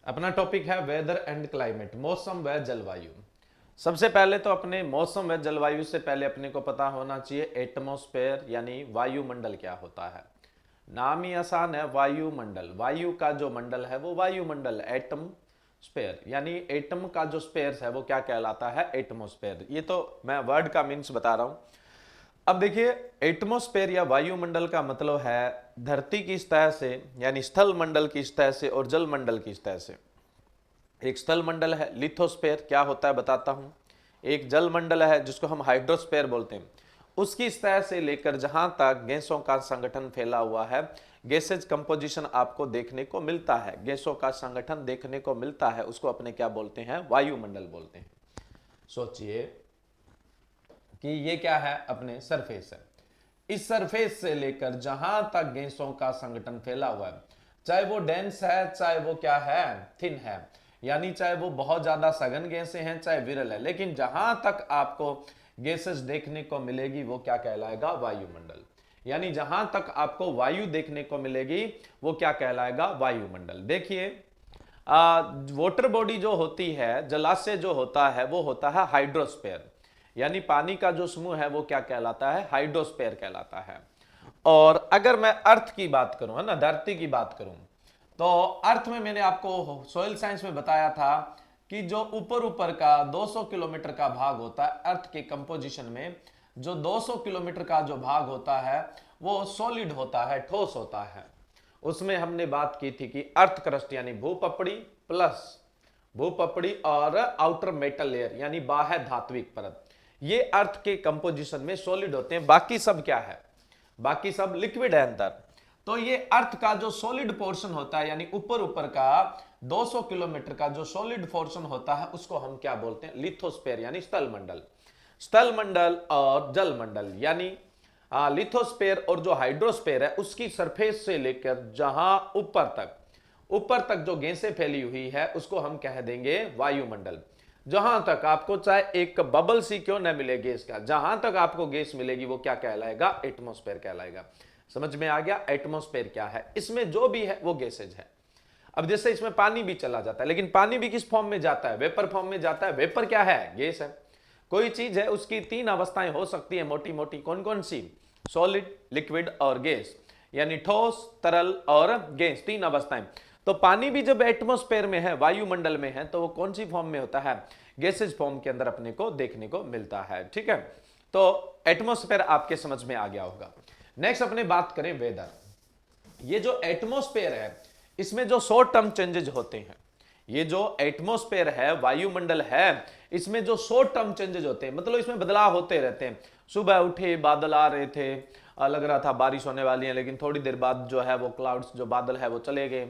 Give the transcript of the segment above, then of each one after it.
अपना टॉपिक है weather and climate, मौसम व जलवायु। सबसे पहले तो अपने मौसम व जलवायु से पहले अपने को पता होना चाहिए एटमॉस्फेयर यानी वायुमंडल क्या होता है। नाम ही आसान है, वायुमंडल। वायु का जो मंडल है वो वायुमंडल, एटम स्पेयर यानी एटम का जो स्पेयर है वो क्या कहलाता है, एटमॉस्फेयर। ये तो मैं वर्ड का मीन्स बता रहा हूं। अब देखिए, एटमॉस्फेयर या वायुमंडल का मतलब है धरती की सतह से यानी स्थल मंडल की सतह से और जल मंडल की सतह से। एक स्थल मंडल है लिथोस्फेयर, क्या होता है बताता हूं। एक जल मंडल है जिसको हम हाइड्रोस्फेयर बोलते हैं, उसकी सतह से लेकर जहां तक गैसों का संगठन फैला हुआ है, गैसेज कंपोजिशन आपको देखने को मिलता है, गैसों का संगठन देखने को मिलता है, उसको अपने क्या बोलते हैं, वायुमंडल बोलते हैं। सोचिए कि ये क्या है, अपने सरफेस है। इस सरफेस से लेकर जहां तक गैसों का संगठन फैला हुआ है, चाहे वो डेंस है चाहे वो क्या है, थिन है, यानी चाहे वो बहुत ज्यादा सघन गैसें हैं चाहे विरल है, लेकिन जहां तक आपको गैसेस देखने को मिलेगी वो क्या कहलाएगा, वायुमंडल। यानी जहां तक आपको वायु देखने को मिलेगी वो क्या कहलाएगा, वायुमंडल। देखिए, वाटर बॉडी जो होती है, जलाशय जो होता है वो होता है हाइड्रोस्फेयर, यानी पानी का जो समूह है वो क्या कहलाता है, हाइड्रोस्फेयर कहलाता है। और अगर मैं अर्थ की बात करूं, है ना, धरती की बात करूं, तो अर्थ में मैंने आपको सोइल साइंस में बताया था कि जो ऊपर ऊपर का 200 किलोमीटर का भाग होता है अर्थ के कंपोजिशन में, जो 200 किलोमीटर का जो भाग होता है वो सॉलिड होता है, ठोस होता है। उसमें हमने बात की थी कि अर्थ क्रस्ट यानी भूपपड़ी प्लस भूपपड़ी और आउटर मेटल लेयर यानी बाह्य धात्विक परत, ये अर्थ के कंपोजिशन में सॉलिड होते हैं। बाकी सब क्या है, बाकी सब लिक्विड है अंदर। तो ये अर्थ का जो सॉलिड पोर्शन होता है यानी ऊपर ऊपर का 200 किलोमीटर का जो सॉलिड पोर्शन होता है उसको हम क्या बोलते हैं, लिथोस्फेयर यानी स्थल मंडल। स्थल मंडल और जल मंडल यानी लिथोस्फेयर और जो हाइड्रोस्फेयर है उसकी सरफेस से लेकर जहां ऊपर तक जो गैसें फैली हुई है उसको हम कह देंगे वायुमंडल। जहां तक आपको चाहे एक बबल सी क्यों न मिले गैस का, जहां तक आपको गैस मिलेगी वो क्या कहलाएगा, एटमॉस्फेयर कहलाएगा। समझ में आ गया एटमॉस्फेयर क्या है, इसमें जो भी है वो गैसेज है। अब जैसे इसमें पानी भी चला जाता है, लेकिन पानी भी किस फॉर्म में जाता है, वेपर फॉर्म में जाता है। वेपर क्या है, गैस है। कोई चीज है उसकी तीन अवस्थाएं हो सकती है मोटी मोटी, कौन कौन सी, सॉलिड, लिक्विड और गैस, यानी ठोस, तरल और गैस, तीन अवस्थाएं। तो पानी भी जब एटमॉस्फेयर में है, वायुमंडल में है, तो वो कौन सी फॉर्म में होता है, गैसेज फॉर्म के अंदर अपने को देखने को मिलता है। ठीक है, तो एटमॉस्फेयर आपके समझ में आ गया होगा। नेक्स्ट अपने बात करें वेदर। ये जो एटमॉस्फेयर है इसमें जो शॉर्ट टर्म चेंजेज होते हैं, ये जो एटमॉस्फेयर है, वायुमंडल है, इसमें जो शॉर्ट टर्म चेंजेज होते हैं, मतलब इसमें बदलाव होते रहते हैं। सुबह उठे बादल आ रहे थे, लग रहा था बारिश होने वाली है, लेकिन थोड़ी देर बाद जो है वो क्लाउड्स, जो बादल है वो चले गए,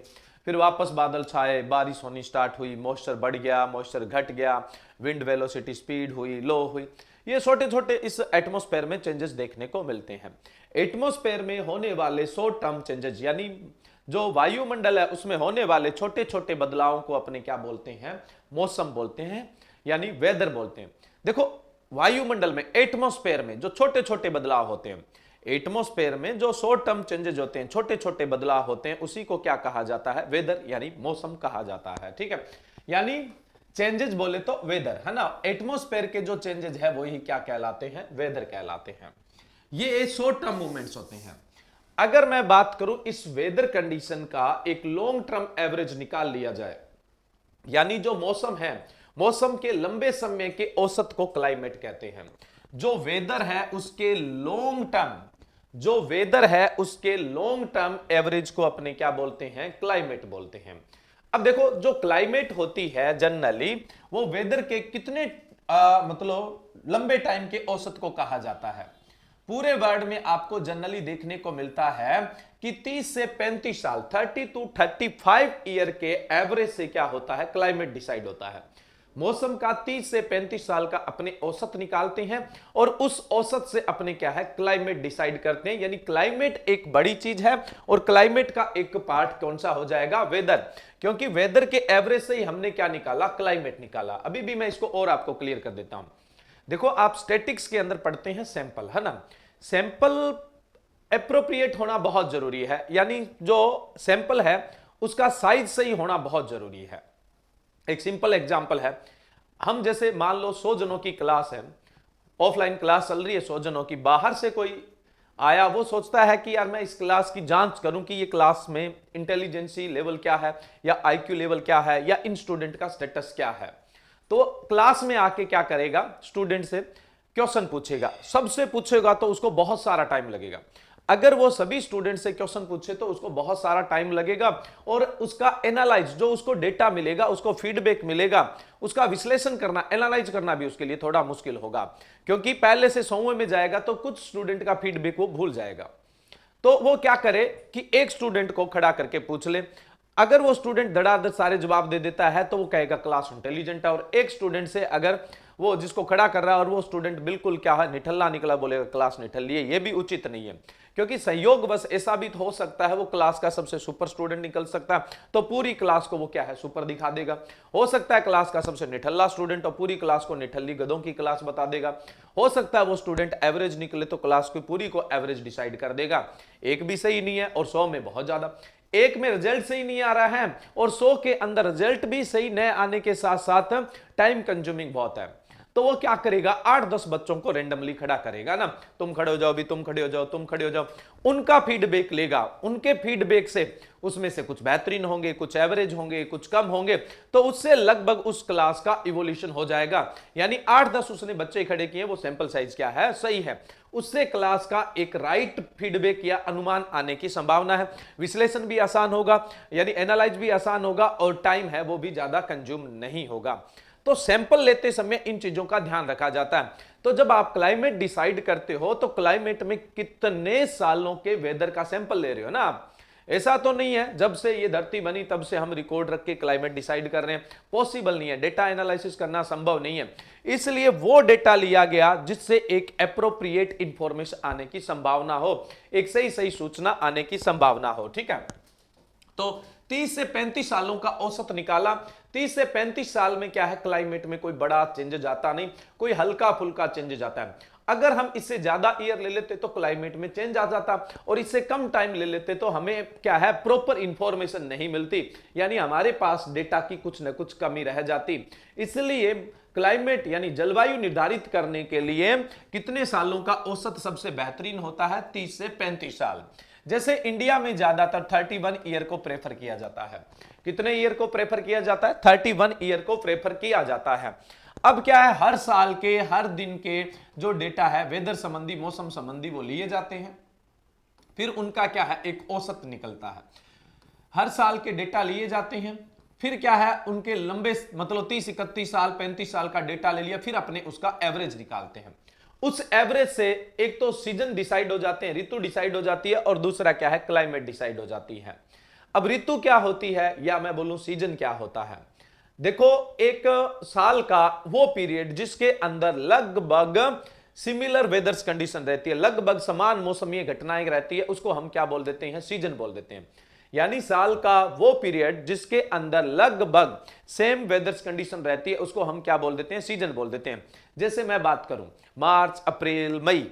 फिर वापस बादल छाए, बारिश होनी स्टार्ट हुई, मॉइस्चर बढ़ गया, मॉइस्चर घट गया, विंड वेलोसिटी स्पीड हुई, लो हुई। ये छोटे छोटे इस एटमॉस्फेयर में चेंजेस देखने को मिलते हैं। एटमॉस्फेयर में होने वाले शॉर्ट टर्म चेंजेस यानी जो वायुमंडल है उसमें होने वाले छोटे छोटे बदलावों को अपने क्या बोलते हैं, मौसम बोलते हैं, यानी वेदर बोलते हैं। देखो, वायुमंडल में, एटमॉस्फेयर में जो छोटे छोटे बदलाव होते हैं, एटमॉस्फेयर में जो शॉर्ट टर्म चेंजेस होते हैं, छोटे छोटे बदलाव होते हैं, उसी को क्या कहा जाता है, वेदर यानी मौसम कहा जाता है। ठीक है, यानी चेंजेस बोले तो वेदर, है ना, एटमॉस्फेयर के जो चेंजेस है वही क्या कहलाते हैं, वेदर कहलाते हैं। ये शॉर्ट टर्म मूवमेंट्स होते हैं। अगर मैं बात करूं इस वेदर कंडीशन का एक लॉन्ग टर्म एवरेज निकाल लिया जाए, यानी जो मौसम है, मौसम के लंबे समय के औसत को क्लाइमेट कहते हैं। जो वेदर है उसके लॉन्ग टर्म, जो वेदर है उसके लॉन्ग टर्म एवरेज को अपने क्या बोलते हैं, क्लाइमेट बोलते हैं। अब देखो, जो क्लाइमेट होती है जनरली वो वेदर के कितने मतलब लंबे टाइम के औसत को कहा जाता है। पूरे वर्ल्ड में आपको जनरली देखने को मिलता है कि 30 से 35 साल, 30 टू 35 ईयर के एवरेज से क्या होता है, क्लाइमेट डिसाइड होता है। मौसम का 30 से 35 साल का अपने औसत निकालते हैं और उस औसत से अपने क्या है, क्लाइमेट डिसाइड करते हैं। यानी क्लाइमेट एक बड़ी चीज है और क्लाइमेट का एक पार्ट कौन सा हो जाएगा, वेदर, क्योंकि वेदर के एवरेज से ही हमने क्या निकाला, क्लाइमेट निकाला। अभी भी मैं इसको और आपको क्लियर कर देता हूं। देखो, आप स्टैटिक्स के अंदर पढ़ते हैं सैंपल, है ना, सैंपल एप्रोप्रिएट होना बहुत जरूरी है, यानी जो सैंपल है उसका साइज सही होना बहुत जरूरी है। एक सिंपल एग्जांपल है, हम जैसे मान लो 100 जनों की क्लास है, ऑफलाइन क्लास चल रही है 100 जनों की, बाहर से कोई आया, वो सोचता है कि यार मैं इस क्लास की जांच करूं कि ये क्लास में इंटेलिजेंसी लेवल क्या है या आईक्यू लेवल क्या है या इन स्टूडेंट का स्टेटस क्या है। तो क्लास में आके क्या करेगा, स्टूडेंट से क्वेश्चन पूछेगा, सबसे पूछेगा तो उसको बहुत सारा टाइम लगेगा। अगर वो सभी स्टूडेंट से क्वेश्चन पूछे तो उसको बहुत सारा टाइम लगेगा, और उसका एनालाइज, जो उसको डेटा मिलेगा, उसको फीडबैक मिलेगा, उसका विश्लेषण करना, एनालाइज करना भी उसके लिए थोड़ा मुश्किल होगा, क्योंकि पहले से 100 में जाएगा तो कुछ स्टूडेंट का फीडबैक वो भूल जाएगा। तो वो क्या करे कि एक स्टूडेंट को खड़ा करके पूछ ले, अगर वो स्टूडेंट धड़ाधड़ सारे जवाब दे देता है तो वो कहेगा क्लास इंटेलिजेंट है, और एक स्टूडेंट से अगर वो जिसको खड़ा कर रहा है और वो स्टूडेंट बिल्कुल क्या है निठल्ला निकला, बोलेगा क्लास निठल्ली है, ये भी उचित नहीं है, क्योंकि संयोग बस ऐसा भी हो सकता है वो क्लास का सबसे सुपर स्टूडेंट निकल सकता है, तो पूरी क्लास को वो क्या है सुपर दिखा देगा। हो सकता है क्लास का सबसे निठल्ला स्टूडेंट और पूरी क्लास को निठल्ली गधों की क्लास बता देगा। हो सकता है वो स्टूडेंट एवरेज निकले तो क्लास की पूरी को एवरेज डिसाइड कर देगा। एक भी सही नहीं है और 100 में बहुत ज्यादा, एक में रिजल्ट सही नहीं आ रहा है और 100 के अंदर रिजल्ट भी सही न आने के साथ साथ टाइम कंज्यूमिंग बहुत है, तो वो क्या करेगा 8-10 बच्चों को रेंडमली खड़ा करेगा ना, तुम खड़े हो जाओ, भी तुम खड़े हो जाओ, तुम खड़े हो जाओ, उनका फीडबैक लेगा, उनके फीडबैक से उसमें से कुछ बेहतरीन होंगे, कुछ एवरेज होंगे, कुछ कम होंगे, तो उससे लगभग उस क्लास का इवोल्यूशन हो जाएगा। यानी 8-10 उसने बच्चे खड़े किए, वो सैंपल साइज क्या है सही है, उससे क्लास का एक राइट फीडबैक या अनुमान आने की संभावना है, विश्लेषण भी आसान होगा, यानी एनालाइज भी आसान होगा, और टाइम है वो भी ज्यादा कंज्यूम नहीं होगा। तो सैंपल लेते समय इन चीजों का ध्यान रखा जाता है। तो जब आप क्लाइमेट डिसाइड करते हो तो क्लाइमेट में कितने सालों के वेदर का सैंपल ले रहे हो ना आप, ऐसा तो नहीं है जब से ये धरती बनी तब से हम रिकॉर्ड रख के क्लाइमेट डिसाइड कर रहे हैं, पॉसिबल नहीं है, डेटा एनालिसिस करना संभव नहीं है, इसलिए वो डेटा लिया गया जिससे एक एप्रोप्रिएट इंफॉर्मेशन आने की संभावना हो, एक सही सही सूचना आने की संभावना हो। ठीक है, तो 30 से 35 सालों का औसत निकाला। 30 से 35 साल में क्या है क्लाइमेट में कोई बड़ा चेंज जाता नहीं, कोई हल्का फुल्का चेंज जाता है। अगर हम इससे ज्यादा ईयर ले लेते तो क्लाइमेट में चेंज आ जाता, और इससे कम टाइम ले लेते तो हमें क्या है प्रॉपर इंफॉर्मेशन नहीं मिलती, यानी हमारे पास डेटा की कुछ न कुछ कमी रह जाती। इसलिए क्लाइमेट यानी जलवायु निर्धारित करने के लिए कितने सालों का औसत सबसे बेहतरीन होता है, 30 से 35 साल। जैसे इंडिया में ज्यादातर 31 ईयर को प्रेफर किया जाता है। कितने ईयर को प्रेफर किया जाता है? 31 ईयर को प्रेफर किया जाता है। अब क्या है, हर साल के हर दिन के जो डेटा है वेदर संबंधी, मौसम संबंधी, वो लिए जाते हैं, फिर उनका क्या है एक औसत निकलता है। हर साल के डेटा लिए जाते हैं, फिर क्या है उनके लंबे मतलब 30-31 साल 35 साल का डेटा ले लिया, फिर अपने उसका एवरेज निकालते हैं। उस एवरेज से एक तो सीजन डिसाइड हो जाते हैं, ऋतु डिसाइड हो जाती है, और दूसरा क्या है क्लाइमेट डिसाइड हो जाती है। अब ऋतु क्या होती है या मैं बोलूं सीजन क्या होता है, देखो एक साल का वो पीरियड जिसके अंदर लगभग सिमिलर वेदर्स कंडीशन रहती है, लगभग समान मौसमी घटनाएं रहती है, उसको हम क्या बोल देते हैं सीजन बोल देते हैं। यानी साल का वो पीरियड जिसके अंदर लगभग सेम वेदर्स कंडीशन रहती है उसको हम क्या बोल देते हैं सीजन बोल देते हैं। जैसे मैं बात करूं मार्च अप्रैल मई,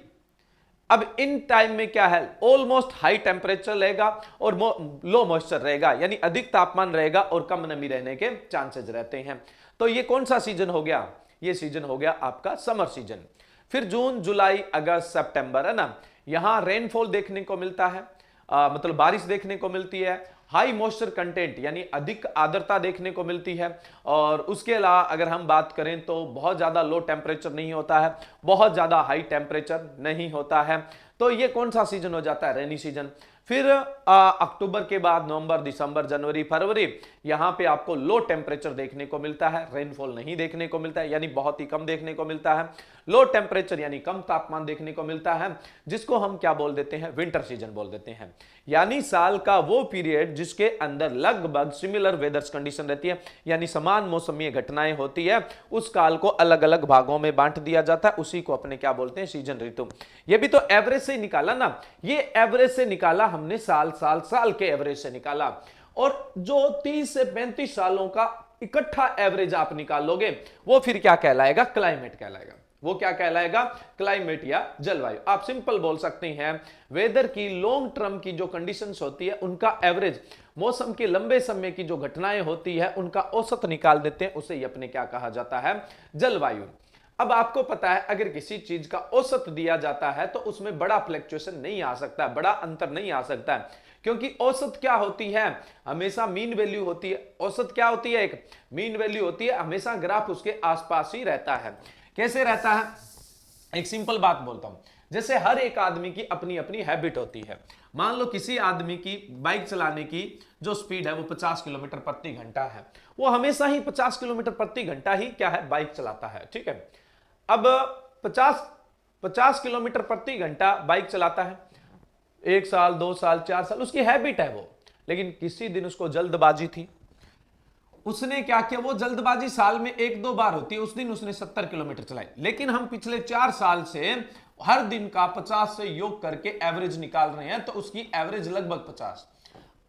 अब इन टाइम में क्या है ऑलमोस्ट हाई टेम्परेचर रहेगा और लो मॉइस्चर रहेगा, यानी अधिक तापमान रहेगा और कम नमी रहने के चांसेस रहते हैं। तो ये कौन सा सीजन हो गया, ये सीजन हो गया आपका समर सीजन। फिर जून जुलाई अगस्त सितंबर है ना, यहां रेनफॉल देखने को मिलता है, मतलब बारिश देखने को मिलती है, हाई मॉइस्चर कंटेंट यानी अधिक आर्द्रता देखने को मिलती है, और उसके अलावा अगर हम बात करें तो बहुत ज्यादा लो टेम्परेचर नहीं होता है, बहुत ज्यादा हाई टेम्परेचर नहीं होता है। तो ये कौन सा सीजन हो जाता है रेनी सीजन। फिर अक्टूबर के बाद नवंबर दिसंबर जनवरी फरवरी, यहां पे आपको लो टेम्परेचर देखने को मिलता है, रेनफॉल नहीं देखने को मिलता है, यानी बहुत ही कम देखने को मिलता है। लो टेम्परेचर यानी कम तापमान देखने को मिलता है, जिसको हम क्या बोल देते हैं विंटर सीजन बोल देते हैं। यानी साल का वो पीरियड जिसके अंदर लगभग सिमिलर वेदर्स कंडीशन रहती है, यानी समान मौसमी घटनाएं होती है, उस काल को अलग अलग भागों में बांट दिया जाता है, उसी को अपने क्या बोलते हैं सीजन ऋतु। ये भी तो एवरेज से निकाला ना, ये एवरेज से निकाला हमने, साल के एवरेज से निकाला, और जो 30 से 35 सालों का इकट्ठा एवरेज आप निकाल लोगे वो फिर क्या कहलाएगा क्लाइमेट कहलाएगा। वो क्या कहलाएगा क्लाइमेट या जलवायु। आप सिंपल बोल सकते हैं वेदर की लॉन्ग टर्म की जो कंडीशंस होती है उनका एवरेज, मौसम के लंबे समय की जो घटनाएं होती है उनका औसत निकाल देते हैं, उसे अपने क्या कहा जाता है, जलवायु। अब आपको पता है अगर किसी चीज का औसत दिया जाता है तो उसमें बड़ा फ्लक्चुएशन नहीं आ सकता, बड़ा अंतर नहीं आ सकता है, क्योंकि औसत क्या होती है, हमेशा मीन वैल्यू होती है। औसत क्या होती है, एक मीन वैल्यू होती है, हमेशा ग्राफ उसके आसपास ही रहता है। कैसे रहता है, एक सिंपल बात बोलता हूं, जैसे हर एक आदमी की अपनी अपनी हैबिट होती है। मान लो किसी आदमी की बाइक चलाने की जो स्पीड है वो 50 किलोमीटर प्रति घंटा है, वो हमेशा ही 50 किलोमीटर प्रति घंटा ही क्या है, बाइक चलाता है, ठीक है। अब 50 किलोमीटर प्रति घंटा बाइक चलाता है, 1 साल 2 साल 4 साल उसकी हैबिट है वो, लेकिन किसी दिन उसको जल्दबाजी थी, उसने क्या किया, वो जल्दबाजी साल में 1-2 बार होती है, उस दिन उसने 70 किलोमीटर चलाई। लेकिन हम पिछले 4 साल से हर दिन का 50 से योग करके एवरेज निकाल रहे हैं, तो उसकी एवरेज लगभग 50।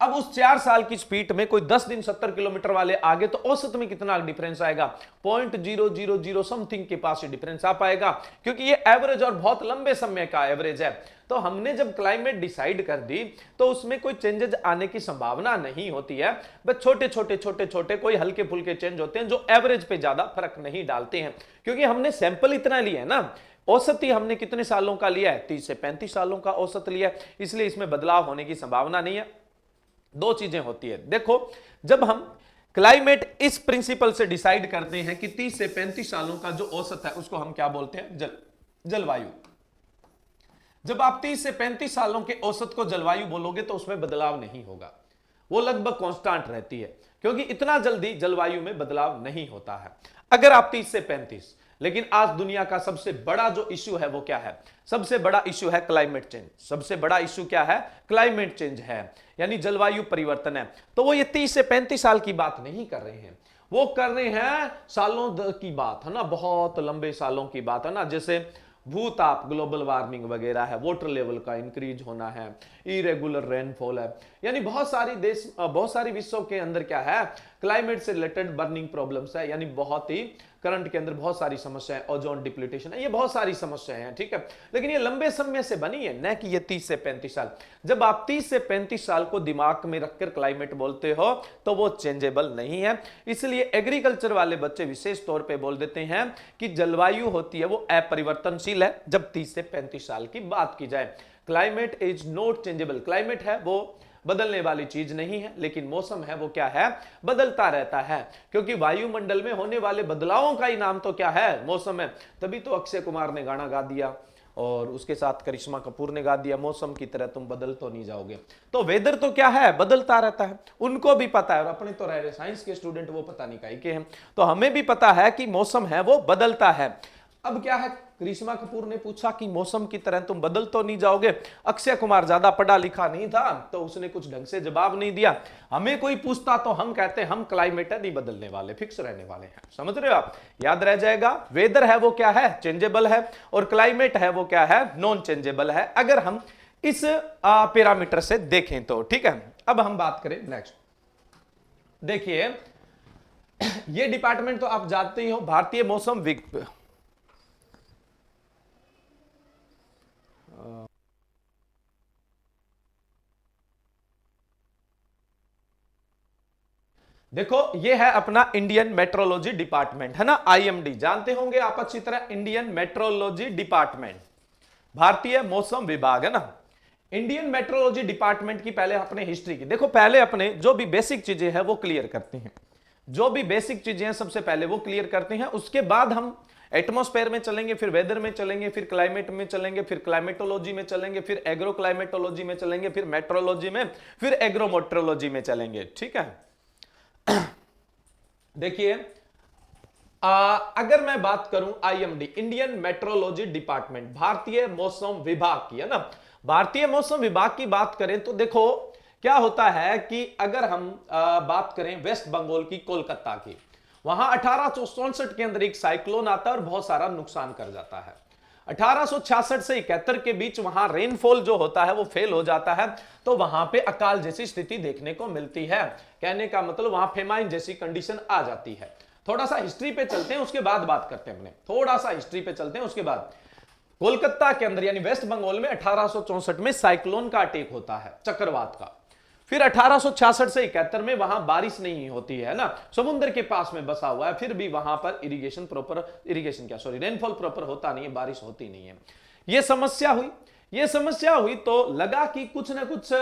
अब उस 4 साल की स्पीड में कोई 10 दिन 70 किलोमीटर वाले आगे, तो औसत में कितना डिफरेंस आएगा, 0.000 समथिंग के पास डिफरेंस आ पाएगा, क्योंकि ये एवरेज और बहुत लंबे समय का एवरेज है। तो हमने जब क्लाइमेट डिसाइड कर दी तो उसमें कोई चेंजेस आने की संभावना नहीं होती है, बस छोटे छोटे कोई हल्के फुल्के चेंज होते हैं जो एवरेज पे ज्यादा फर्क नहीं डालते हैं, क्योंकि हमने सैंपल इतना लिया है ना। औसत ही हमने कितने सालों का लिया है, 30 से 35 सालों का औसत लिया है, इसलिए इसमें बदलाव होने की संभावना नहीं है। दो चीजें होती है, देखो जब हम क्लाइमेट इस प्रिंसिपल से डिसाइड करते हैं कि 30 से 35 सालों का जो औसत है उसको हम क्या बोलते हैं, जलवायु। जब आप 30 से 35 सालों के औसत को जलवायु बोलोगे तो उसमें बदलाव नहीं होगा, वो लगभग कांस्टेंट रहती है, क्योंकि इतना जल्दी जलवायु में बदलाव नहीं होता है। अगर आप 30 से 35, लेकिन आज दुनिया का सबसे बड़ा जो इश्यू है वो क्या है, सबसे बड़ा इश्यू है क्लाइमेट चेंज। सबसे बड़ा इश्यू क्या है, क्लाइमेट चेंज है, यानी जलवायु परिवर्तन है। तो वो ये 30 से 35 साल की बात नहीं कर रहे हैं, वो कर रहे हैं सालों की बात है ना, बहुत लंबे सालों की बात है ना। जैसे भूताप, ग्लोबल वार्मिंग वगैरह है, वाटर लेवल का इंक्रीज होना है, इरेगुलर रेनफॉल है, यानी बहुत सारी विश्व के अंदर क्या है, क्लाइमेट से रिलेटेड बर्निंग प्रॉब्लम्स है, यानी बहुत ही करंट के अंदर बहुत सारी समस्याएं, ओजोन डिप्लीटेशन है, ये बहुत सारी समस्याएं हैं, ठीक है। लेकिन ये लंबे समय से बनी है, न कि ये 30 से 35 साल। जब आप 30 से 35 साल को दिमाग में रखकर क्लाइमेट बोलते हो तो वो चेंजेबल नहीं है। इसलिए एग्रीकल्चर वाले बच्चे विशेष तौर पे बोल देते हैं कि जलवायु होती है वो अपरिवर्तनशील है, जब 30 से 35 साल की बात की जाए। Climate is not changeable, climate है वो बदलने वाली चीज नहीं है, लेकिन मौसम है वो क्या है, बदलता रहता है, क्योंकि वायुमंडल में होने वाले बदलावों का ही नाम तो क्या है, मौसम है। तभी तो अक्षय कुमार ने गाना गा दिया और उसके साथ करिश्मा कपूर ने गा दिया, मौसम की तरह तुम बदल तो नहीं जाओगे। तो वेदर तो क्या है, बदलता रहता है, उनको भी पता है, और अपने तो रह रहे साइंस के स्टूडेंट, वो पता नहीं काहे के हैं, तो हमें भी पता है कि मौसम है वो बदलता है। अब क्या है, करिश्मा कपूर ने पूछा कि मौसम की तरह तुम बदल तो नहीं जाओगे। अक्षय कुमार ज्यादा पढ़ा लिखा नहीं था तो उसने कुछ ढंग से जवाब नहीं दिया। हमें कोई पूछता तो हम कहते हैं हम क्लाइमेट है, नहीं बदलने वाले, फिक्स रहने वाले हैं। समझ रहे हो आप, याद रह जाएगा। वेदर है वो क्या है, चेंजेबल है, और क्लाइमेट है वो क्या है, नॉन चेंजेबल है, अगर हम इस पैरामीटर से देखें तो, ठीक है। अब हम बात करें नेक्स्ट, देखिए ये डिपार्टमेंट तो आप जानते ही हो, भारतीय मौसम विज्ञान। देखो ये है अपना इंडियन मेट्रोलॉजी डिपार्टमेंट, है ना, आईएमडी, जानते होंगे आप अच्छी तरह, इंडियन मेट्रोलॉजी डिपार्टमेंट, भारतीय मौसम विभाग, है ना। इंडियन मेट्रोलॉजी डिपार्टमेंट की पहले अपने हिस्ट्री की देखो, पहले अपने जो भी बेसिक चीजें हैं वो क्लियर करते हैं, जो भी बेसिक चीजें हैं सबसे पहले वो क्लियर करते हैं, उसके बाद हम एटमॉस्फेयर में चलेंगे, फिर वेदर में चलेंगे, फिर क्लाइमेट में चलेंगे, फिर क्लाइमेटोलॉजी में चलेंगे, फिर एग्रो क्लाइमेटोलॉजी में चलेंगे, फिर मेट्रोलॉजी में, फिर एग्रोमेट्रोलॉजी में चलेंगे, ठीक है। देखिए अगर मैं बात करूं आईएमडी, इंडियन मेट्रोलॉजी डिपार्टमेंट, भारतीय मौसम विभाग की, है ना, भारतीय मौसम विभाग की बात करें तो देखो क्या होता है कि अगर हम बात करें वेस्ट बंगाल की, कोलकाता की, वहां 1864 के अंदर एक साइक्लोन आता है और बहुत सारा नुकसान कर जाता है। 1866 से 71 के बीच वहां रेनफॉल जो होता है वो फेल हो जाता है, तो वहां पे अकाल जैसी स्थिति देखने को मिलती है। कहने का मतलब वहां फेमाइन जैसी कंडीशन आ जाती है। थोड़ा सा हिस्ट्री पे चलते हैं, उसके बाद बात करते हैं, अपने थोड़ा सा हिस्ट्री पे चलते हैं, उसके बाद कोलकाता के अंदर यानी वेस्ट बंगाल में 1864 में साइक्लोन का अटैक होता है, चक्रवात का। फिर 1866 से 71 में वहां बारिश नहीं होती है ना, समुद्र के पास में बसा हुआ है, फिर भी वहां पर रेनफॉल प्रॉपर होता नहीं है, बारिश होती नहीं है। ये समस्या हुई तो लगा कि कुछ ना कुछ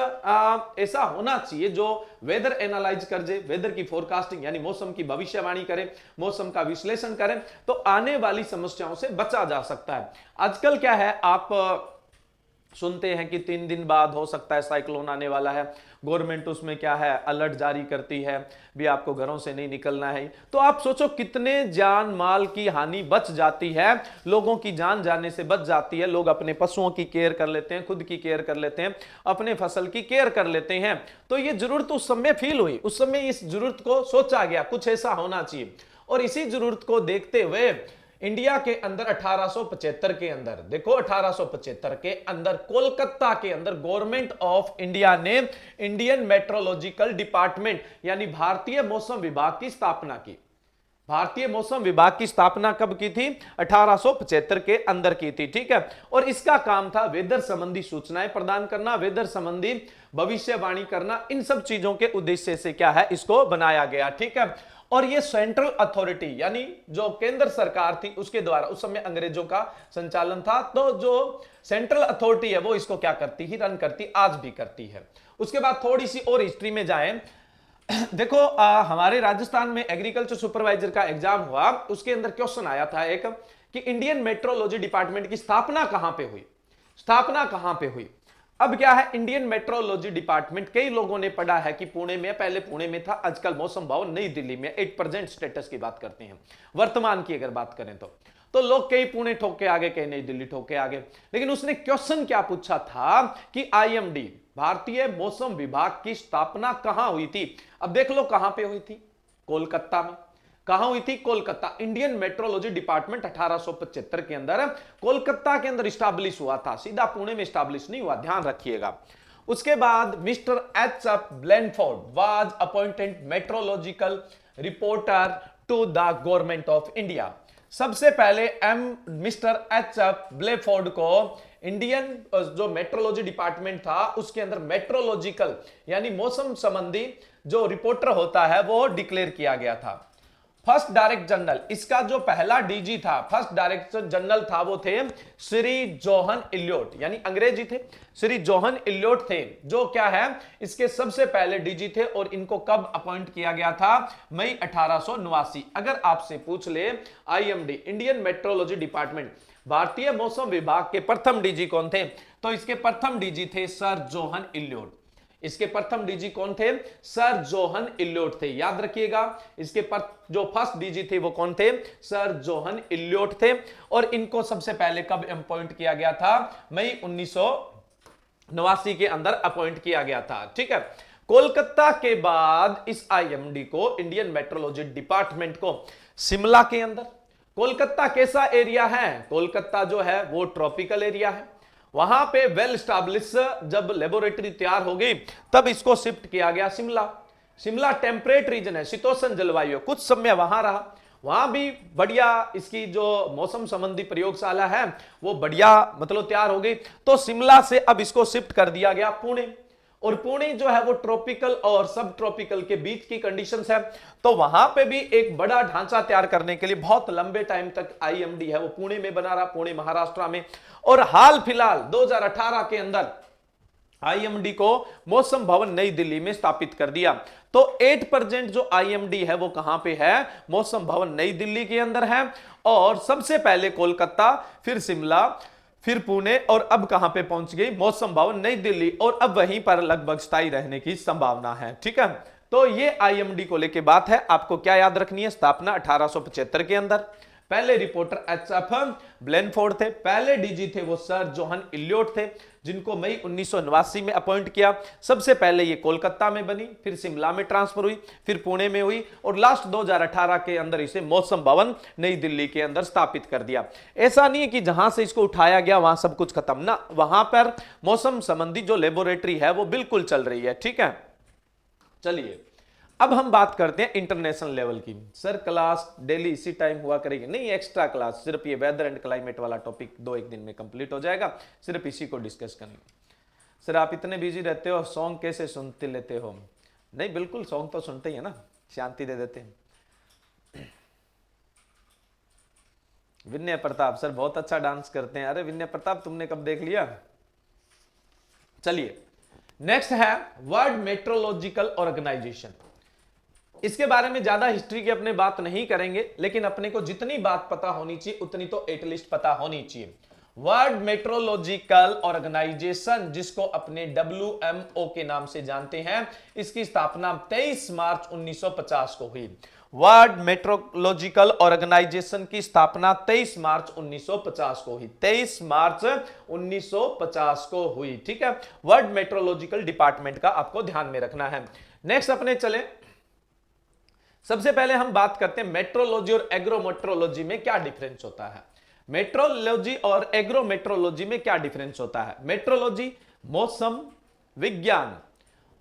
ऐसा होना चाहिए जो वेदर एनालाइज कर दे, वेदर की फोरकास्टिंग यानी मौसम की भविष्यवाणी करे, मौसम का विश्लेषण करे, तो आने वाली समस्याओं से बचा जा सकता है। आजकल क्या है, आप सुनते हैं कि 3 दिन बाद हो सकता है साइक्लोन आने वाला है, गवर्नमेंट उसमें क्या है अलर्ट जारी करती है भी आपको घरों से नहीं निकलना है। तो आप सोचो कितने जान माल की हानि बच जाती है, लोगों की जान जाने से बच जाती है। लोग अपने पशुओं की केयर कर लेते हैं, खुद की केयर कर लेते हैं, अपने फसल की केयर कर लेते हैं। तो ये जरूरत उस समय फील हुई, उस समय इस जरूरत को सोचा गया कुछ ऐसा होना चाहिए, और इसी जरूरत को देखते हुए इंडिया के अंदर 1875 के अंदर, देखो 1875 के अंदर कोलकाता के अंदर गवर्नमेंट ऑफ इंडिया ने इंडियन मेट्रोलॉजिकल डिपार्टमेंट यानी भारतीय मौसम विभाग की स्थापना की। भारतीय मौसम विभाग की स्थापना कब की थी? 1875 के अंदर की थी, ठीक है। और इसका काम था वेदर संबंधी सूचनाएं प्रदान करना, वेदर संबंधी भविष्यवाणी करना, इन सब चीजों के उद्देश्य से क्या है इसको बनाया गया, ठीक है। और ये सेंट्रल अथॉरिटी यानी जो केंद्र सरकार थी उसके द्वारा, उस समय अंग्रेजों का संचालन था, तो जो सेंट्रल अथॉरिटी है वो इसको क्या करती ही, रन करती, आज भी करती है। उसके बाद थोड़ी सी और हिस्ट्री में जाएं, देखो हमारे राजस्थान में एग्रीकल्चर सुपरवाइजर का एग्जाम हुआ, उसके अंदर क्वेश्चन आया था एक कि इंडियन मेट्रोलॉजी डिपार्टमेंट की स्थापना कहां पे हुई, स्थापना कहां पे हुई। अब क्या है, इंडियन मेट्रोलॉजी डिपार्टमेंट कई लोगों ने पढ़ा है कि पुणे में, पहले पुणे में था, आजकल मौसम भवन नई दिल्ली में, 8% स्टेटस की बात करते हैं वर्तमान की अगर बात करें तो लोग कई पुणे ठोक के आगे, कई नई दिल्ली ठोक के आगे। लेकिन उसने क्वेश्चन क्या पूछा था कि आईएमडी भारतीय मौसम विभाग की स्थापना कहां हुई थी। अब देख लो कहां पे हुई थी, कोलकाता में। कहां हुई थी? कोलकाता। इंडियन मेट्रोलॉजी डिपार्टमेंट 1875 के अंदर कोलकाता के अंदर स्टैब्लिश हुआ था, सीधा पुणे में स्टैब्लिश नहीं हुआ, ध्यान रखिएगा। उसके बाद mister H F Blanford was appointed meteorological reporter to the government of India. सबसे पहले मिस्टर एच एफ ब्लैनफोर्ड को इंडियन जो मेट्रोलॉजी डिपार्टमेंट था उसके अंदर मेट्रोलॉजिकल यानी मौसम संबंधी जो रिपोर्टर होता है वो डिक्लेयर किया गया था। फर्स्ट डायरेक्टर जनरल, इसका जो पहला डीजी था, फर्स्ट डायरेक्टर जनरल था, वो थे श्री जोहन इलियट, यानी अंग्रेजी थे, श्री जोहन इलियट थे, जो क्या है इसके सबसे पहले डीजी थे। और इनको कब अपॉइंट किया गया था? मई 1889। अगर आपसे पूछ ले आईएमडी इंडियन मेट्रोलॉजी डिपार्टमेंट भारतीय मौसम विभाग के प्रथम डीजी कौन थे, तो इसके प्रथम डीजी थे सर जोहन इलियट। इसके प्रथम डीजी कौन थे? सर जोहन इलियट थे, याद रखिएगा। इसके जो फर्स्ट डीजी थे वो कौन थे? सर जोहन इलियट थे। और इनको सबसे पहले कब अपॉइंट किया गया था? मई 1989 के अंदर अपॉइंट किया गया था, ठीक है। कोलकाता के बाद इस आईएमडी को, इंडियन मेट्रोलॉजी डिपार्टमेंट को, शिमला के अंदर, कोलकाता कैसा एरिया है? कोलकाता जो है वो ट्रॉपिकल एरिया है, वहां पे वेल स्टैब्लिश जब लेबोरेटरी तैयार हो गई तब इसको शिफ्ट किया गया शिमला। शिमला टेम्परेट रीजन है, शीतोष्ण जलवायु, कुछ समय वहां रहा, वहां भी बढ़िया इसकी जो मौसम संबंधी प्रयोगशाला है वो बढ़िया मतलब तैयार हो गई। तो शिमला से अब इसको शिफ्ट कर दिया गया पुणे, और पुणे जो है वो ट्रॉपिकल और सब ट्रॉपिकल के बीच की कंडीशंस है। तो वहां पे भी एक बड़ा ढांचा तैयार करने के लिए बहुत लंबे टाइम तक आईएमडी है वो पुणे में बना रहा, पुणे महाराष्ट्र में। और हाल फिलहाल 2018 के अंदर आईएमडी को मौसम भवन नई दिल्ली में स्थापित कर दिया। तो 8% जो आईएमडी है वो कहां पे है? मौसम भवन नई दिल्ली के अंदर है। और सबसे पहले कोलकाता, फिर शिमला, फिर पुणे, और अब कहां पे पहुंच गई? मौसम भवन नई दिल्ली, और अब वहीं पर लगभग स्थायी रहने की संभावना है, ठीक है। तो ये आईएमडी को लेके बात है। आपको क्या याद रखनी है? स्थापना 1875 के अंदर, पहले रिपोर्टर एच एफ ब्लैनफोर्ड थे, पहले डीजी थे वो सर जोहन इलियट थे, जिनको मई 1989 में अपॉइंट किया। सबसे पहले ये कोलकाता में बनी, फिर शिमला में ट्रांसफर हुई, फिर पुणे में हुई, और लास्ट 2018 के अंदर इसे मौसम भवन नई दिल्ली के अंदर स्थापित कर दिया। ऐसा नहीं है कि जहां से इसको उठाया गया वहां सब कुछ खत्म ना, वहां पर मौसम संबंधी जो लेबोरेटरी है वो बिल्कुल चल रही है, ठीक है। चलिए अब हम बात करते हैं इंटरनेशनल लेवल की। सर क्लास डेली इसी टाइम हुआ करेगी? नहीं, एक्स्ट्रा क्लास, सिर्फ ये वेदर एंड क्लाइमेट वाला टॉपिक 2-1 दिन में कंप्लीट हो जाएगा, सिर्फ इसी को डिस्कस करेंगे। सर आप इतने बिजी रहते हो, सॉन्ग कैसे सुनते लेते हो? नहीं बिल्कुल सॉन्ग तो सुनते ही है ना, शांति दे देते हैं। विनय प्रताप सर बहुत अच्छा डांस करते हैं। अरे विनय प्रताप तुमने कब देख लिया? चलिए नेक्स्ट है वर्ल्ड मेट्रोलॉजिकल ऑर्गेनाइजेशन। इसके बारे में ज्यादा हिस्ट्री की अपने बात नहीं करेंगे, लेकिन अपने को जितनी बात पता होनी चाहिए उतनी तो एटलीस्ट पता होनी चाहिए। वर्ल्ड मेट्रोलॉजिकल ऑर्गेनाइजेशन, जिसको अपने WMO के नाम से जानते हैं, इसकी स्थापना 23 मार्च 1950 को हुई। वर्ल्ड मेट्रोलॉजिकल ऑर्गेनाइजेशन की स्थापना 23 मार्च 1950 को हुई। 23 मार्च 1950 को हुई, ठीक है। वर्ल्ड मेट्रोलॉजिकल डिपार्टमेंट का आपको ध्यान में रखना है। नेक्स्ट अपने चले, सबसे पहले हम बात करते हैं मेट्रोलॉजी और एग्रोमेट्रोलॉजी में क्या डिफरेंस होता है। मेट्रोलॉजी और एग्रोमेट्रोलॉजी में क्या डिफरेंस होता है? मेट्रोलॉजी मौसम विज्ञान,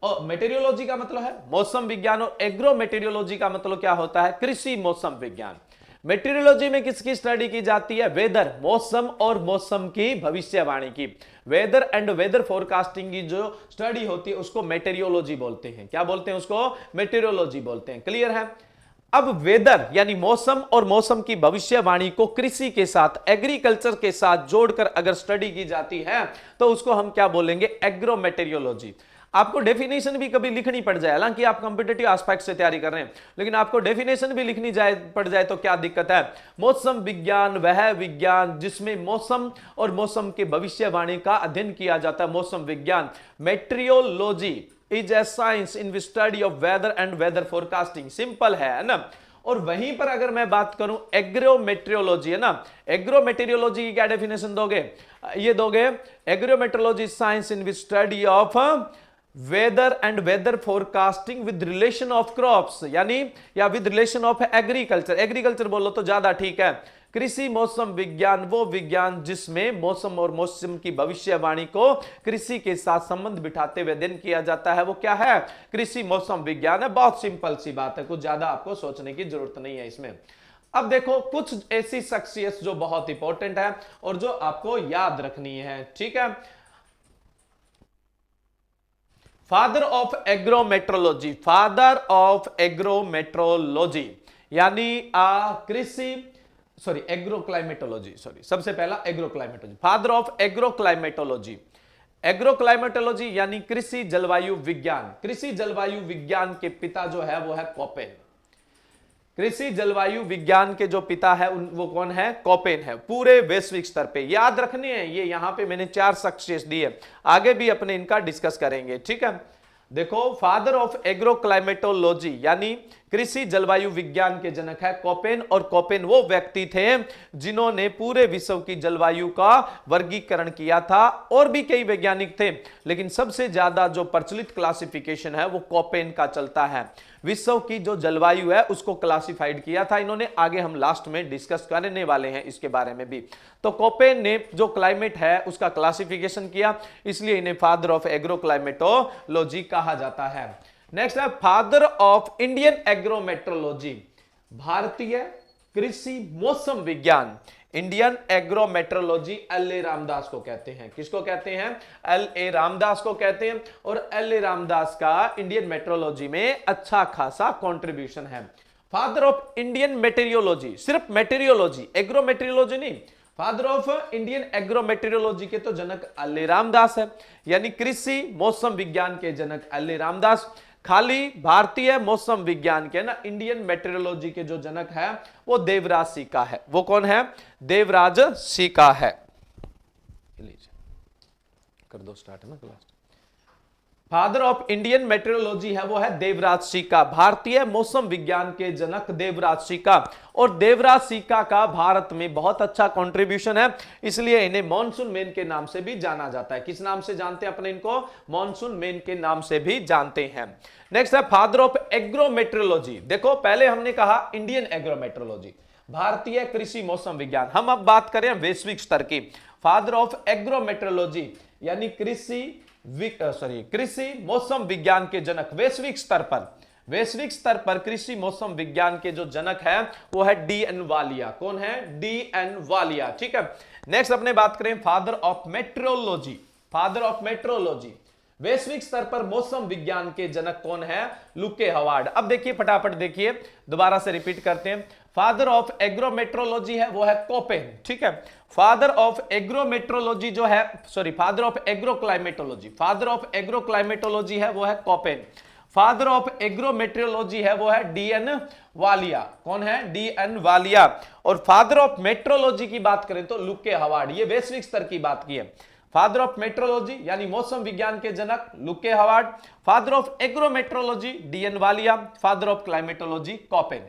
और मेटेरियोलॉजी का मतलब है मौसम विज्ञान, और एग्रोमेटेरियोलॉजी का मतलब क्या होता है? कृषि मौसम विज्ञान। मेटेरियोलॉजी में किसकी स्टडी की जाती है? वेदर, मौसम और मौसम की भविष्यवाणी की। वेदर एंड वेदर फोरकास्टिंग की जो स्टडी होती है उसको मेटेरियोलॉजी बोलते हैं। क्या बोलते हैं उसको? मेटेरियोलॉजी बोलते हैं। क्लियर है? अब वेदर यानी मौसम और मौसम की भविष्यवाणी को कृषि के साथ, एग्रीकल्चर के साथ जोड़कर अगर स्टडी की जाती है तो उसको हम क्या बोलेंगे? एग्रोमेटेरियोलॉजी। आपको डेफिनेशन भी कभी लिखनी पड़ जाए, हालांकि आप कॉम्पिटिटिव एस्पेक्ट से तैयारी कर रहे हैं, लेकिन आपको डेफिनेशन भी लिखनी पड़ जाए तो क्या दिक्कत है? मौसम विज्ञान वह विज्ञान जिसमें मौसम और मौसम की भविष्यवाणी का अध्ययन किया जाता है, मौसम विज्ञान। Meteorology is a science in study of weather and weather forecasting. Simple है ना। और वहीं पर अगर मैं बात करूं एग्रोमेट्रियोलॉजी, है ना, एग्रोमेटेरियोलॉजी की क्या डेफिनेशन दोगे? ये दोगे, agrometeorology science in study of weather and weather forecasting with relation of crops, यानी या with relation of agriculture. Agriculture बोलो तो ज्यादा ठीक है। कृषि मौसम विज्ञान वो विज्ञान जिसमें मौसम और मौसम की भविष्यवाणी को कृषि के साथ संबंध बिठाते हुए अध्ययन किया जाता है, वो क्या है? कृषि मौसम विज्ञान है। बहुत सिंपल सी बात है, कुछ ज्यादा आपको सोचने की जरूरत नहीं है इसमें। अब देखो कुछ ऐसी शख्सियत जो बहुत इंपॉर्टेंट है और जो आपको याद रखनी है, ठीक है। Father of agrometeorology, father of agrometeorology यानी कृषि एग्रोक्लाइमेटोलॉजी, सबसे पहला एग्रोक्लाइमेटोलॉजी, फादर ऑफ एग्रोक्लाइमेटोलॉजी। एग्रोक्लाइमेटोलॉजी यानी कृषि जलवायु विज्ञान। कृषि जलवायु विज्ञान के पिता जो है वो है कोपेन। कृषि जलवायु विज्ञान के जो पिता है वो कौन है? कोपेन है। पूरे वैश्विक स्तर पे याद रखने हैं ये, यहां पे मैंने 4 सक्सेस दिए, आगे भी अपने इनका डिस्कस करेंगे, ठीक है। देखो फादर ऑफ एग्रोक्लाइमेटोलॉजी यानी कृषि जलवायु विज्ञान के जनक है कोपेन, और कोपेन वो व्यक्ति थे जिन्होंने पूरे विश्व की जलवायु का वर्गीकरण किया था। और भी कई वैज्ञानिक थे, लेकिन सबसे ज्यादा जो प्रचलित क्लासिफिकेशन है वो कोपेन का चलता है। विश्व की जो जलवायु है उसको क्लासिफाइड किया था इन्होंने, आगे हम लास्ट में डिस्कस करने वाले हैं इसके बारे में भी। तो कोपेन ने जो क्लाइमेट है उसका क्लासिफिकेशन किया, इसलिए इन्हें फादर ऑफ एग्रोक्लाइमेटोलॉजी कहा जाता है। नेक्स्ट है फादर ऑफ इंडियन एग्रोमेट्रोलॉजी, भारतीय कृषि मौसम विज्ञान। Indian agrometeorology L.A. रामदास को कहते हैं। किसको कहते हैं? L.A. रामदास को कहते हैं। और L.A. रामदास का इंडियन मेट्रोलॉजी में अच्छा खासा कंट्रीब्यूशन है। फादर ऑफ इंडियन मेटेरियोलॉजी, सिर्फ मेटेरियोलॉजी, एग्रोमेटेरियोलॉजी नहीं, फादर ऑफ इंडियन एग्रोमेटेरियोलॉजी के तो जनक L.A. रामदास है, यानी कृषि मौसम विज्ञान के जनक L.A. रामदास। खाली भारतीय मौसम विज्ञान के ना इंडियन मेट्रोलॉजी के जो जनक है वो देवराज सीका है। वो कौन है? देवराज सीका है। कर दो स्टार्ट है ना class. Father of Indian metrology है वो है देवराज सीका, भारतीय मौसम विज्ञान के जनक देवराज सीका। और देवराज सीका का भारत में बहुत अच्छा कंट्रीब्यूशन है, इसलिए इन्हें मॉनसून मैन के नाम से भी जाना जाता है। किस नाम से जानते हैं अपने इनको? मॉनसून मैन के नाम से भी जानते हैं। नेक्स्ट है फादर ऑफ एग्रोमेट्रोलॉजी। देखो पहले हमने कहा इंडियन एग्रोमेट्रोलॉजी, भारतीय कृषि मौसम विज्ञान। हम अब बात करें वैश्विक स्तर की। फादर ऑफ एग्रोमेट्रोलॉजी यानी कृषि मौसम विज्ञान के जनक वैश्विक स्तर पर कृषि मौसम विज्ञान के जो जनक है वो है D.N. वालिया। कौन है? D.N. वालिया, ठीक है। नेक्स्ट अपने बात करें father of metrology. Father of metrology, वैश्विक स्तर पर मौसम विज्ञान के जनक कौन है? लुके हवार्ड। अब देखिए फटाफट देखिए, दोबारा से रिपीट करते हैं। फादर ऑफ एग्रोमेट्रोलॉजी है वो है कोपेन, ठीक है। फादर ऑफ एग्रोमेट्रोलॉजी जो है, sorry, father of agroclimatology, father of agroclimatology है वो है कोपेन। फादर ऑफ एग्रोमेट्रोलॉजी है वो है डीएन वालिया। कौन है? डीएन वालिया। और फादर ऑफ मेट्रोलॉजी की बात करें तो लुके हवार्ड। ये वैश्विक स्तर की बात की है। फादर ऑफ मेट्रोलॉजी यानी मौसम विज्ञान के जनक Luke Howard, father of agrometeorology DN Walia, father of climatology Koppen.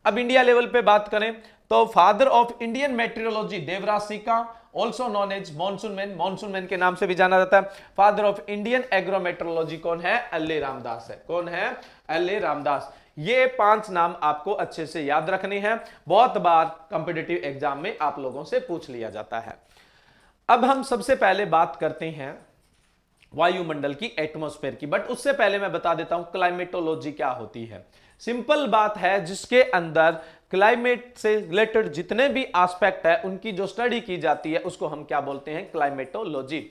अब इंडिया लेवल पे बात करें तो father of Indian meteorology Devraj Sikka, also known as monsoon man, monsoon man के नाम से भी जाना जाता है। फादर ऑफ इंडियन एग्रोमेट्रोलॉजी कौन है? एल.ए. रामदास है। कौन है? एल.ए. रामदास। ये 5 नाम आपको अच्छे से याद रखने हैं, बहुत बार कंपिटिटिव एग्जाम में आप लोगों से पूछ लिया जाता है। अब हम सबसे पहले बात करते हैं वायुमंडल की, एटमॉस्फेयर की, बट उससे पहले मैं बता देता हूं क्लाइमेटोलॉजी क्या होती है। सिंपल बात है, जिसके अंदर क्लाइमेट से रिलेटेड जितने भी एस्पेक्ट है उनकी जो स्टडी की जाती है उसको हम क्या बोलते हैं? क्लाइमेटोलॉजी।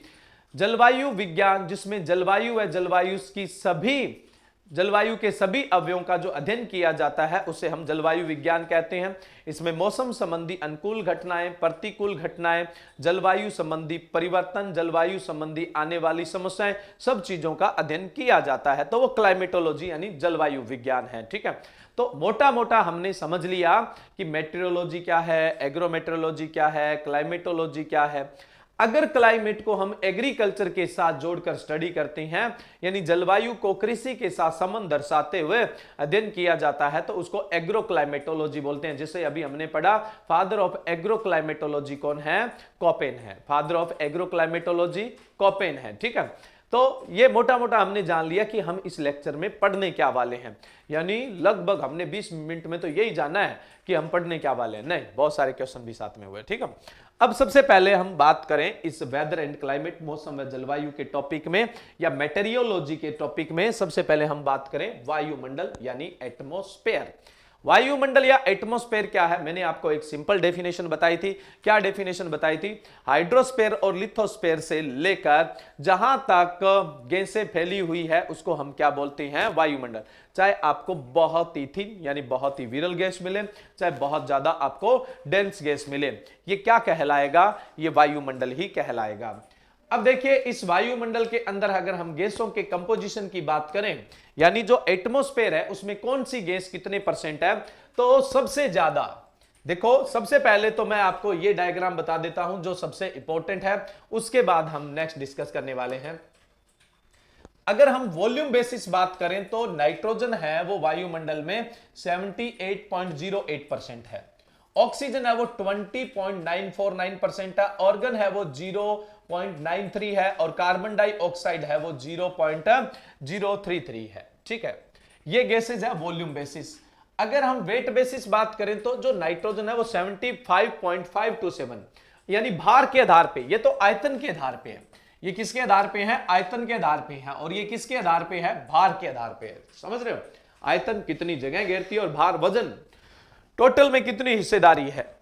जलवायु विज्ञान, जिसमें जलवायु है, जलवायु के सभी अवयवों का जो अध्ययन किया जाता है उसे हम जलवायु विज्ञान कहते हैं। इसमें मौसम संबंधी अनुकूल घटनाएं, प्रतिकूल घटनाएं, जलवायु संबंधी परिवर्तन, जलवायु संबंधी आने वाली समस्याएं, सब चीजों का अध्ययन किया जाता है, तो वो क्लाइमेटोलॉजी यानी जलवायु विज्ञान है, ठीक है। तो मोटा मोटा हमने समझ लिया कि मेट्रोलॉजी क्या है, एग्रोमेट्रोलॉजी क्या है, क्लाइमेटोलॉजी क्या है। अगर क्लाइमेट को हम एग्रीकल्चर के साथ जोड़कर स्टडी करते हैं, यानी जलवायु को कृषि के साथ संबंध दर्शाते हुए अध्ययन किया जाता है, तो उसको एग्रोक्लाइमेटोलॉजी बोलते हैं, जिसे अभी हमने पढ़ा। फादर ऑफ एग्रोक्लाइमेटोलॉजी कौन है? कोपेन है। फादर ऑफ एग्रोक्लाइमेटोलॉजी कोपेन है, ठीक है। तो ये मोटा मोटा हमने जान लिया कि हम इस लेक्चर में पढ़ने क्या वाले हैं, यानी लगभग हमने 20 मिनट में तो यही जाना है कि हम पढ़ने क्या वाले हैं, नहीं बहुत सारे क्वेश्चन भी साथ में हुए, ठीक है। अब सबसे पहले हम बात करें इस वेदर एंड क्लाइमेट, मौसम व जलवायु के टॉपिक में या मेटेरियोलॉजी के टॉपिक में। सबसे पहले हम बात करें वायुमंडल यानी एटमॉस्फेयर। वायुमंडल या एटमॉस्फेयर क्या है? मैंने आपको एक सिंपल डेफिनेशन बताई थी। क्या डेफिनेशन बताई थी? हाइड्रोस्फेयर और लिथोस्फेयर से लेकर जहां तक गैसें फैली हुई है उसको हम क्या बोलते हैं? वायुमंडल। चाहे आपको बहुत ही थिन यानी बहुत ही विरल गैस मिले, चाहे बहुत ज्यादा आपको डेंस गैस मिले, ये क्या कहलाएगा? ये वायुमंडल ही कहलाएगा। अब देखिए, इस वायुमंडल के अंदर अगर हम गैसों के कंपोजिशन की बात करें, यानी जो एटमॉस्फेयर है उसमें कौन सी गैस कितने परसेंट है, तो सबसे ज्यादा, देखो सबसे पहले तो मैं आपको ये डायग्राम बता देता हूं जो सबसे इंपॉर्टेंट है, उसके बाद हम नेक्स्ट डिस्कस करने वाले हैं। अगर हम वॉल्यूम बेसिस बात करें तो नाइट्रोजन है वो वायुमंडल में 78.08% है, ऑक्सीजन है वो 20.949% है, ऑर्गन है वो 0.93 है और कार्बन डाइऑक्साइड है वो 0.033 है, ठीक है। ये गैसेज है वॉल्यूम बेसिस। अगर हम वेट बेसिस बात करें तो जो नाइट्रोजन है वो 75.527 यानी भार के आधार पे, ये तो आयतन के आधार पे है, ये किसके आधार पे है? आयतन के आधार पे है, और ये किसके आधार पे है? भार के आधार पे है। समझ रहे हो? आयतन कितनी जगह घेरती है और भार वजन टोटल में कितनी हिस्सेदारी है।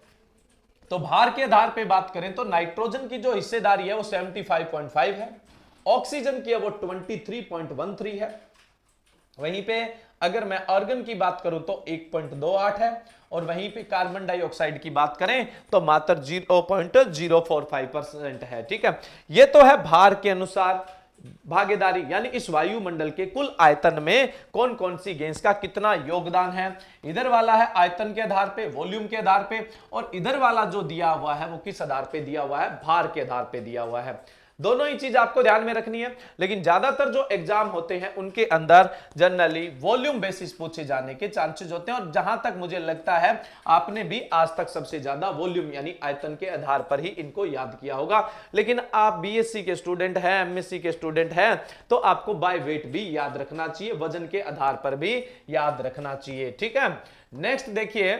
तो भार के आधार पे बात करें तो नाइट्रोजन की जो हिस्सेदारी है वो 75.5 है, ऑक्सीजन की है वो 23.13 है, वहीं पे अगर मैं ऑर्गन की बात करूं तो 1.28 है, और वहीं पे कार्बन डाइऑक्साइड की बात करें तो मात्र 0.045% है, ठीक है। ये तो है भार के अनुसार भागीदारी, यानी इस वायुमंडल के कुल आयतन में कौन कौन सी गैस का कितना योगदान है। इधर वाला है आयतन के आधार पे, वॉल्यूम के आधार पे, और इधर वाला जो दिया हुआ है वो किस आधार पे दिया हुआ है? भार के आधार पे दिया हुआ है। दोनों ही चीज आपको ध्यान में रखनी है, लेकिन ज्यादातर जो एग्जाम होते हैं उनके अंदर जनरली वॉल्यूम बेसिस पूछे जाने के चांसेस होते हैं, और जहां तक मुझे लगता है आपने भी आज तक सबसे ज्यादा वॉल्यूम यानी आयतन के आधार पर ही इनको याद किया होगा। लेकिन आप बीएससी के स्टूडेंट हैं, एमएससी के स्टूडेंट हैं, तो आपको बाय वेट भी याद रखना चाहिए, वजन के आधार पर भी याद रखना चाहिए, ठीक है। नेक्स्ट देखिए,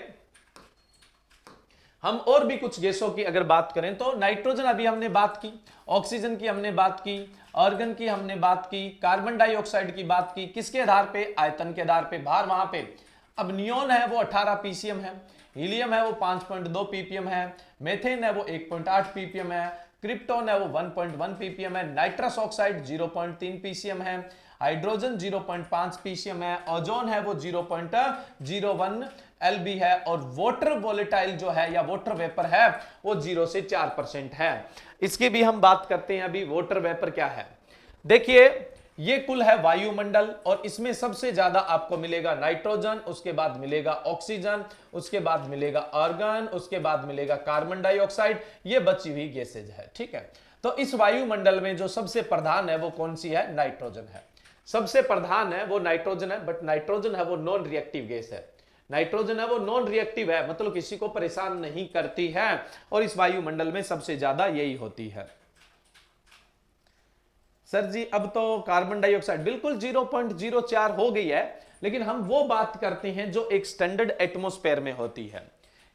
हम और भी कुछ गैसों की अगर बात करें तो नाइट्रोजन अभी हमने बात की, ऑक्सीजन की हमने बात की, ऑर्गन की हमने बात की, कार्बन डाइऑक्साइड की बात की, किसके आधार पे? आयतन के आधार पे, भार वहां पे। अब नियोन है वो 18 पीसीएम है, हीलियम है वो 5.2 पीपीएम है, मेथेन है वो 1.8 पीपीएम है, क्रिप्टॉन है वो 1.1 ppm है, नाइट्रस ऑक्साइड 0.3 pcm है, हाइड्रोजन 0.5 pcm है, ओजोन है वो 0.01 LB है, और वाटर वोलेटाइल जो है या वाटर वेपर है वो 0 से 4% है। इसकी भी हम बात करते हैं। अभी वाटर वेपर क्या है, देखिए ये कुल है वायुमंडल, और इसमें सबसे ज्यादा आपको मिलेगा नाइट्रोजन, उसके बाद मिलेगा ऑक्सीजन, उसके बाद मिलेगा आर्गन, उसके बाद मिलेगा कार्बन डाइऑक्साइड, ये बची हुई गैसेज है। ठीक है, तो इस वायुमंडल में जो सबसे प्रधान है वो कौन सी है, नाइट्रोजन है। सबसे प्रधान है वो नाइट्रोजन है, बट नाइट्रोजन है वो नॉन रिएक्टिव गैस है। नाइट्रोजन है वो नॉन रिएक्टिव है, मतलब किसी को परेशान नहीं करती है, और इस वायुमंडल में सबसे ज्यादा यही होती है। सर जी अब तो कार्बन डाइऑक्साइड बिल्कुल 0.04 हो गई है, लेकिन हम वो बात करते हैं जो एक स्टैंडर्ड एटमॉस्फेयर में होती है।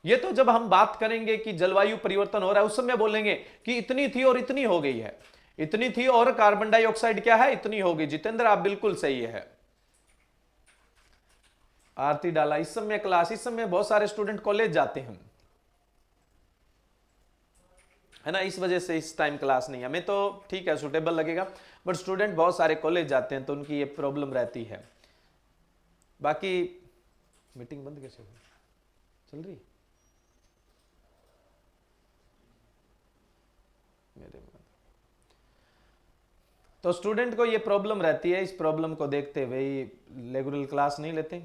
ये तो जब हम बात करेंगे कि जलवायु परिवर्तन हो रहा है उस समय बोलेंगे कि इतनी थी और इतनी हो गई है, इतनी थी और कार्बन डाइऑक्साइड क्या है, इतनी हो गई। जितेंद्र आप बिल्कुल सही है, आरती डाला। इस समय क्लास, इस समय बहुत सारे स्टूडेंट कॉलेज जाते हैं, है ना, इस वजह से इस टाइम क्लास नहीं। हमें तो ठीक है सुटेबल लगेगा, बट स्टूडेंट बहुत सारे कॉलेज जाते हैं तो उनकी ये प्रॉब्लम रहती है। बाकी मीटिंग बंद कैसे हुई, चल रही मेरे में, तो स्टूडेंट को ये प्रॉब्लम रहती है। इस प्रॉब्लम को देखते हुए रेगुलर क्लास नहीं लेते।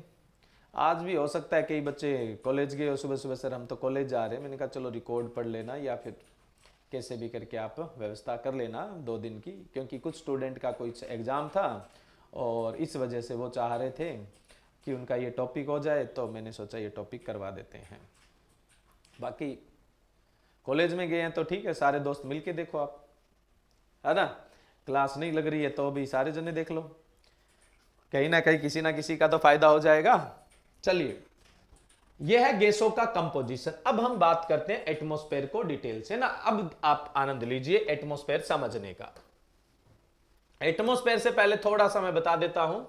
आज भी हो सकता है कई बच्चे कॉलेज गए और सुबह सुबह सर हम तो कॉलेज जा रहे हैं, मैंने कहा चलो रिकॉर्ड पढ़ लेना या फिर कैसे भी करके आप व्यवस्था कर लेना 2 दिन की, क्योंकि कुछ स्टूडेंट का कोई एग्ज़ाम था और इस वजह से वो चाह रहे थे कि उनका ये टॉपिक हो जाए, तो मैंने सोचा ये टॉपिक करवा देते हैं। बाकी कॉलेज में गए हैं तो ठीक है, सारे दोस्त मिल के देखो आप, है ना। क्लास नहीं लग रही है तो भी सारे जने देख लो, कहीं ना कहीं किसी ना किसी का तो फायदा हो जाएगा। चलिए, यह है गैसों का कंपोजिशन। अब हम बात करते हैं एटमॉस्फेयर को डिटेल से ना। अब आप आनंद लीजिए एटमॉस्फेयर समझने का। एटमॉस्फेयर से पहले थोड़ा सा मैं बता देता हूं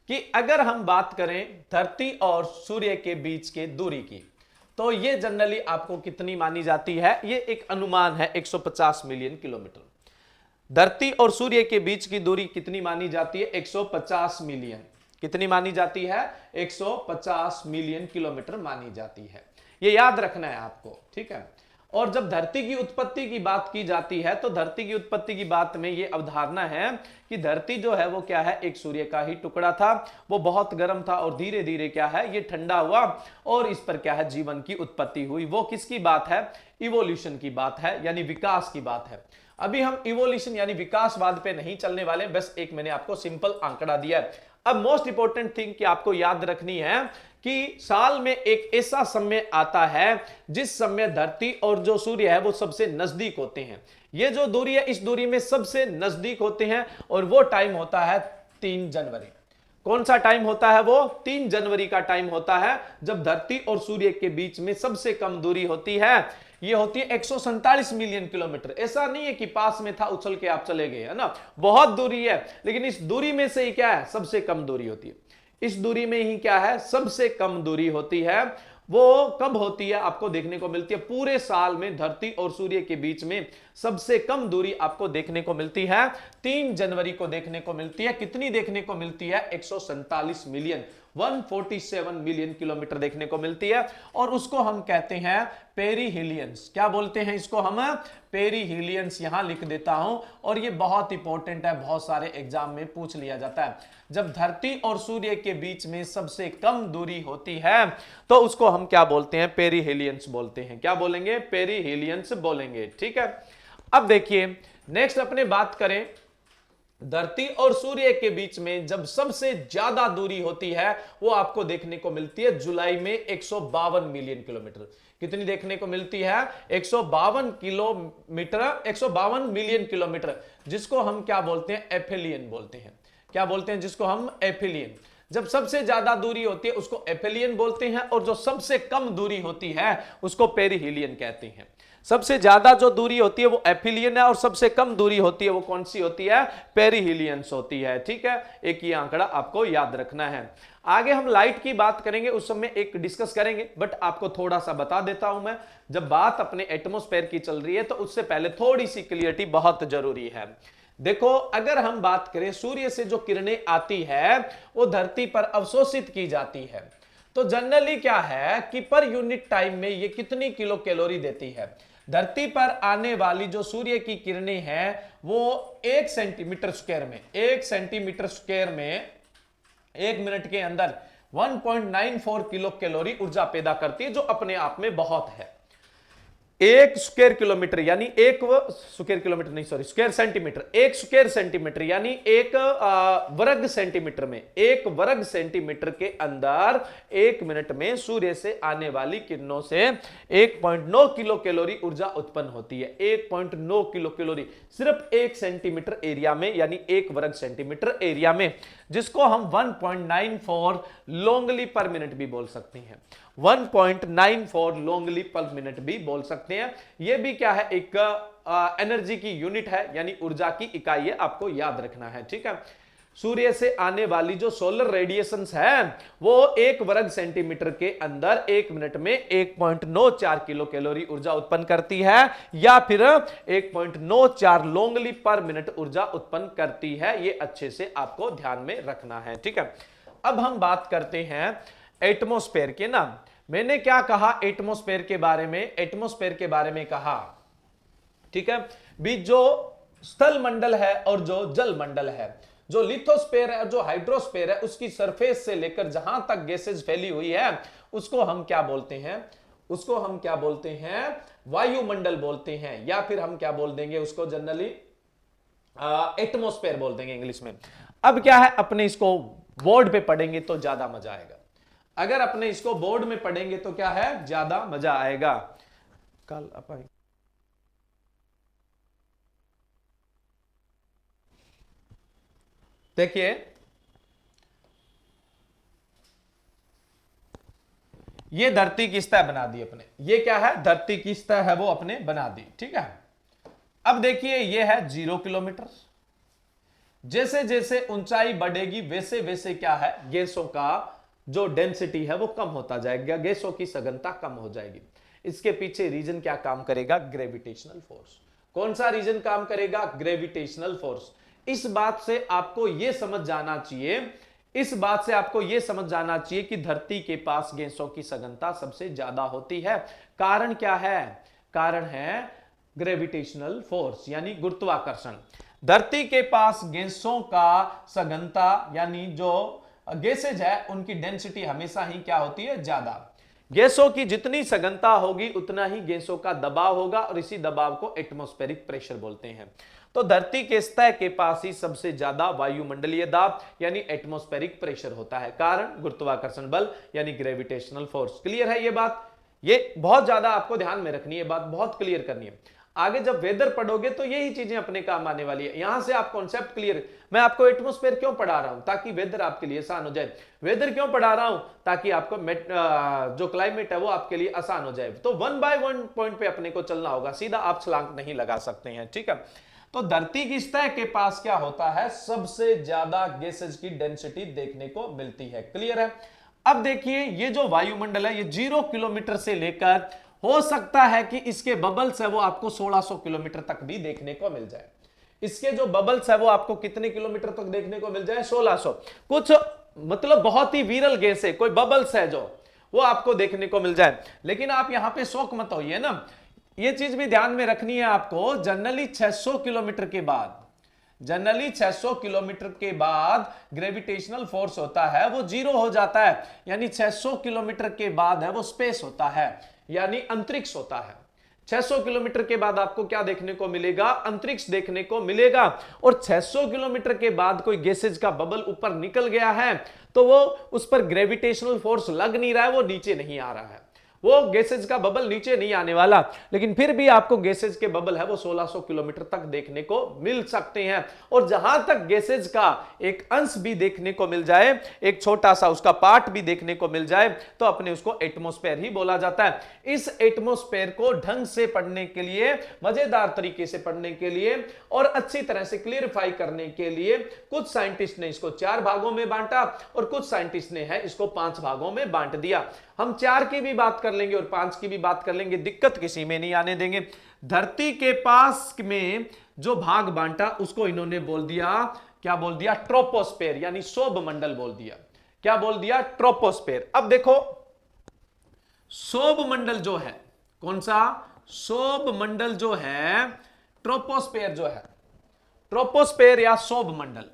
कि अगर हम बात करें धरती और सूर्य के बीच के दूरी की, तो ये जनरली आपको कितनी मानी जाती है, ये एक अनुमान है 150 मिलियन किलोमीटर। धरती और सूर्य के बीच की दूरी कितनी मानी जाती है, 150 मिलियन। कितनी मानी जाती है, 150 मिलियन किलोमीटर मानी जाती है। ये याद रखना है आपको, ठीक है। और जब धरती की उत्पत्ति की बात की जाती है तो धरती की उत्पत्ति की बात में ये अवधारणा है कि धरती जो है वो क्या है, एक सूर्य का ही टुकड़ा था, वो बहुत गर्म था और धीरे धीरे क्या है ये ठंडा हुआ और इस पर क्या है जीवन की उत्पत्ति हुई। वो किसकी बात है, इवोल्यूशन की बात है, यानी विकास की बात है। अभी हम इवोल्यूशन यानी विकासवाद पे नहीं चलने वाले, बस एक मैंने आपको सिंपल आंकड़ा दिया है। अब मोस्ट इंपॉर्टेंट थिंग कि आपको याद रखनी है कि साल में एक ऐसा समय आता है जिस समय धरती और जो सूर्य है वो सबसे नजदीक होते हैं। ये जो दूरी है इस दूरी में सबसे नजदीक होते हैं और वो टाइम होता है 3 जनवरी। कौन सा टाइम होता है वो, 3 जनवरी का टाइम होता है जब धरती और सूर्य के बीच में सबसे कम दूरी होती है। ये होती है 147 मिलियन किलोमीटर। ऐसा नहीं है कि पास में था उछल के आप चले गए, है ना, बहुत दूरी है, लेकिन इस दूरी में से ही क्या है सबसे कम दूरी होती है। इस दूरी में ही क्या है सबसे कम दूरी होती है। वो कब होती है आपको देखने को मिलती है, पूरे साल में धरती और सूर्य के बीच में सबसे कम दूरी आपको देखने को मिलती है 3 जनवरी को देखने को मिलती है। कितनी देखने को मिलती है, 147 मिलियन, 147 मिलियन किलोमीटर देखने को मिलती है। और उसको हम कहते हैं पेरीहीलियंस। क्या बोलते हैं इसको हम, पेरीहीलियंस, यहां लिख देता हूं। और ये बहुत इंपॉर्टेंट है, बहुत सारे एग्जाम में पूछ लिया जाता है। जब धरती और सूर्य के बीच में सबसे कम दूरी होती है तो उसको हम क्या बोलते हैं, पेरीहीलियंस बोलते हैं। क्या बोलेंगे, पेरीहीलियंस बोलेंगे, ठीक है। अब देखिए नेक्स्ट अपने बात करें, धरती और सूर्य के बीच में जब सबसे ज्यादा दूरी होती है वो आपको देखने को मिलती है जुलाई में 152 मिलियन किलोमीटर। कितनी देखने को मिलती है, 152 किलोमीटर, 152 मिलियन किलोमीटर, जिसको हम क्या बोलते हैं, एफेलियन बोलते हैं। क्या बोलते हैं जिसको हम, एफेलियन। जब सबसे ज्यादा दूरी होती है उसको एफेलियन बोलते हैं और जो सबसे कम दूरी होती है उसको पेरीहीलियन कहते हैं। सबसे ज्यादा जो दूरी होती है वो एफिलियन है और सबसे कम दूरी होती है वो कौन सी होती है, पेरिहिलियंस होती है। ठीक है, एक ये आंकड़ा आपको याद रखना है। आगे हम लाइट की बात करेंगे, उस समय एक डिस्कस करेंगे, बट आपको थोड़ा सा बता देता हूं मैं, जब बात अपने एटमॉस्फेयर की चल रही है तो उससे पहले थोड़ी सी क्लियरिटी बहुत जरूरी है। देखो, अगर हम बात करें सूर्य से जो किरणें आती है वो धरती पर अवशोषित की जाती है, तो जनरली क्या है कि पर यूनिट टाइम में ये कितनी किलो कैलोरी देती है। धरती पर आने वाली जो सूर्य की किरणें हैं वो 1 सेंटीमीटर स्क्वायर में 1 सेंटीमीटर स्क्वायर में 1 मिनट के अंदर 1.94 किलो कैलोरी ऊर्जा पैदा करती है, जो अपने आप में बहुत है। 1 स्क्वायर किलोमीटर यानी स्क्वायर किलोमीटर नहीं, sorry, square centimetre, 1 square centimetre यानी 1 वर्ग सेंटीमीटर में, 1 वर्ग सेंटीमीटर के अंदर 1 मिनट में सूर्य से आने वाली किरणों से 1.9 किलो कैलोरी ऊर्जा उत्पन्न होती है। 1.9 किलो कैलोरी सिर्फ 1 सेंटीमीटर एरिया में, यानी 1 वर्ग सेंटीमीटर एरिया में, जिसको हम 1.94 लोंगली पर मिनट भी बोल सकते हैं। 1.94 लोंगली पर मिनट भी बोल सकते हैं। यह भी क्या है, एक एनर्जी की यूनिट है, यानी ऊर्जा की इकाई है, आपको याद रखना है। ठीक है, सूर्य से आने वाली जो सोलर रेडिएशंस है वो 1 वर्ग सेंटीमीटर के अंदर 1 मिनट में 1.94 किलो कैलोरी ऊर्जा उत्पन्न करती है, या फिर 1.94 लोंगली पर मिनट ऊर्जा उत्पन्न करती है। ये अच्छे से आपको ध्यान में रखना है। ठीक है, अब हम बात करते हैं एटमॉस्फेयर के ना। मैंने क्या कहा एटमॉस्फेयर के बारे में, एटमॉस्फेयर के बारे में कहा, ठीक है, भी जो स्थल मंडल है और जो जल मंडल है, जो लिथोस्फेयर है और जो हाइड्रोस्फेयर है, उसकी सरफेस से लेकर जहां तक गैसेज फैली हुई है उसको हम क्या बोलते हैं, उसको हम क्या बोलते हैं, वायुमंडल बोलते हैं, या फिर हम क्या बोल देंगे उसको, जनरली एटमॉस्फेयर बोल देंगे इंग्लिश में। अब क्या है, अपने इसको बोर्ड पे पढ़ेंगे तो ज्यादा मजा आएगा। अगर अपने इसको बोर्ड में पढ़ेंगे तो क्या है, ज्यादा मजा आएगा। कल अपन देखिए, ये धरती की सतह बना दी अपने, ये क्या है, धरती की सतह है वो अपने बना दी। ठीक है, अब देखिए ये है 0 किलोमीटर। जैसे जैसे ऊंचाई बढ़ेगी वैसे वैसे क्या है, गैसों का जो डेंसिटी है वो कम होता जाएगा, गैसों की सघनता कम हो जाएगी। इसके पीछे रीजन क्या काम करेगा, ग्रेविटेशनल फोर्स। कौन सा रीजन काम करेगा, ग्रेविटेशनल फोर्स। इस बात से आपको यह समझ जाना चाहिए, इस बात से आपको यह समझ जाना चाहिए कि धरती के पास गैसों की सघनता सबसे ज्यादा होती है। कारण क्या है, कारण है ग्रेविटेशनल फोर्स यानी गुरुत्वाकर्षण। धरती के पास गैसों का सघनता यानी जो गैसेज है उनकी डेंसिटी हमेशा ही क्या होती है, ज्यादा। गैसों की जितनी सघनता होगी उतना ही गैसों का दबाव होगा, और इसी दबाव को एटमॉस्फेरिक प्रेशर बोलते हैं। तो धरती के सतह के पास ही सबसे ज्यादा वायुमंडलीय दाब यानी एटमॉस्फेरिक प्रेशर होता है। कारण गुरुत्वाकर्षण बल यानी ग्रेविटेशनल फोर्स। क्लियर है ये बात, ये बहुत ज्यादा आपको ध्यान में रखनी है, बात बहुत क्लियर करनी है। आगे जब वेदर पढ़ोगे तो यही चीजें अपने काम आने वाली है। यहां से आप कॉन्सेप्ट क्लियर, मैं आपको एटमॉस्फेयर क्यों पढ़ा रहा हूं, ताकि वेदर आपके लिए आसान हो जाए। वेदर क्यों पढ़ा रहा हूं, ताकि आपको जो क्लाइमेट है वो आपके लिए आसान हो जाए। तो 1 बाय 1 पॉइंट पे अपने को चलना होगा, सीधा आप छलांग नहीं लगा सकते हैं। ठीक है, तो धरती की सतह के पास क्या होता है, सबसे ज्यादा गैसेज की डेंसिटी देखने को मिलती है। क्लियर है। अब देखिए ये जो वायुमंडल है ये 0 किलोमीटर से लेकर, हो सकता है कि इसके बबल्स है वो आपको 1600 किलोमीटर तक भी देखने को मिल जाए। इसके जो बबल्स है वो आपको कितने किलोमीटर तक देखने को मिल जाए, 1600। कुछ मतलब बहुत ही विरल गैस है, कोई बबल्स है जो वो आपको देखने को मिल जाए। लेकिन आप यहां पे शौक मत होइए ना, ये चीज भी ध्यान में रखनी है आपको। जनरली 600 किलोमीटर के बाद, जनरली 600 किलोमीटर के बाद ग्रेविटेशनल फोर्स होता है वो 0 हो जाता है, यानी 600 किलोमीटर के बाद है वो स्पेस होता है, यानी अंतरिक्ष होता है। 600 किलोमीटर के बाद आपको क्या देखने को मिलेगा, अंतरिक्ष देखने को मिलेगा। और 600 किलोमीटर के बाद कोई गैसेज का बबल ऊपर निकल गया है तो वो उस पर ग्रेविटेशनल फोर्स लग नहीं रहा है, वो नीचे नहीं आ रहा है, वो गैसेज का बबल नीचे नहीं आने वाला, लेकिन फिर भी आपको गैसेज के बबल है वो 1600 किलोमीटर तक देखने को मिल सकते हैं। और जहां तक गैसेज का एक अंश भी देखने को मिल जाए, एक छोटा सा उसका पार्ट भी देखने को मिल जाए, तो अपने उसको एटमॉस्फेयर ही बोला जाता है। इस एटमॉस्फेयर को ढंग से पढ़ने के लिए, मजेदार तरीके से पढ़ने के लिए और अच्छी तरह से क्लियरिफाई करने के लिए कुछ साइंटिस्ट ने इसको 4 भागों में बांटा और कुछ साइंटिस्ट ने है इसको 5 भागों में बांट दिया। हम 4 की भी बात कर लेंगे और 5 की भी बात कर लेंगे, दिक्कत किसी में नहीं आने देंगे। धरती के पास में जो भाग बांटा उसको इन्होंने बोल दिया, क्या बोल दिया? ट्रोपोस्फेयर, यानी शोभ मंडल बोल दिया। क्या बोल दिया? ट्रोपोस्फेयर। अब देखो शोभ मंडल जो है, कौन सा? शोभ मंडल जो है, ट्रोपोस्फेयर जो है, ट्रोपोस्फेयर या शोभ मंडल,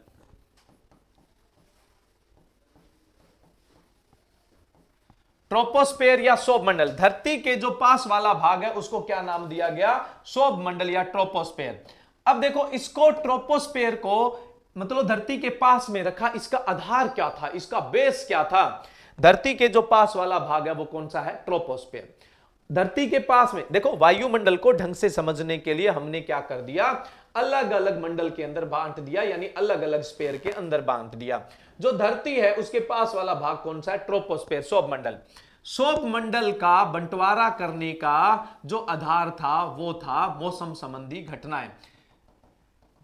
ट्रोपोस्फेयर या शोभ मंडल, धरती के जो पास वाला भाग है उसको क्या नाम दिया गया? शोभ मंडल या ट्रोपोस्फेयर। अब देखो इसको, ट्रोपोस्फेयर को मतलब धरती के पास में रखा, इसका आधार क्या था, इसका बेस क्या था? धरती के जो पास वाला भाग है वो कौन सा है? ट्रोपोस्फेयर। धरती के पास में देखो, वायुमंडल को ढंग से समझने के लिए हमने क्या कर दिया? अलग अलग मंडल के अंदर बांट दिया, यानी अलग अलग स्पेयर के अंदर बांट दिया। जो धरती है उसके पास वाला भाग कौन सा है? ट्रोपोस्फेयर, शोभ मंडल। शोभ मंडल का बंटवारा करने का जो आधार था वो था मौसम संबंधी घटनाएं।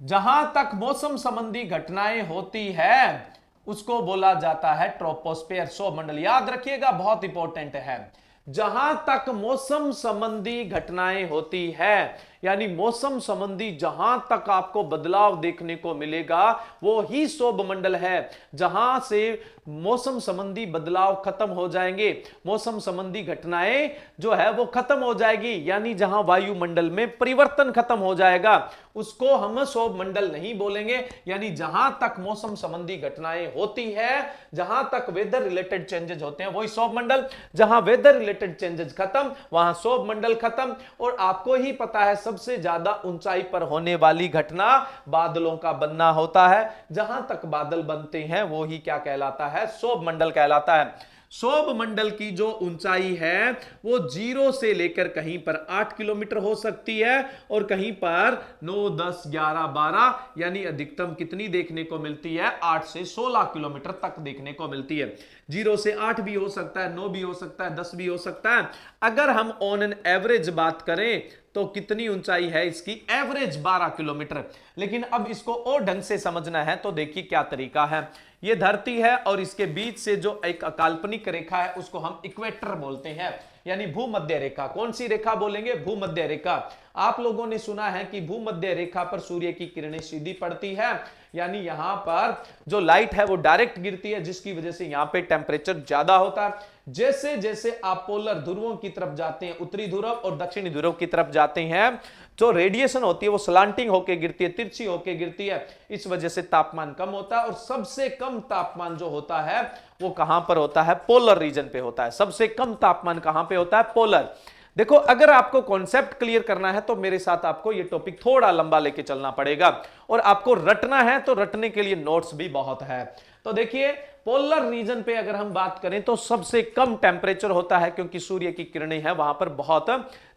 जहां तक मौसम संबंधी घटनाएं होती है उसको बोला जाता है ट्रोपोस्फेयर, शोभ मंडल। याद रखिएगा, बहुत इंपॉर्टेंट है। जहां तक मौसम संबंधी घटनाएं होती है, यानी मौसम संबंधी जहां तक आपको बदलाव देखने को मिलेगा वो ही शोभ मंडल है। जहां से मौसम संबंधी बदलाव खत्म हो जाएंगे, मौसम संबंधी घटनाएं जो है वो खत्म हो जाएगी, यानी जहां वायुमंडल में परिवर्तन खत्म हो जाएगा उसको हम शोभ मंडल नहीं बोलेंगे। यानी जहां तक मौसम संबंधी घटनाएं होती है, जहां तक वेदर रिलेटेड चेंजेस होते हैं वही शोभ मंडल। जहां वेदर रिलेटेड चेंजेस खत्म वहां शोभ मंडल खत्म। और आपको ही पता है सबसे ज्यादा ऊंचाई पर होने वाली घटना बादलों का बनना होता है। जहां तक बादल बनते हैं वो ही क्या कहलाता है? शोभ मंडल कहलाता है। शोभ मंडल की जो ऊंचाई है वो 0 से लेकर कहीं पर 8 किलोमीटर हो सकती है और कहीं पर 9, 10, 11, 12, यानी अधिकतम कितनी देखने को मिलती है? 8 से 16 किलोमीटर तक देखने को मिलती है। 0 से 8 भी हो सकता है, 9 भी हो सकता है, 10 भी हो सकता है। अगर हम ऑन एन एवरेज बात करें तो कितनी ऊंचाई है इसकी? Average 12 kilometre. लेकिन अब इसको और ढंग से समझना है तो देखिए क्या तरीका है। ये धरती है और इसके बीच से जो एक काल्पनिक रेखा है उसको हम इक्वेटर बोलते हैं, यानी भूमध्य रेखा। कौन सी रेखा बोलेंगे? भूमध्य रेखा। आप लोगों ने सुना है कि भूमध्य रेखा पर सूर्य की किरणें सीधी पड़ती है, यानी यहां पर जो लाइट है वो डायरेक्ट गिरती है, जिसकी वजह से यहां पे टेम्परेचर ज्यादा होता है। जैसे जैसे आप पोलर ध्रुवों की तरफ जाते हैं, उत्तरी ध्रुव और दक्षिणी ध्रुव की तरफ जाते हैं, जो रेडिएशन होती है वो स्लांटिंग होके गिरती है, तिरछी होके गिरती है। इस वजह से तापमान कम होता है और सबसे कम तापमान जो होता है वो कहां पर होता है? पोलर रीजन पे होता है। सबसे कम तापमान कहां पे होता है? पोलर। देखो अगर आपको कॉन्सेप्ट क्लियर करना है तो मेरे साथ आपको ये टॉपिक थोड़ा लंबा लेके चलना पड़ेगा, और आपको रटना है तो रटने के लिए नोट्स भी बहुत है। तो देखिए पोलर रीजन पे अगर हम बात करें तो सबसे कम टेम्परेचर होता है, क्योंकि सूर्य की किरणें हैं वहां पर बहुत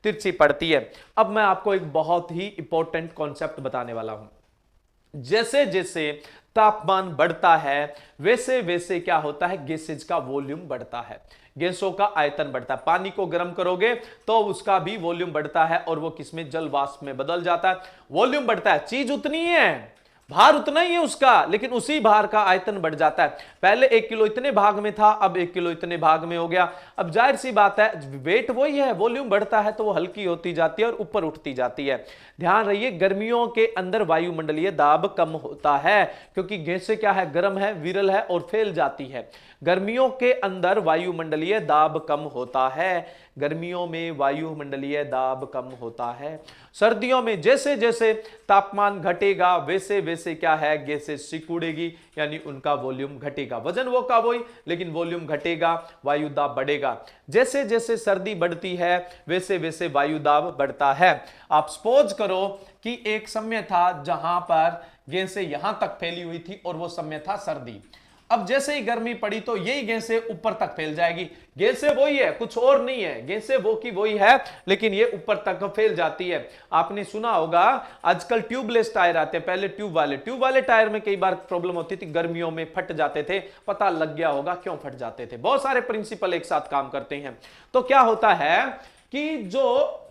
तिरछी पड़ती है। अब मैं आपको एक बहुत ही इंपॉर्टेंट कॉन्सेप्ट बताने वाला हूं। जैसे जैसे तापमान बढ़ता है वैसे वैसे क्या होता है? गैसेज का वॉल्यूम बढ़ता है, गैसों का आयतन बढ़ता है। पानी को गर्म करोगे तो उसका भी वॉल्यूम बढ़ता है और वो किसमें? जल वाष्प में बदल जाता है। वॉल्यूम बढ़ता है, चीज उतनी है, भार उतना ही है उसका, लेकिन उसी भार का आयतन बढ़ जाता है। पहले 1 किलो इतने भाग में था, अब 1 किलो इतने भाग में हो गया। अब जाहिर सी बात है वेट वही है, वॉल्यूम बढ़ता है तो वो हल्की होती जाती है और ऊपर उठती जाती है। ध्यान रहिए गर्मियों के अंदर वायुमंडलीय दाब कम होता है, क्योंकि गैसें क्या है? गर्म है, विरल है और फैल जाती है। गर्मियों के अंदर वायुमंडलीय दाब कम होता है, गर्मियों में वायुमंडलीय दाब कम होता है। सर्दियों में जैसे जैसे तापमान घटेगा वैसे वैसे क्या है? गैसें सिकुड़ेगी, यानी उनका वॉल्यूम घटेगा। वजन वो का वही, लेकिन वॉल्यूम घटेगा, वायु दाब बढ़ेगा। जैसे जैसे सर्दी बढ़ती है वैसे वैसे वायु दाब बढ़ता है। आप सपोज करो कि एक समय था जहां पर गैसें यहां तक फैली हुई थी और वो समय था सर्दी। अब जैसे ही गर्मी पड़ी तो यही गैसें ऊपर तक फैल जाएगी। गैसें वही है, कुछ और नहीं है, गैसें वो की वही है, लेकिन ये ऊपर तक फैल जाती है। आपने सुना होगा आजकल ट्यूबलेस टायर आते हैं, पहले ट्यूब वाले टायर में कई बार प्रॉब्लम होती थी, गर्मियों में फट जाते थे। पता लग गया होगा क्यों फट जाते थे, बहुत सारे प्रिंसिपल एक साथ काम करते हैं। तो क्या होता है कि जो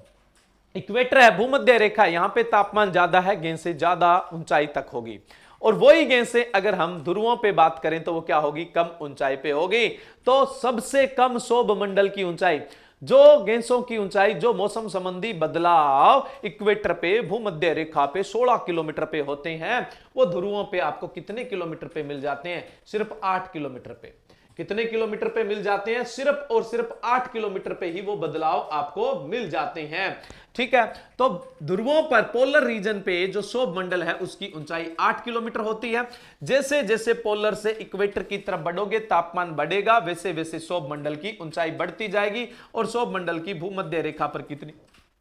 इक्वेटर है, भूमध्य रेखा, यहां पे तापमान ज्यादा है, गैसें ज्यादा ऊंचाई तक होगी। और वही गैसें अगर हम ध्रुवों पे बात करें तो वो क्या होगी, कम ऊंचाई पे होगी। तो सबसे कम सौभ मंडल की ऊंचाई, जो गैसों की ऊंचाई, जो मौसम संबंधी बदलाव इक्वेटर पे, भूमध्य रेखा पे 16 किलोमीटर पे होते हैं, वो ध्रुवों पे आपको कितने किलोमीटर पे मिल जाते हैं, सिर्फ 8 किलोमीटर पे। कितने किलोमीटर पे मिल जाते हैं, सिर्फ और सिर्फ 8 किलोमीटर पे ही वो बदलाव आपको मिल जाते हैं। ठीक है, तो ध्रुवों पर, पोलर रीजन पे जो सौभ मंडल है उसकी ऊंचाई 8 किलोमीटर होती है। जैसे जैसे पोलर से इक्वेटर की तरफ बढ़ोगे, तापमान बढ़ेगा, वैसे वैसे सौभ मंडल की ऊंचाई बढ़ती जाएगी। और सौभ मंडल की भूमध्य रेखा पर कितनी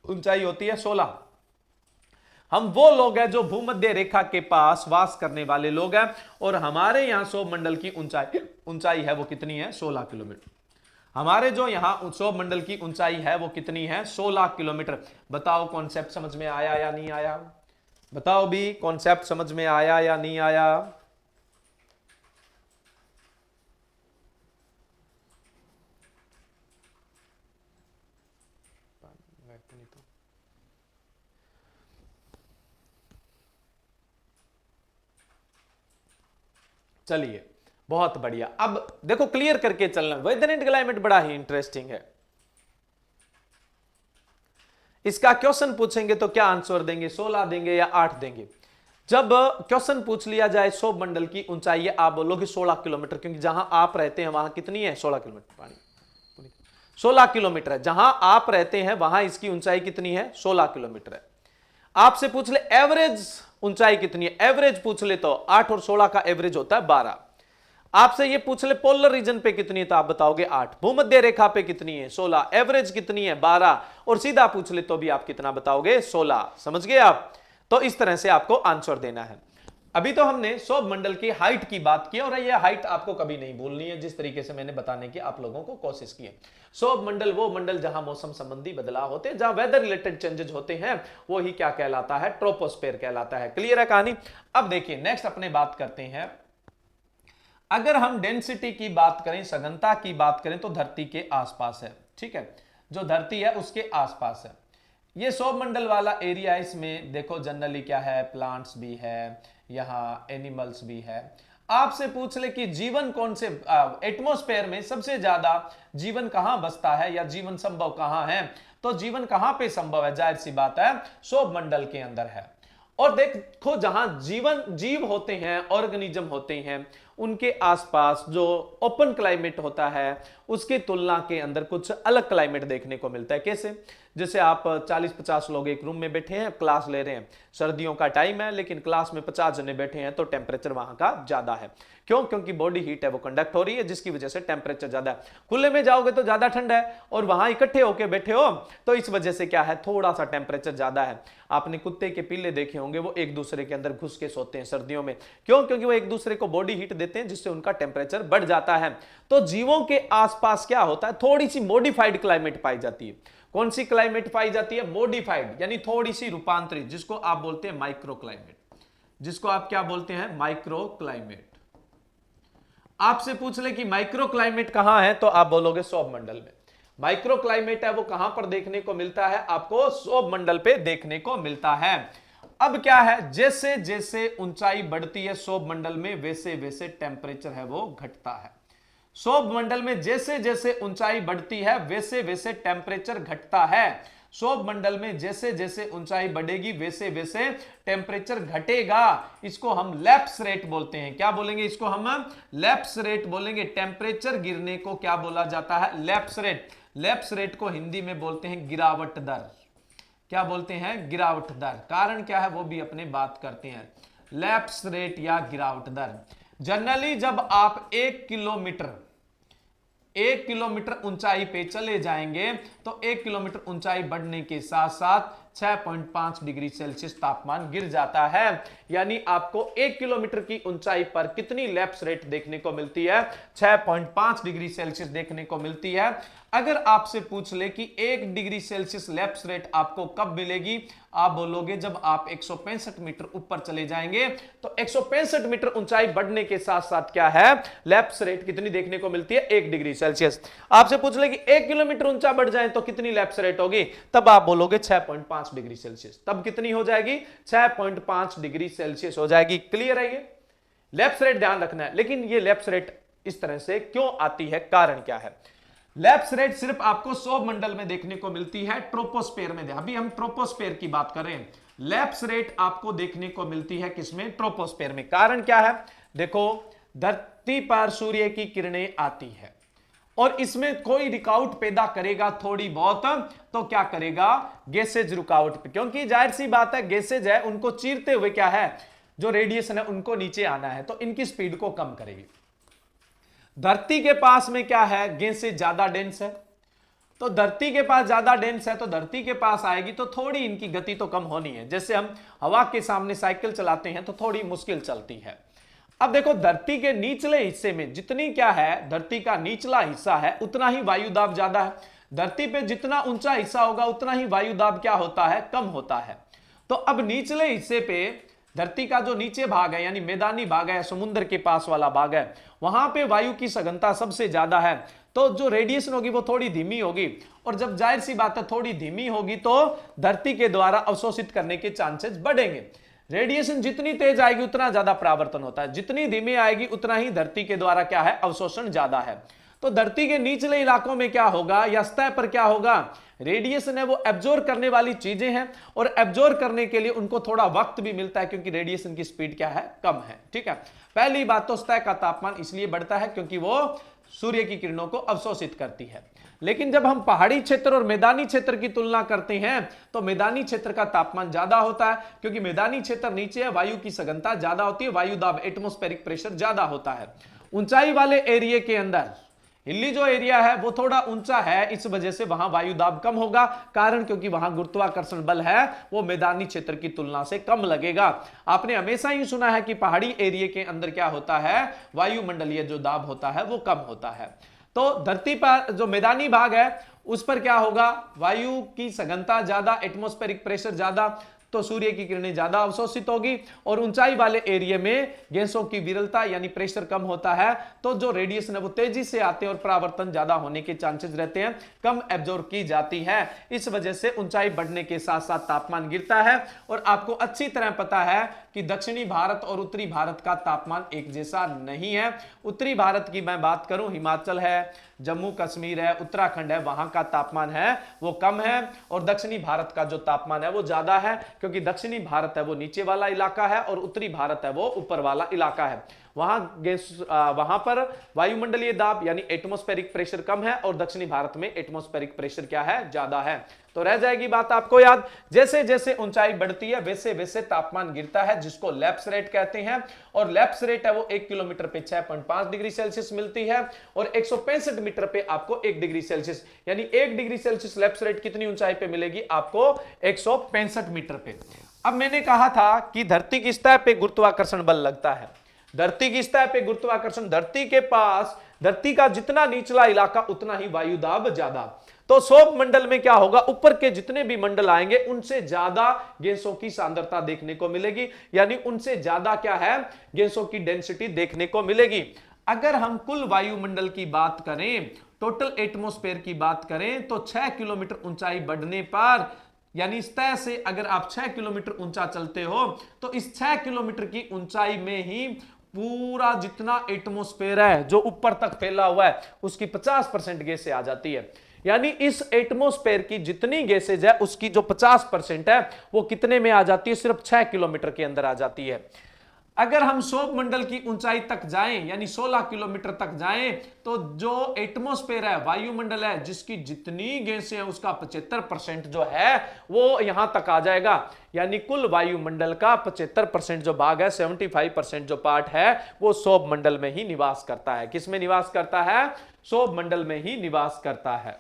ऊंचाई होती है, 16। हम वो लोग हैं जो भूमध्य रेखा के पास वास करने वाले लोग हैं, और हमारे यहां सौभ मंडल की ऊंचाई है वो कितनी है, 16 किलोमीटर। हमारे जो यहां सौभ मंडल की ऊंचाई है वो कितनी है, 16 किलोमीटर। बताओ कॉन्सेप्ट समझ में आया या नहीं आया, बताओ भी, कॉन्सेप्ट समझ में आया या नहीं आया। चलिए, बहुत बढ़िया। अब देखो क्लियर करके चलना, वेदर एंड क्लाइमेट बड़ा ही इंटरेस्टिंग है। इसका क्वेश्चन पूछेंगे तो क्या आंसर देंगे, 16 देंगे या 8 देंगे। जब क्वेश्चन पूछ लिया जाए सौभ मंडल की ऊंचाई है, आप बोलोगे 16 किलोमीटर, क्योंकि जहां आप रहते हैं वहां कितनी है, 16 किलोमीटर। पानी 16 किलोमीटर है, जहां आप रहते हैं वहां इसकी ऊंचाई कितनी है, 16 किलोमीटर है। आपसे पूछ ले एवरेज ऊंचाई कितनी है, एवरेज पूछ ले तो 8 और 16 का एवरेज होता है 12। आपसे ये पूछ ले पोलर रीजन पे कितनी है तो आप बताओगे 8, भूमध्य रेखा पे कितनी है 16, एवरेज कितनी है 12, और सीधा पूछ ले तो भी आप कितना बताओगे 16। समझ गए आप। तो इस तरह से आपको आंसर देना है। अभी तो हमने सौभ मंडल की हाइट की बात की, और ये हाइट आपको कभी नहीं भूलनी है, जिस तरीके से मैंने बताने की आप लोगों को कोशिश की है। सौभ मंडल वो मंडल जहां मौसम संबंधी बदलाव होते हैं, जहां वेदर रिलेटेड चेंजेस होते हैं, वो ही क्या कहलाता है, ट्रोपोस्फेयर कहलाता है। क्लियर है कहानी। अब देखिए नेक्स्ट अपने बात करते हैं, अगर हम डेंसिटी की बात करें, सघनता की बात करें, तो धरती के आसपास है। ठीक है, जो धरती है उसके आसपास है ये सौभ मंडल वाला एरिया। इसमें देखो जनरली क्या है, प्लांट्स भी है, यहाँ एनिमल्स भी है। आपसे पूछ ले कि जीवन कौन से एटमॉस्फेयर में सबसे ज्यादा जीवन कहां बसता है, या जीवन संभव कहां है, तो जीवन कहां पे संभव है, जाहिर सी बात है सौभ मंडल के अंदर है। और देखो जहां जीव होते हैं, ऑर्गेनिज्म होते हैं, उनके आसपास जो ओपन क्लाइमेट होता है उसकी तुलना के अंदर कुछ अलग क्लाइमेट देखने को मिलता है। कैसे, जैसे आप 40-50 लोग एक रूम में बैठे हैं, क्लास ले रहे हैं, सर्दियों का टाइम है, लेकिन क्लास में 50 जने बैठे हैं, तो टेम्परेचर वहां का ज्यादा है। क्यों, क्योंकि बॉडी हीट है वो कंडक्ट हो रही है, जिसकी वजह से टेम्परेचर ज्यादा है। खुले में जाओगे तो ज्यादा ठंड है, और वहां इकट्ठे होकर बैठे हो तो इस वजह से क्या है, थोड़ा सा टेम्परेचर ज्यादा है। आपने कुत्ते के पिल्ले देखे होंगे, वो एक दूसरे के अंदर घुस के सोते हैं सर्दियों में। क्यों, क्योंकि वो एक दूसरे को बॉडी हीट देते हैं, जिससे उनका टेम्परेचर बढ़ जाता है। तो जीवों के आसपास क्या होता है, थोड़ी सी मॉडिफाइड क्लाइमेट पाई जाती है। कौन सी क्लाइमेट पाई जाती है, मॉडिफाइड, यानी थोड़ी सी रूपांतरित, जिसको आप बोलते हैं माइक्रो क्लाइमेट। जिसको आप क्या बोलते हैं, माइक्रो क्लाइमेट। आपसे पूछ ले कि माइक्रो क्लाइमेट कहां है, तो आप बोलोगे सौभ मंडल में। माइक्रो क्लाइमेट है वो कहां पर देखने को मिलता है, आपको सौभ मंडल पे देखने को मिलता है। अब क्या है, जैसे जैसे ऊंचाई बढ़ती है सौभ मंडल में, वैसे वैसे टेम्परेचर है वो घटता है। सौभ मंडल में जैसे जैसे ऊंचाई बढ़ती है, वैसे वैसे टेम्परेचर घटता है। सौभ मंडल में जैसे जैसे ऊंचाई बढ़ेगी, वैसे वैसे टेम्परेचर घटेगा। इसको हम लैप्स रेट बोलते हैं। क्या बोलेंगे, इसको हम लैप्स रेट बोलेंगे। टेम्परेचर गिरने को क्या बोला जाता है, लैप्स रेट। लैप्स रेट को हिंदी में बोलते हैं गिरावट दर। क्या बोलते हैं, गिरावट दर। कारण क्या है वो भी अपने बात करते हैं, लैप्स रेट या गिरावट दर। जनरली जब आप 1 किलोमीटर ऊंचाई पे चले जाएंगे तो 1 किलोमीटर ऊंचाई बढ़ने के साथ साथ 6.5 डिग्री सेल्सियस तापमान गिर जाता है। यानी आपको 1 किलोमीटर की ऊंचाई पर कितनी लैप्स रेट देखने को मिलती है? 6.5 डिग्री सेल्सियस देखने को मिलती है। अगर आपसे पूछ ले कि 1 डिग्री सेल्सियस लैप्स रेट आपको कब मिलेगी, आप बोलोगे जब आप 165 मीटर ऊपर चले जाएंगे। तो 165 मीटर ऊंचाई बढ़ने के साथ साथ क्या है, लैप्स रेट कितनी देखने को मिलती है? 1 डिग्री सेल्सियस। आपसे पूछ ले कि 1 किलोमीटर ऊंचा बढ़ जाए तो कितनी लैप्स रेट होगी, तब आप बोलोगे 6.5 डिग्री सेल्सियस। तब कितनी हो जाएगी? 6.5 डिग्री सेल्सियस हो जाएगी। क्लियर है? ये लैप्स रेट ध्यान रखना है। लेकिन ये लैप्स रेट इस तरह से क्यों आती है, कारण क्या है? लैप्स रेट सिर्फ आपको सौरमंडल में देखने को मिलती है, ट्रोपोस्फेयर में। अभी हम ट्रोपोस्फेयर की बात कर रहे हैं। लैप्स रेट आपको देखने को मिलती है किसमें? ट्रोपोस्फेयर में। कारण क्या है? देखो, धरती पर सूर्य की किरणें आती है और इसमें कोई रुकावट पैदा करेगा थोड़ी बहुत, तो क्या करेगा? गैसेज रुकावट पे, क्योंकि जाहिर सी बात है गैसेज है, उनको चीरते हुए क्या है, जो रेडिएशन है उनको नीचे आना है, तो इनकी स्पीड को कम करेगी। धरती के पास में क्या है? गैसेज ज्यादा डेंस है, तो धरती के पास ज्यादा डेंस है तो धरती के पास आएगी तो थोड़ी इनकी गति तो कम होनी है। जैसे हम हवा के सामने साइकिल चलाते हैं तो थोड़ी मुश्किल चलती है। अब देखो, धरती के निचले हिस्से में जितनी क्या है, धरती का निचला हिस्सा है, उतना ही वायुदाब ज्यादा है। धरती पे जितना ऊंचा हिस्सा होगा उतना ही वायुदाब क्या होता है? कम होता है। तो अब निचले हिस्से पे धरती का जो नीचे भाग है, यानी मैदानी भाग है, समुद्र के पास वाला भाग है, वहां पे वायु की सघनता सबसे ज्यादा है, तो जो रेडिएशन होगी वो थोड़ी धीमी होगी। और जब जाहिर सी बात है थोड़ी धीमी होगी तो धरती के द्वारा अवशोषित करने के चांसेस बढ़ेंगे। रेडिएशन जितनी तेज आएगी उतना ज्यादा परावर्तन होता है, जितनी धीमी आएगी उतना ही धरती के द्वारा क्या है? अवशोषण ज्यादा है। तो धरती के निचले इलाकों में क्या होगा, या सतह पर क्या होगा? रेडिएशन है वो एब्जॉर्ब करने वाली चीजें हैं, और एब्जॉर्ब करने के लिए उनको थोड़ा वक्त भी मिलता है क्योंकि रेडिएशन की स्पीड क्या है? कम है। ठीक है, पहली बात तो सतह का तापमान इसलिए बढ़ता है क्योंकि वो सूर्य की किरणों को अवशोषित करती है। लेकिन जब हम पहाड़ी क्षेत्र और मैदानी क्षेत्र की तुलना करते हैं तो मैदानी क्षेत्र का तापमान ज्यादा होता है, क्योंकि मैदानी क्षेत्र नीचे है, वायु की सघनता ज्यादा होती है, वायुदाब एटमॉस्फेरिक प्रेशर ज्यादा होता है। ऊंचाई वाले एरिया के अंदर, हिल्ली जो एरिया है वो थोड़ा ऊंचा है, इस वजह से वहां वायुदाब कम होगा। कारण क्योंकि वहां गुरुत्वाकर्षण बल है वो मैदानी क्षेत्र की तुलना से कम लगेगा। आपने हमेशा ही सुना है कि पहाड़ी एरिया के अंदर क्या होता है? वायुमंडलीय जो दाब होता है वो कम होता है। तो धरती पर जो मैदानी भाग है उस पर क्या होगा? वायु की सघनता ज्यादा, एटमॉस्फेरिक प्रेशर ज्यादा, तो सूर्य की किरणें ज्यादा अवशोषित होगी। और ऊंचाई वाले एरिया में गैसों की विरलता यानी प्रेशर कम होता है, तो जो रेडिएशन है वो तेजी से आते हैं और परावर्तन ज्यादा होने के चांसेस रहते हैं, कम एब्जॉर्ब की जाती है। इस वजह से ऊंचाई बढ़ने के साथ साथ तापमान गिरता है। और आपको अच्छी तरह पता है कि दक्षिणी भारत और उत्तरी भारत का तापमान एक जैसा नहीं है। उत्तरी भारत की मैं बात करूं, हिमाचल है, जम्मू कश्मीर है, उत्तराखंड है, वहां का तापमान है वो कम है, और दक्षिणी भारत का जो तापमान है वो ज्यादा है, क्योंकि दक्षिणी भारत है वो नीचे वाला इलाका है और उत्तरी भारत है वो ऊपर वाला इलाका है। वहां पर वायुमंडलीय दाब यानी एटमॉस्फेरिक प्रेशर कम है और दक्षिणी भारत में एटमॉस्फेरिक प्रेशर क्या है? ज्यादा है। तो रह जाएगी बात आपको याद, जैसे जैसे ऊंचाई बढ़ती है वैसे वैसे तापमान गिरता है, जिसको लैप्स रेट कहते हैं। और लैप्स रेट है वो 1 किलोमीटर पे 6.5 डिग्री सेल्सियस मिलती है, और 165 मीटर पे आपको 1 डिग्री सेल्सियस, यानी 1 डिग्री सेल्सियस लैप्स रेट कितनी ऊंचाई पे मिलेगी? आपको 165 मीटर पे। अब मैंने कहा था कि धरती की सतह पे गुरुत्वाकर्षण बल लगता है। धरती की सतह पे गुरुत्वाकर्षण, धरती के पास, धरती का जितना निचला इलाका उतना ही वायुदाब ज्यादा। तो सौर मंडल में क्या होगा? ऊपर के जितने भी मंडल आएंगे उनसे ज्यादा गैसों की सांद्रता देखने को मिलेगी, यानी उनसे ज्यादा क्या है? गैसों की डेंसिटी देखने को मिलेगी। अगर हम कुल वायुमंडल की बात करें, टोटल एटमॉस्फेयर की बात करें, तो 6 किलोमीटर ऊंचाई बढ़ने पर, यानी सतह से अगर आप 6 किलोमीटर ऊंचा चलते हो तो इस 6 किलोमीटर की ऊंचाई में ही पूरा जितना एटमॉस्फेयर है जो ऊपर तक फैला हुआ है उसकी 50% गैसें आ जाती है। यानी इस एटमॉस्फेयर की जितनी गैसेज है उसकी जो 50% है वो कितने में आ जाती है? सिर्फ 6 किलोमीटर के अंदर आ जाती है। अगर हम सौर मंडल की ऊंचाई तक जाएं, यानी 16 किलोमीटर तक जाएं, तो जो एटमॉस्फेयर है, वायुमंडल है, जिसकी जितनी गैसें हैं उसका 75% जो है वो यहां तक आ जाएगा। यानी कुल वायुमंडल का 75% जो भाग है, 75% जो पार्ट है वो सौर मंडल में ही निवास करता है। किसमें निवास करता है? सौर मंडल में ही निवास करता है।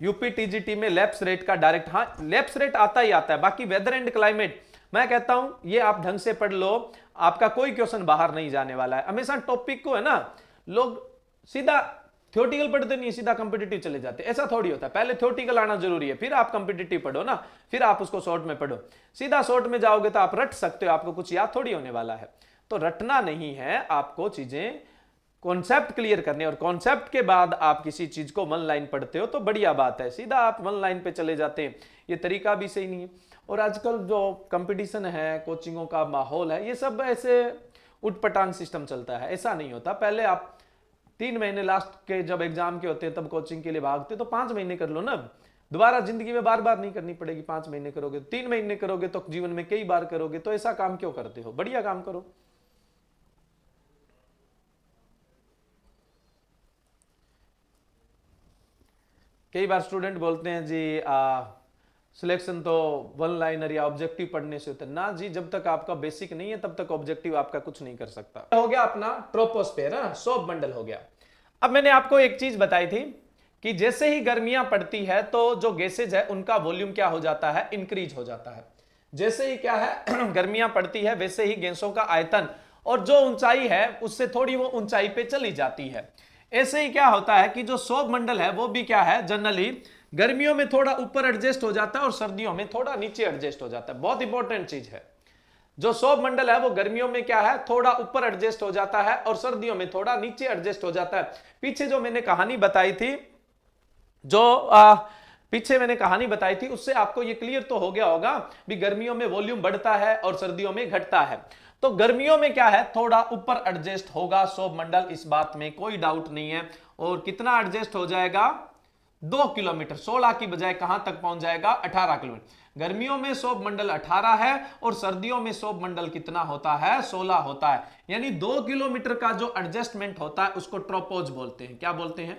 यूपी टीजीटी में लैप्स रेट का डायरेक्ट, हाँ लैप्स रेट आता ही आता है, बाकी वेदर एंड क्लाइमेट मैं कहता हूं ये आप ढंग से पढ़ लो, आपका कोई क्वेश्चन बाहर नहीं जाने वाला है। हमेशा टॉपिक को है ना लोग सीधा थ्योरेटिकल पढ़ते नहीं, सीधा कॉम्पिटिटिव चले जाते, ऐसा थोड़ी होता है। पहले थ्योरेटिकल आना जरूरी है, फिर आप कॉम्पिटिटिव पढ़ो ना, फिर आप उसको शॉर्ट में पढ़ो। सीधा शॉर्ट में जाओगे तो आप रट सकते हो, आपको कुछ याद थोड़ी होने वाला है। तो रटना नहीं है, आपको चीजें कॉन्सेप्ट क्लियर करने, और कॉन्सेप्ट के बाद आप किसी चीज को वन लाइन पढ़ते हो तो बढ़िया बात है। सीधा आप वन लाइन पे चले जाते हैं, ये तरीका भी सही नहीं है। और आजकल जो कंपटीशन है, कोचिंगों का माहौल है, ये सब ऐसे उटपटांग सिस्टम चलता है, ऐसा नहीं होता। पहले आप 3 महीने लास्ट के जब एग्जाम के होते हैं तब कोचिंग के लिए भागते, तो 5 महीने कर लो ना, दोबारा जिंदगी में बार बार नहीं करनी पड़ेगी। 5 महीने करोगे, 3 महीने करोगे तो जीवन में कई बार करोगे, तो ऐसा काम क्यों करते हो, बढ़िया काम करो। कई बार स्टूडेंट बोलते हैं जी सिलेक्शन तो वन लाइनर या ऑब्जेक्टिव पढ़ने से होता है ना जी, जब तक आपका बेसिक नहीं है तब तक ऑब्जेक्टिव आपका कुछ नहीं कर सकता। हो गया अपना ट्रोपोस्फेयर, सोप मंडल हो गया। अब मैंने आपको एक चीज बताई थी कि जैसे ही गर्मियां पड़ती है तो जो गैसेज है उनका वॉल्यूम क्या हो जाता है, इंक्रीज हो जाता है। जैसे ही क्या है गर्मियां पड़ती है वैसे ही गैसों का आयतन और जो ऊंचाई है उससे थोड़ी वो ऊंचाई पे चली जाती है। ऐसे ही क्या होता है कि जो सौर मंडल है वो भी क्या है, जनरली गर्मियों में थोड़ा ऊपर एडजस्ट हो जाता है और सर्दियों में थोड़ा नीचे एडजस्ट हो जाता है। बहुत इंपॉर्टेंट चीज है, जो सौर मंडल है वो गर्मियों में क्या है, थोड़ा ऊपर एडजस्ट हो जाता है और सर्दियों में थोड़ा नीचे एडजस्ट हो जाता है। पीछे जो मैंने कहानी बताई थी, पीछे मैंने कहानी बताई थी उससे आपको ये क्लियर तो हो गया होगा भी गर्मियों में वॉल्यूम बढ़ता है और सर्दियों में घटता है। तो गर्मियों में क्या है, थोड़ा ऊपर एडजस्ट होगा सौर मंडल, इस बात में कोई डाउट नहीं है। और कितना एडजस्ट हो जाएगा, 2 किलोमीटर, 16 की बजाय कहां तक पहुंच जाएगा, 18 किलोमीटर। गर्मियों में सौर मंडल 18 है और सर्दियों में सौर मंडल कितना होता है, 16 होता है। यानी 2 किलोमीटर का जो एडजस्टमेंट होता है उसको ट्रोपोज बोलते हैं। क्या बोलते हैं,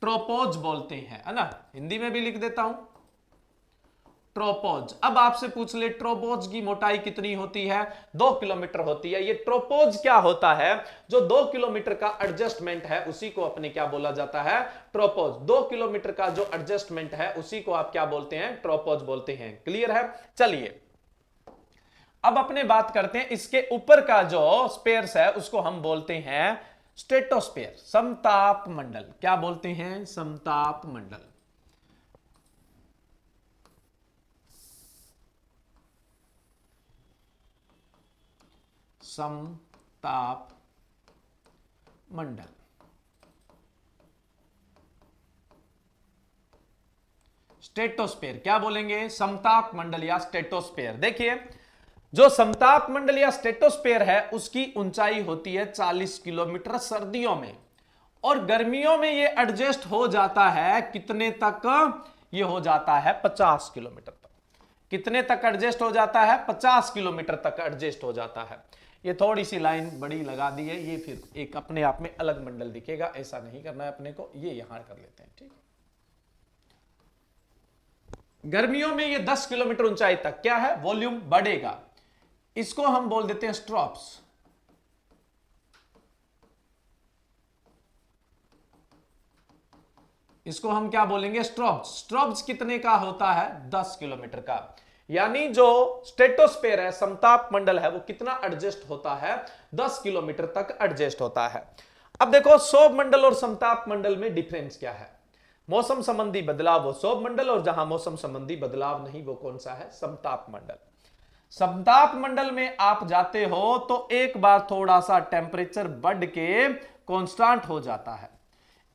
ट्रोपोज बोलते हैं, है ना। हिंदी में भी लिख देता हूं, ट्रोपोज। अब आपसे पूछ ले ट्रोपोज की मोटाई कितनी होती है, 2 किलोमीटर होती है। ये ट्रोपोज क्या होता है, जो 2 किलोमीटर का एडजस्टमेंट है उसी को अपने क्या बोला जाता है, ट्रोपोज। 2 किलोमीटर का जो एडजस्टमेंट है उसी को आप क्या बोलते हैं, ट्रोपोज बोलते हैं। क्लियर है। चलिए अब अपने बात करते हैं, इसके ऊपर का जो स्पेयर्स है उसको हम बोलते हैं स्ट्रेटोस्फेयर, समताप मंडल। क्या बोलते हैं, समताप मंडल। समताप मंडल। स्ट्रेटोस्फेयर क्या बोलेंगे, समताप मंडल या स्ट्रेटोस्फेयर। देखिए जो समताप मंडल या स्ट्रेटोस्फेयर है उसकी ऊंचाई होती है 40 किलोमीटर सर्दियों में, और गर्मियों में ये एडजस्ट हो जाता है कितने तक, ये हो जाता है 50 किलोमीटर तक। कितने तक एडजस्ट हो जाता है, 50 किलोमीटर तक एडजस्ट हो जाता है। ये थोड़ी सी लाइन बड़ी लगा दी है, ये फिर एक अपने आप में अलग मंडल दिखेगा, ऐसा नहीं करना है अपने को, ये यहां कर लेते हैं, ठीक है। गर्मियों में ये 10 किलोमीटर ऊंचाई तक क्या है, वॉल्यूम बढ़ेगा, इसको हम बोल देते हैं स्ट्रोप्स। इसको हम क्या बोलेंगे, स्ट्रोप्स। स्ट्रोप्स कितने का होता है, 10 किलोमीटर का। यानी जो स्ट्रेटोस्फेयर है, समताप मंडल है, वो कितना एडजस्ट होता है, 10 किलोमीटर तक एडजस्ट होता है। अब देखो सौर मंडल और समताप मंडल में डिफरेंस क्या है। मौसम संबंधी बदलाव वो सौर मंडल, और जहां मौसम संबंधी बदलाव नहीं वो कौन सा है, समताप मंडल। समताप मंडल में आप जाते हो तो एक बार थोड़ा सा टेम्परेचर बढ़ के कांस्टेंट हो जाता है।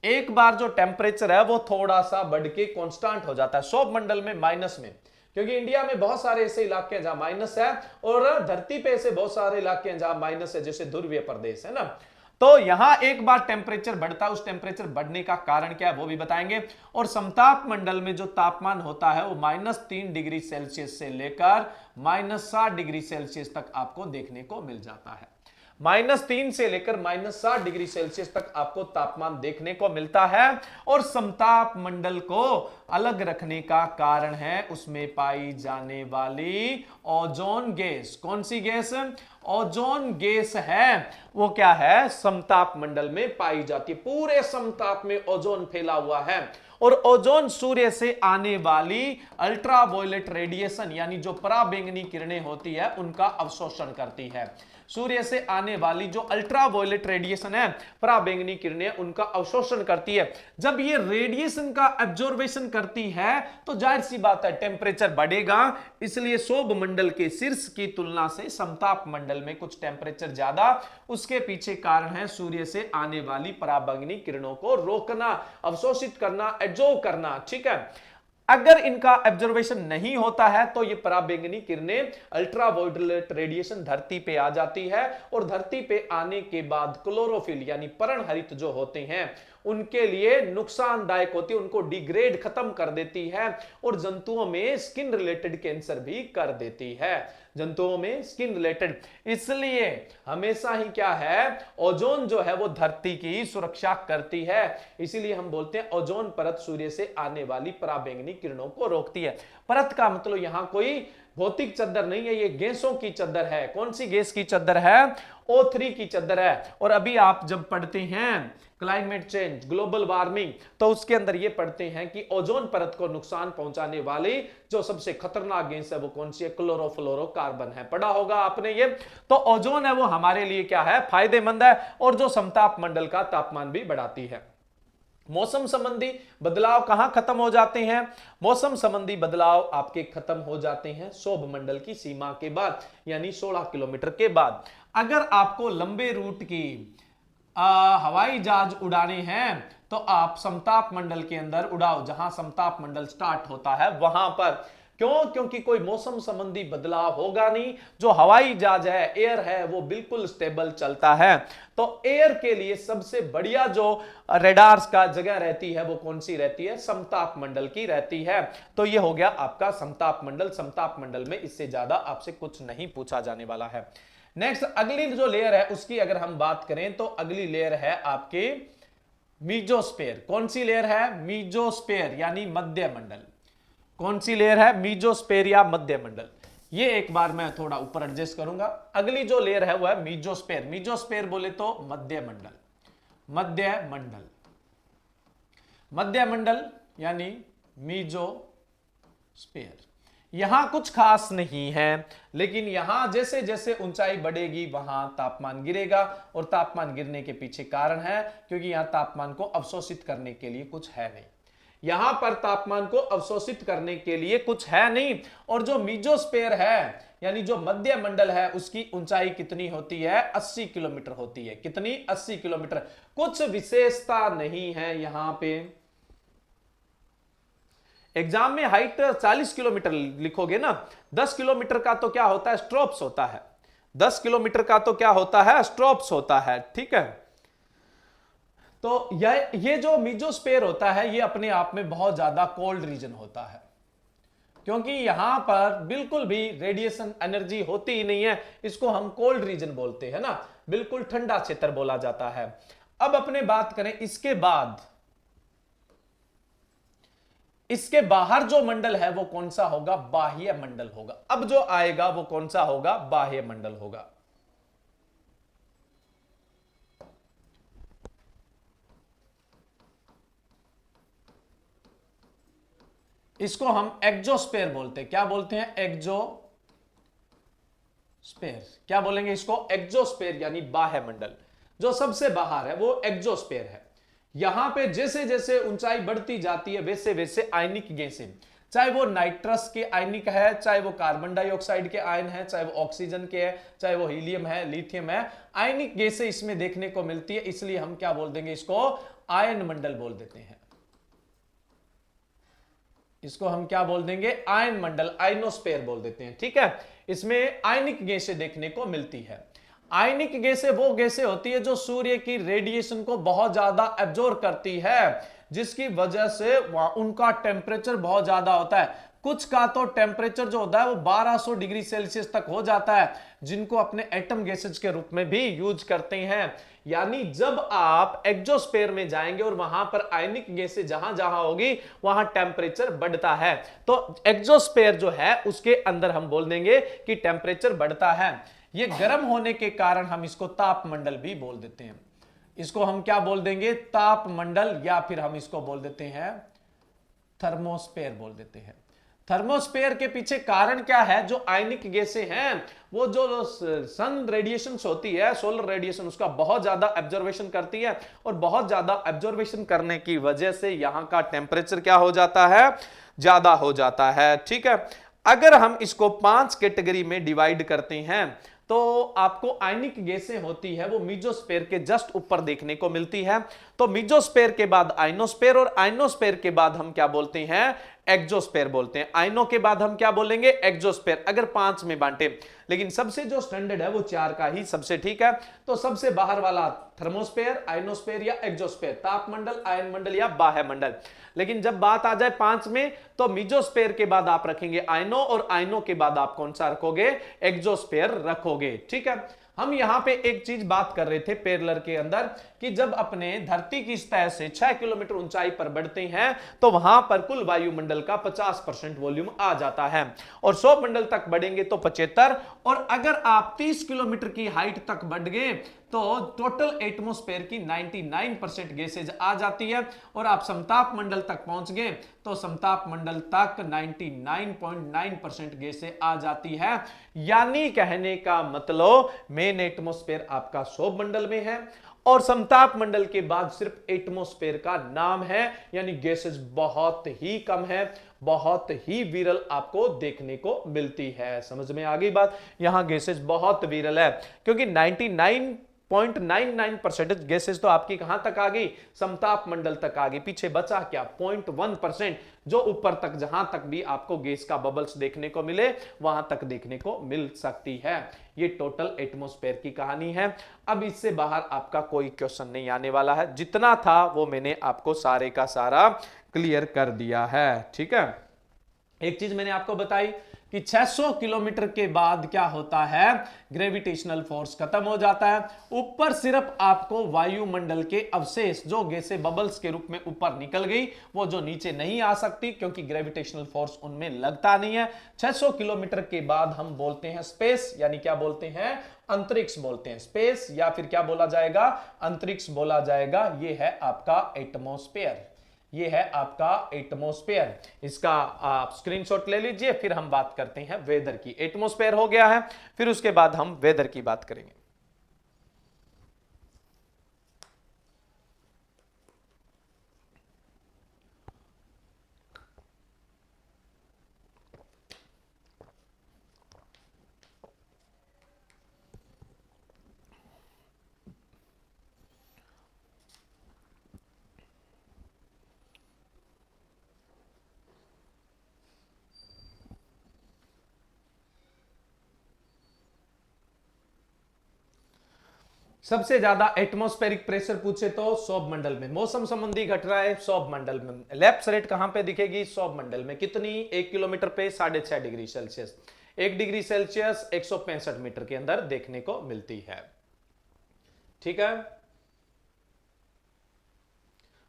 एक बार जो टेम्परेचर है वो थोड़ा सा बढ़ के कांस्टेंट हो जाता है। सौर मंडल में माइनस में, क्योंकि इंडिया में बहुत सारे ऐसे इलाके हैं जहां माइनस है और धरती पे ऐसे बहुत सारे इलाके हैं जहां माइनस है, जैसे ध्रुवीय प्रदेश है ना। तो यहां एक बार टेम्परेचर बढ़ता है, उस टेम्परेचर बढ़ने का कारण क्या है वो भी बताएंगे। और समताप मंडल में जो तापमान होता है वो -3 डिग्री सेल्सियस से लेकर -7 डिग्री सेल्सियस तक आपको देखने को मिल जाता है। -3 से लेकर -7 डिग्री सेल्सियस तक आपको तापमान देखने को मिलता है। और समताप मंडल को अलग रखने का कारण है उसमें पाई जाने वाली ओजोन गैस। कौन सी गैस? ओजोन गैस है, वो क्या है, समताप मंडल में पाई जाती है। पूरे समताप में ओजोन फैला हुआ है और ओजोन सूर्य से आने वाली अल्ट्रावायलेट रेडिएशन यानी जो पराबैंगनी किरणें होती है उनका अवशोषण करती है। सूर्य से आने वाली जो अल्ट्रावायलेट रेडिएशन है, पराबैंगनी किरणें, उनका अवशोषण करती है। जब ये रेडिएशन का एब्जॉर्बेशन करती है तो जाहिर सी बात है टेम्परेचर बढ़ेगा, इसलिए शोभ मंडल के शीर्ष की तुलना से समताप मंडल में कुछ टेम्परेचर ज्यादा। उसके पीछे कारण है सूर्य से आने वाली पराबैंगनी किरणों को रोकना, अवशोषित करना, एब्जॉर्ब करना। ठीक है, अगर इनका एब्जॉर्वेशन नहीं होता है तो ये पराबैंगनी किरणें, अल्ट्रावायलेट रेडिएशन धरती पे आ जाती है और धरती पे आने के बाद क्लोरोफिल यानी पर्णहरित जो होते हैं उनके लिए नुकसानदायक होती है, उनको डिग्रेड, खत्म कर देती है और जंतुओं में स्किन रिलेटेड कैंसर भी कर देती है। जंतुओं में स्किन रिलेटेड, इसलिए हमेशा ही क्या है, ओजोन जो है वो धरती की सुरक्षा करती है। इसीलिए हम बोलते हैं ओजोन परत सूर्य से आने वाली पराबैंगनी किरणों को रोकती है। परत का मतलब यहां कोई भौतिक चद्दर नहीं है, ये गैसों की चद्दर है। कौन सी गैस की चद्दर है? O3 की चद्दर है। और अभी आप जब पढ़ते हैं क्लाइमेट चेंज, ग्लोबल वार्मिंग, तो उसके अंदर ये पढ़ते हैं कि ओजोन परत को नुकसान पहुंचाने वाली जो सबसे खतरनाक गैस है वो कौन सी है? क्लोरोफ्लोरोकार्बन है। पढ़ा होगा आपने ये। तो ओजोन है वो हमारे लिए क्या है? फायदेमंद है और जो समताप मंडल का तापमान भी बढ़ाती है। मौसम संबंधी बदलाव कहां खत्म हो जाते हैं? मौसम संबंधी बदलाव आपके खत्म हो जाते हैं शोभ मंडल की सीमा के बाद, यानी 16 किलोमीटर के बाद। अगर आपको लंबे रूट की हवाई जहाज उड़ाने हैं तो आप समताप मंडल के अंदर उड़ाओ, जहां समताप मंडल स्टार्ट होता है वहां पर। क्यों? क्योंकि कोई मौसम संबंधी बदलाव होगा नहीं। जो हवाई जहाज है, एयर है, वो बिल्कुल स्टेबल चलता है। तो एयर के लिए सबसे बढ़िया जो रेडार्स का जगह रहती है वो कौन सी रहती है? समताप मंडल की रहती है। तो ये हो गया आपका समताप मंडल। समताप मंडल में इससे ज्यादा आपसे कुछ नहीं पूछा जाने वाला है। नेक्स्ट, अगली जो लेयर है उसकी अगर हम बात करें तो अगली लेयर है आपके मीजोस्फेयर। कौन सी लेयर है? मीजोस्फेयर यानी मध्य मंडल। कौन सी लेयर है? मीजोस्फेयर या मध्य मंडल। ये एक बार मैं थोड़ा ऊपर एडजस्ट करूंगा। अगली जो लेयर है वो है मीजोस्फेयर। मीजोस्फेयर बोले तो मध्य मंडल। मध्य मंडल, मध्य मंडल यानी मीजोस्फेयर। यहां कुछ खास नहीं है, लेकिन यहां जैसे जैसे ऊंचाई बढ़ेगी वहां तापमान गिरेगा और तापमान गिरने के पीछे कारण है क्योंकि यहां तापमान को अवशोषित करने के लिए कुछ है नहीं। यहां पर तापमान को अवशोषित करने के लिए कुछ है नहीं। और जो मीजोस्फेयर है यानी जो मध्य मंडल है उसकी ऊंचाई कितनी होती है? 80 किलोमीटर होती है। कितनी? 80 किलोमीटर। कुछ विशेषता नहीं है यहां पे। एग्जाम में हाइट 40 किलोमीटर लिखोगे ना, 10 किलोमीटर का तो क्या होता है? स्ट्रोप्स होता है। 10 किलोमीटर का तो क्या होता है? स्ट्रोप्स होता है। ठीक है, तो ये जो मीजोस्फेयर होता है ये अपने आप में बहुत ज्यादा कोल्ड रीजन होता है क्योंकि यहां पर बिल्कुल भी रेडिएशन एनर्जी होती ही नहीं है। इसको हम कोल्ड रीजन बोलते हैं ना, बिल्कुल ठंडा क्षेत्र बोला जाता है। अब अपने बात करें इसके बाद, इसके बाहर जो मंडल है वो कौन सा होगा? बाह्य मंडल होगा। अब जो आएगा वो कौन सा होगा? बाह्य मंडल होगा। इसको हम एक्जोस्फेयर बोलते हैं। क्या बोलते हैं? एक्जोस्फेयर। क्या बोलेंगे इसको? एक्जोस्फेयर यानी बाह्य मंडल। जो सबसे बाहर है वो एक्जोस्फेयर है। यहां पे जैसे जैसे ऊंचाई बढ़ती जाती है वैसे वैसे आयनिक गैसें, चाहे वो नाइट्रस के आयनिक है, चाहे वो कार्बन डाइऑक्साइड के आयन है, चाहे वो ऑक्सीजन के है, चाहे वो हीलियम है, लिथियम है, आयनिक गैसें इसमें देखने को मिलती है। इसलिए हम क्या बोल देंगे? इसको आयन मंडल बोल देते हैं। इसको हम क्या बोल देंगे? आयन मंडल, आयनोस्फेयर बोल देते हैं। ठीक है, इसमें आयनिक गैसें देखने को मिलती है। आयनिक गैसें वो गैसें होती है जो सूर्य की रेडिएशन को बहुत ज्यादा एब्जॉर्ब करती है, जिसकी वजह से उनका टेम्परेचर बहुत ज्यादा होता है। कुछ का तो टेम्परेचर जो होता है वो 1200 डिग्री सेल्सियस तक हो जाता है, जिनको अपने एटम गैसेज के रूप में भी यूज करते हैं। यानी जब आप एक्सोस्फीयर में जाएंगे और वहां पर आयनिक गैसें जहां जहां होगी वहां टेम्परेचर बढ़ता है। तो एक्सोस्फीयर जो है उसके अंदर हम बोल देंगे कि टेम्परेचर बढ़ता है। ये गर्म होने के कारण हम इसको तापमंडल भी बोल देते हैं। इसको हम क्या बोल देंगे? तापमंडल, या फिर हम इसको बोल देते हैं थर्मोस्फेयर बोल देते हैं। थर्मोस्फेयर के पीछे कारण क्या है? जो आयनिक गैसें हैं वो जो सन रेडिएशन होती है, सोलर रेडिएशन, उसका बहुत ज्यादा एब्जॉर्वेशन करती है और बहुत ज्यादा एब्जॉर्वेशन करने की वजह से यहां का टेम्परेचर क्या हो जाता है? ज्यादा हो जाता है। ठीक है, अगर हम इसको 5 कैटेगरी में डिवाइड करते हैं तो आपको आयनिक गैसें होती है वो मीजोस्फेयर के जस्ट ऊपर देखने को मिलती है। तो मीजोस्फेयर के बाद आइनोस्फेयर, और आइनोस्फेयर के बाद हम क्या बोलते हैं? एक्सोस्फेयर बोलते हैं। आइनो के बाद हम क्या बोलेंगे? एक्सोस्फेयर, अगर 5 में बांटे। लेकिन सबसे जो स्टैंडर्ड है वो 4 का ही सबसे ठीक है। तो सबसे बाहर वाला थर्मोस्फेयर, आइनोस्फेयर या एक्सोस्फेयर, तापमंडल, आयन मंडल या बाह्य मंडल। लेकिन जब बात आ जाए 5 में तो मीजोस्फेयर के बाद आप रखेंगे आयनो, और आयनो के बाद आप कौन सा रखोगे? एक्सोस्फेयर रखोगे। ठीक है, हम यहां पे एक चीज बात कर रहे थे पेरलर के अंदर कि जब अपने धरती की सतह से 6 किलोमीटर ऊंचाई पर बढ़ते हैं तो वहां पर कुल वायुमंडल का 50% वॉल्यूम आ जाता है, और 100 मंडल तक बढ़ेंगे तो 75, और अगर आप 30 किलोमीटर की हाइट तक बढ़ गए तो टोटल एटमॉस्फेयर की 99% गैसेज आ जाती है, और आप समताप मंडल तक पहुंच गए तो समताप मंडल तक 99.9% गैसें आ जाती है। यानी कहने का मतलब मेन एटमॉस्फेयर आपका सौर मंडल में है और समताप मंडल के बाद सिर्फ एटमॉस्फेयर का नाम है, यानी गैसेज बहुत ही कम है, बहुत ही विरल आपको देखने को मिलती है। समझ में आ गई बात? यहां गैसेज बहुत विरल है क्योंकि 99.99% गैसेज तो आपकी कहां तक आ गई? समताप मंडल तक आ गई। पीछे बचा क्या? 0.1% जो ऊपर तक, जहां तक भी आपको गैस का बबल्स देखने को मिले वहां तक देखने को मिल सकती है। ये टोटल एटमॉस्फेयर की कहानी है। अब इससे बाहर आपका कोई क्वेश्चन नहीं आने वाला है। जितना था वो मैंने आपको सारे का सारा क्लियर कर दिया है। ठीक है, एक चीज मैंने आपको बताई कि 600 किलोमीटर के बाद क्या होता है? ग्रेविटेशनल फोर्स खत्म हो जाता है। ऊपर सिर्फ आपको वायुमंडल के अवशेष, जो गैसें बबल्स के रूप में ऊपर निकल गई, वो जो नीचे नहीं आ सकती क्योंकि ग्रेविटेशनल फोर्स उनमें लगता नहीं है। 600 किलोमीटर के बाद हम बोलते हैं स्पेस, यानी क्या बोलते हैं? अंतरिक्ष बोलते हैं। स्पेस या फिर क्या बोला जाएगा? अंतरिक्ष बोला जाएगा। ये है आपका एटमॉस्फेयर, ये है आपका एटमॉस्फेयर। इसका आप स्क्रीनशॉट ले लीजिए। फिर हम बात करते हैं वेदर की। एटमॉस्फेयर हो गया है, फिर उसके बाद हम वेदर की बात करेंगे। सबसे ज्यादा एटमॉस्फेरिक प्रेशर पूछे तो सौर मंडल में। मौसम संबंधी घटनाएं सौर मंडल में। लैप्स रेट कहां पे दिखेगी? सौर मंडल में। कितनी? 1 किलोमीटर पे 6.5 degree Celsius. 1 degree Celsius 165 metre के अंदर देखने को मिलती है। ठीक है,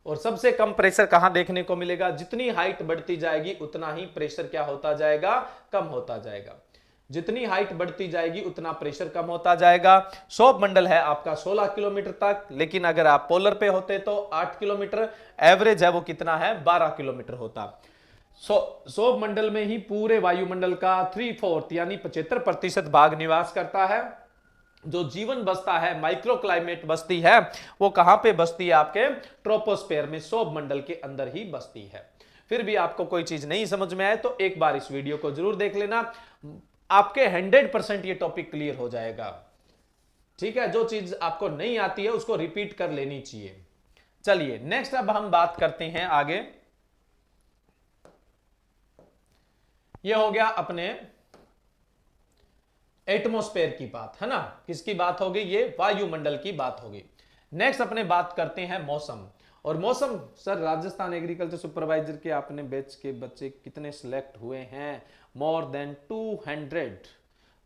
और सबसे कम प्रेशर कहां देखने को मिलेगा? जितनी हाइट बढ़ती जाएगी उतना ही प्रेशर क्या होता जाएगा? कम होता जाएगा। जितनी हाइट बढ़ती जाएगी उतना प्रेशर कम होता जाएगा। सौर मंडल है आपका 16 किलोमीटर तक, लेकिन अगर आप पोलर पे होते तो 8 किलोमीटर। एवरेज है वो कितना है? 12 किलोमीटर होता। सौर मंडल में ही पूरे वायुमंडल का 3/4 यानी 75% भाग निवास करता है। जो जीवन बसता है, माइक्रो क्लाइमेट बसती है, वो कहां पे बसती है? आपके ट्रोपोस्फेयर में, सौर मंडल के अंदर ही बसती है। फिर भी आपको कोई चीज नहीं समझ में आए तो एक बार इस वीडियो को जरूर देख लेना, आपके 100% ये टॉपिक क्लियर हो जाएगा। ठीक है, जो चीज आपको नहीं आती है उसको रिपीट कर लेनी चाहिए। चलिए नेक्स्ट अब हम बात करते हैं आगे। ये हो गया अपने एटमॉस्फेयर की बात, है ना? किसकी बात होगी? ये वायुमंडल की बात होगी। नेक्स्ट अपने बात करते हैं मौसम। और मौसम, सर राजस्थान एग्रीकल्चर सुपरवाइजर के आपने बैच के बच्चे कितने सिलेक्ट हुए हैं? मोर देन 200,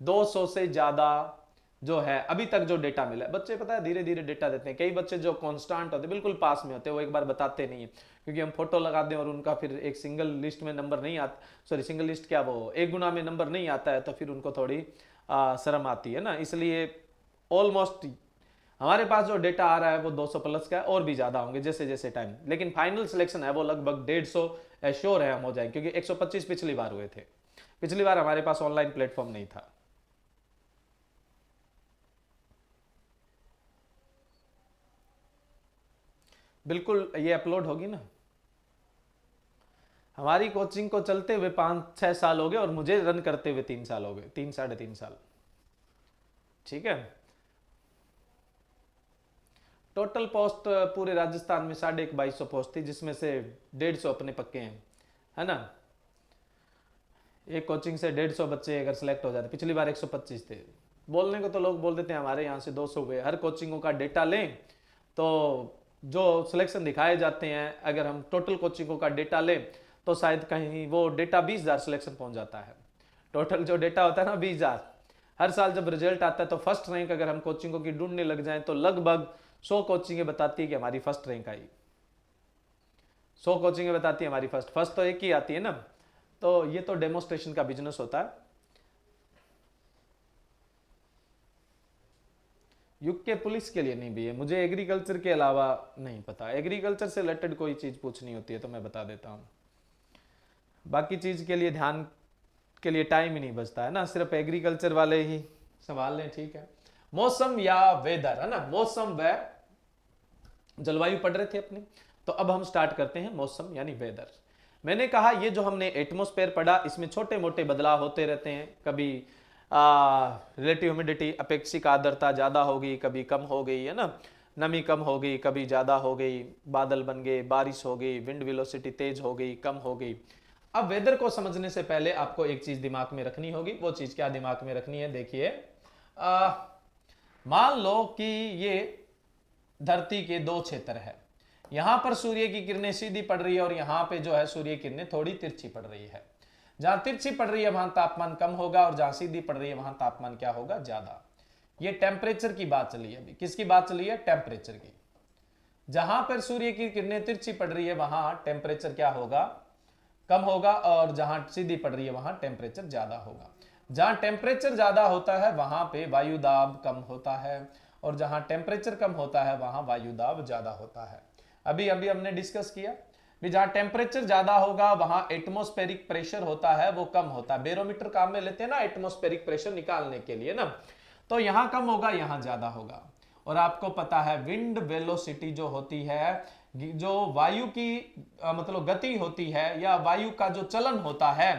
200 से ज्यादा जो है अभी तक जो डेटा मिला है। बच्चे पता है धीरे धीरे डेटा देते हैं। कई बच्चे जो कांस्टेंट होते हैं, बिल्कुल पास में होते हैं, वो एक बार बताते नहीं है, क्योंकि हम फोटो लगा दें और उनका फिर एक सिंगल लिस्ट में नंबर नहीं आता, सॉरी सिंगल लिस्ट क्या, वो एक गुना में नंबर नहीं आता है, तो फिर उनको थोड़ी शर्म आती है ना। इसलिए ऑलमोस्ट हमारे पास जो डेटा आ रहा है वो 200 प्लस का है, और भी ज्यादा होंगे जैसे जैसे टाइम, लेकिन फाइनल सिलेक्शन है वो लगभग 150 एश्योर है हम हो जाएंगे, क्योंकि 125 पिछली बार हुए थे। पिछली बार हमारे पास ऑनलाइन प्लेटफॉर्म नहीं था। बिल्कुल ये अपलोड होगी ना। हमारी कोचिंग को चलते हुए 5-6 साल हो गए, और मुझे रन करते हुए 3 साल हो गए, 3-3.5 साल। ठीक है। टोटल पोस्ट पूरे राजस्थान में 2150 पोस्ट थी, जिसमें से 150 अपने पक्के हैं, है ना। एक कोचिंग से 150 बच्चे अगर सिलेक्ट हो जाते, पिछली बार 125 थे। बोलने को तो लोग बोल देते हैं हमारे यहाँ से 200 हुए। हर कोचिंगों का डेटा लें तो जो सिलेक्शन दिखाए जाते हैं, अगर हम टोटल कोचिंगों का डेटा लें तो शायद कहीं वो डेटा 20,000 सिलेक्शन पहुंच जाता है। टोटल जो डेटा होता है ना 20,000। हर साल जब रिजल्ट आता है तो फर्स्ट रैंक अगर हम कोचिंगों की ढूंढने लग जाएं तो लगभग 100 कोचिंगें बताती है कि हमारी फर्स्ट रैंक आई। 100 कोचिंगें बताती है हमारी फर्स्ट तो एक ही आती है ना। तो ये तो डेमोस्ट्रेशन का बिजनेस होता है। यूके पुलिस के लिए नहीं भी है, मुझे एग्रीकल्चर के अलावा नहीं पता। एग्रीकल्चर से रिलेटेड कोई चीज पूछनी होती है तो मैं बता देता हूं, बाकी चीज के लिए ध्यान के लिए टाइम ही नहीं बचता है ना, सिर्फ एग्रीकल्चर वाले ही सवाल लें। ठीक है, मौसम या वेदर, है ना, मौसम व जलवायु पढ़ रहे थे अपने, तो अब हम स्टार्ट करते हैं मौसम यानी वेदर। मैंने कहा ये जो हमने एटमॉस्फेयर पढ़ा, इसमें छोटे मोटे बदलाव होते रहते हैं। कभी रिलेटिव ह्यूमिडिटी, अपेक्षिक आर्द्रता ज्यादा होगी, कभी कम हो गई, है ना, नमी कम हो गई, कभी ज्यादा हो गई, बादल बन गए, बारिश हो गई, विंड वेलोसिटी तेज हो गई, कम हो गई। अब वेदर को समझने से पहले आपको एक चीज दिमाग में रखनी होगी। वो चीज क्या दिमाग में रखनी है, देखिए, मान लो कि ये धरती के दो क्षेत्र है। यहां पर सूर्य की किरणें सीधी पड़ रही है और यहां पे जो है सूर्य की किरणें थोड़ी तिरछी पड़ रही है। जहां तिरछी पड़ रही है वहां तापमान कम होगा, और जहां सीधी पड़ रही है वहां तापमान क्या होगा, ज्यादा। ये टेम्परेचर की बात चली है। अभी किसकी बात चली है, टेम्परेचर की। जहां पर सूर्य की किरणें तिरछी पड़ रही है वहां टेम्परेचर क्या होगा, कम होगा, और जहां सीधी पड़ रही है वहां टेम्परेचर ज्यादा होगा। जहां टेम्परेचर ज्यादा होता है वहां पे वायु दाब कम होता है, और जहां टेम्परेचर कम होता है वहां वायु दाब ज्यादा होता है। अभी अभी हमने डिस्कस किया भी, जहां टेम्परेचर ज्यादा होगा वहां एटमॉस्फेरिक प्रेशर होता है वो कम होता है। बैरोमीटर काम में लेते हैं ना एटमॉस्फेरिक प्रेशर निकालने के लिए ना, तो यहां कम होगा यहां ज्यादा होगा। और आपको पता है विंड वेलोसिटी जो होती है, जो वायु की मतलब गति होती है या वायु का जो चलन होता है,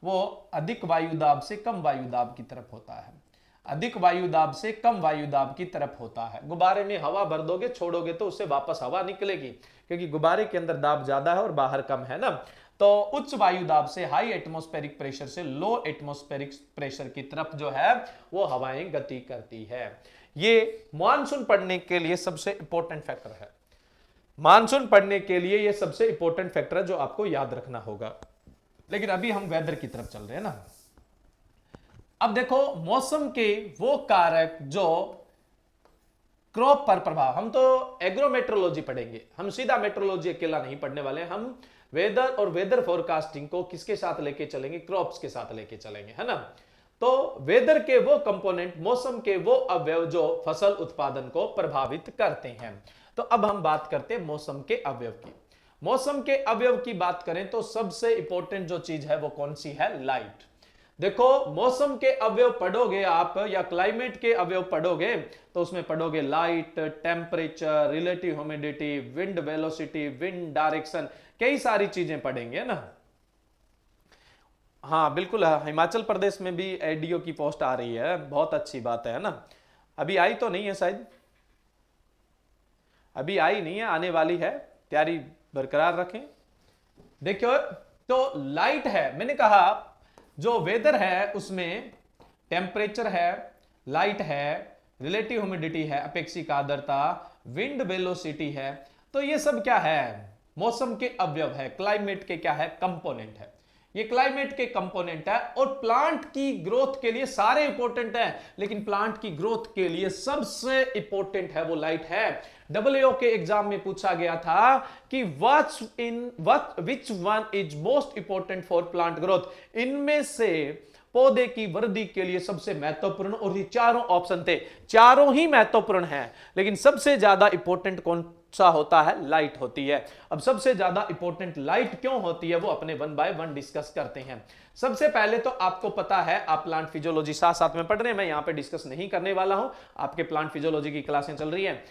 वो अधिक वायु दाब से कम वायु दाब की तरफ होता है। अधिक वायु दाब से कम वायु दाब की तरफ होता है। गुब्बारे में हवा भर दोगे, छोड़ोगे तो उससे वापस हवा निकलेगी, क्योंकि गुब्बारे के अंदर दाब ज्यादा है और बाहर कम है ना। तो उच्च वायु दाब से, हाई एटमॉस्फेरिक प्रेशर से लो एटमॉस्फेरिक प्रेशर की तरफ जो है वो हवाएं गति करती है। ये मानसून पढ़ने के लिए सबसे इंपॉर्टेंट फैक्टर है। मानसून पढ़ने के लिए ये सबसे इंपॉर्टेंट फैक्टर है जो आपको याद रखना होगा। लेकिन अभी हम वेदर की तरफ चल रहे हैं ना। अब देखो, मौसम के वो कारक जो क्रॉप पर प्रभाव, हम तो एग्रोमेट्रोलॉजी पढ़ेंगे, हम सीधा मेट्रोलॉजी अकेला नहीं पढ़ने वाले हैं। हम वेदर और वेदर फोरकास्टिंग को किसके साथ लेके चलेंगे, क्रॉप्स के साथ लेके चलेंगे, है ना। तो वेदर के वो कंपोनेंट, मौसम के वो अवयव जो फसल उत्पादन को प्रभावित करते हैं। तो अब हम बात करते हैं मौसम के अवयव की। मौसम के अवयव की बात करें तो सबसे इंपॉर्टेंट जो चीज है वो कौन सी है, लाइट। देखो, मौसम के अवयव पढ़ोगे आप या क्लाइमेट के अवयव पढ़ोगे तो उसमें पढ़ोगे light, temperature, relative humidity, wind velocity, wind direction, कई सारी चीजें पढ़ेंगे ना। हाँ बिल्कुल, हिमाचल प्रदेश में भी एडीओ की पोस्ट आ रही है, बहुत अच्छी बात है ना। अभी आई तो नहीं है शायद, अभी आई नहीं है, आने वाली है, तैयारी बरकरार रखें। देखियो, तो लाइट है, मैंने कहा जो वेदर है उसमें टेम्परेचर है, लाइट है, रिलेटिव ह्यूमिडिटी है, अपेक्षिक आर्द्रता, विंड वेलोसिटी है। तो ये सब क्या है, मौसम के अवयव है, क्लाइमेट के क्या है, कंपोनेंट है। ये क्लाइमेट के कंपोनेंट है और प्लांट की ग्रोथ के लिए सारे इंपॉर्टेंट है, लेकिन प्लांट की ग्रोथ के लिए सबसे इंपॉर्टेंट है वो लाइट है। डब्ल्यूओ के एग्जाम में पूछा गया था कि which one is most important for plant growth, इनमें से पौधे की वृद्धि के लिए सबसे महत्वपूर्ण, और ये चारों ऑप्शन थे, चारों ही महत्वपूर्ण हैं, लेकिन सबसे ज्यादा इंपॉर्टेंट कौन सा होता है, लाइट होती है। अब सबसे ज्यादा इंपॉर्टेंट लाइट क्यों होती है वो अपने वन बाय वन डिस्कस करते हैं। सबसे पहले तो आपको पता है, आप प्लांट फिजियोलॉजी साथ साथ में पढ़ रहे हैं, मैं यहां पे डिस्कस नहीं करने वाला हूं, आपके प्लांट फिजियोलॉजी की क्लासें चल रही हैं।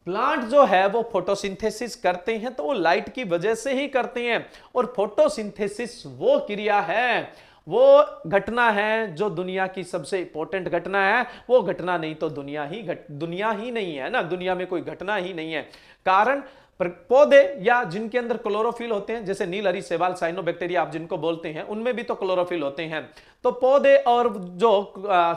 प्लांट जो है वो फोटोसिंथेसिस करते हैं, तो वो लाइट की वजह से ही करते हैं, और फोटोसिंथेसिस वो क्रिया है, वो घटना है जो दुनिया की सबसे इंपॉर्टेंट घटना है। वो घटना नहीं तो दुनिया ही नहीं है ना, दुनिया में कोई घटना ही नहीं है। कारण पौधे या जिनके अंदर क्लोरोफिल होते हैं, जैसे नीलहरी शैवाल, साइनोबैक्टीरिया आप जिनको बोलते हैं, उनमें भी तो क्लोरोफिल होते हैं। तो पौधे और जो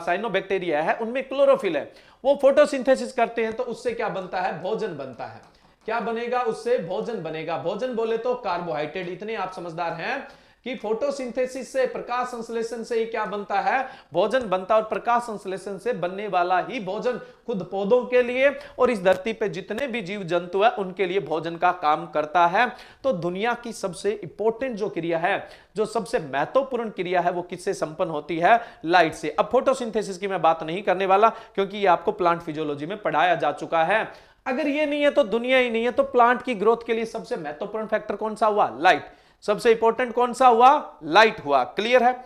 साइनोबैक्टीरिया है उनमें क्लोरोफिल है, वो फोटोसिंथेसिस करते हैं, तो उससे क्या बनता है, भोजन बनता है। क्या बनेगा, उससे भोजन बनेगा। भोजन बोले तो कार्बोहाइड्रेट। इतने आप समझदार हैं कि फोटोसिंथेसिस से, प्रकाश संश्लेषण से ही क्या बनता है, भोजन बनता है, और प्रकाश संश्लेषण से बनने वाला ही भोजन खुद पौधों के लिए और इस धरती पे जितने भी जीव जंतु है उनके लिए भोजन का काम करता है। तो दुनिया की सबसे इंपॉर्टेंट जो क्रिया है, जो सबसे महत्वपूर्ण क्रिया है, वो किससे संपन्न होती है, लाइट से। अब फोटोसिंथेसिस की मैं बात नहीं करने वाला, क्योंकि ये आपको प्लांट फिजियोलॉजी में पढ़ाया जा चुका है। अगर ये नहीं है तो दुनिया ही नहीं है। तो प्लांट की ग्रोथ के लिए सबसे महत्वपूर्ण फैक्टर कौन सा हुआ, लाइट। सबसे इंपॉर्टेंट कौन सा हुआ, लाइट हुआ। क्लियर है।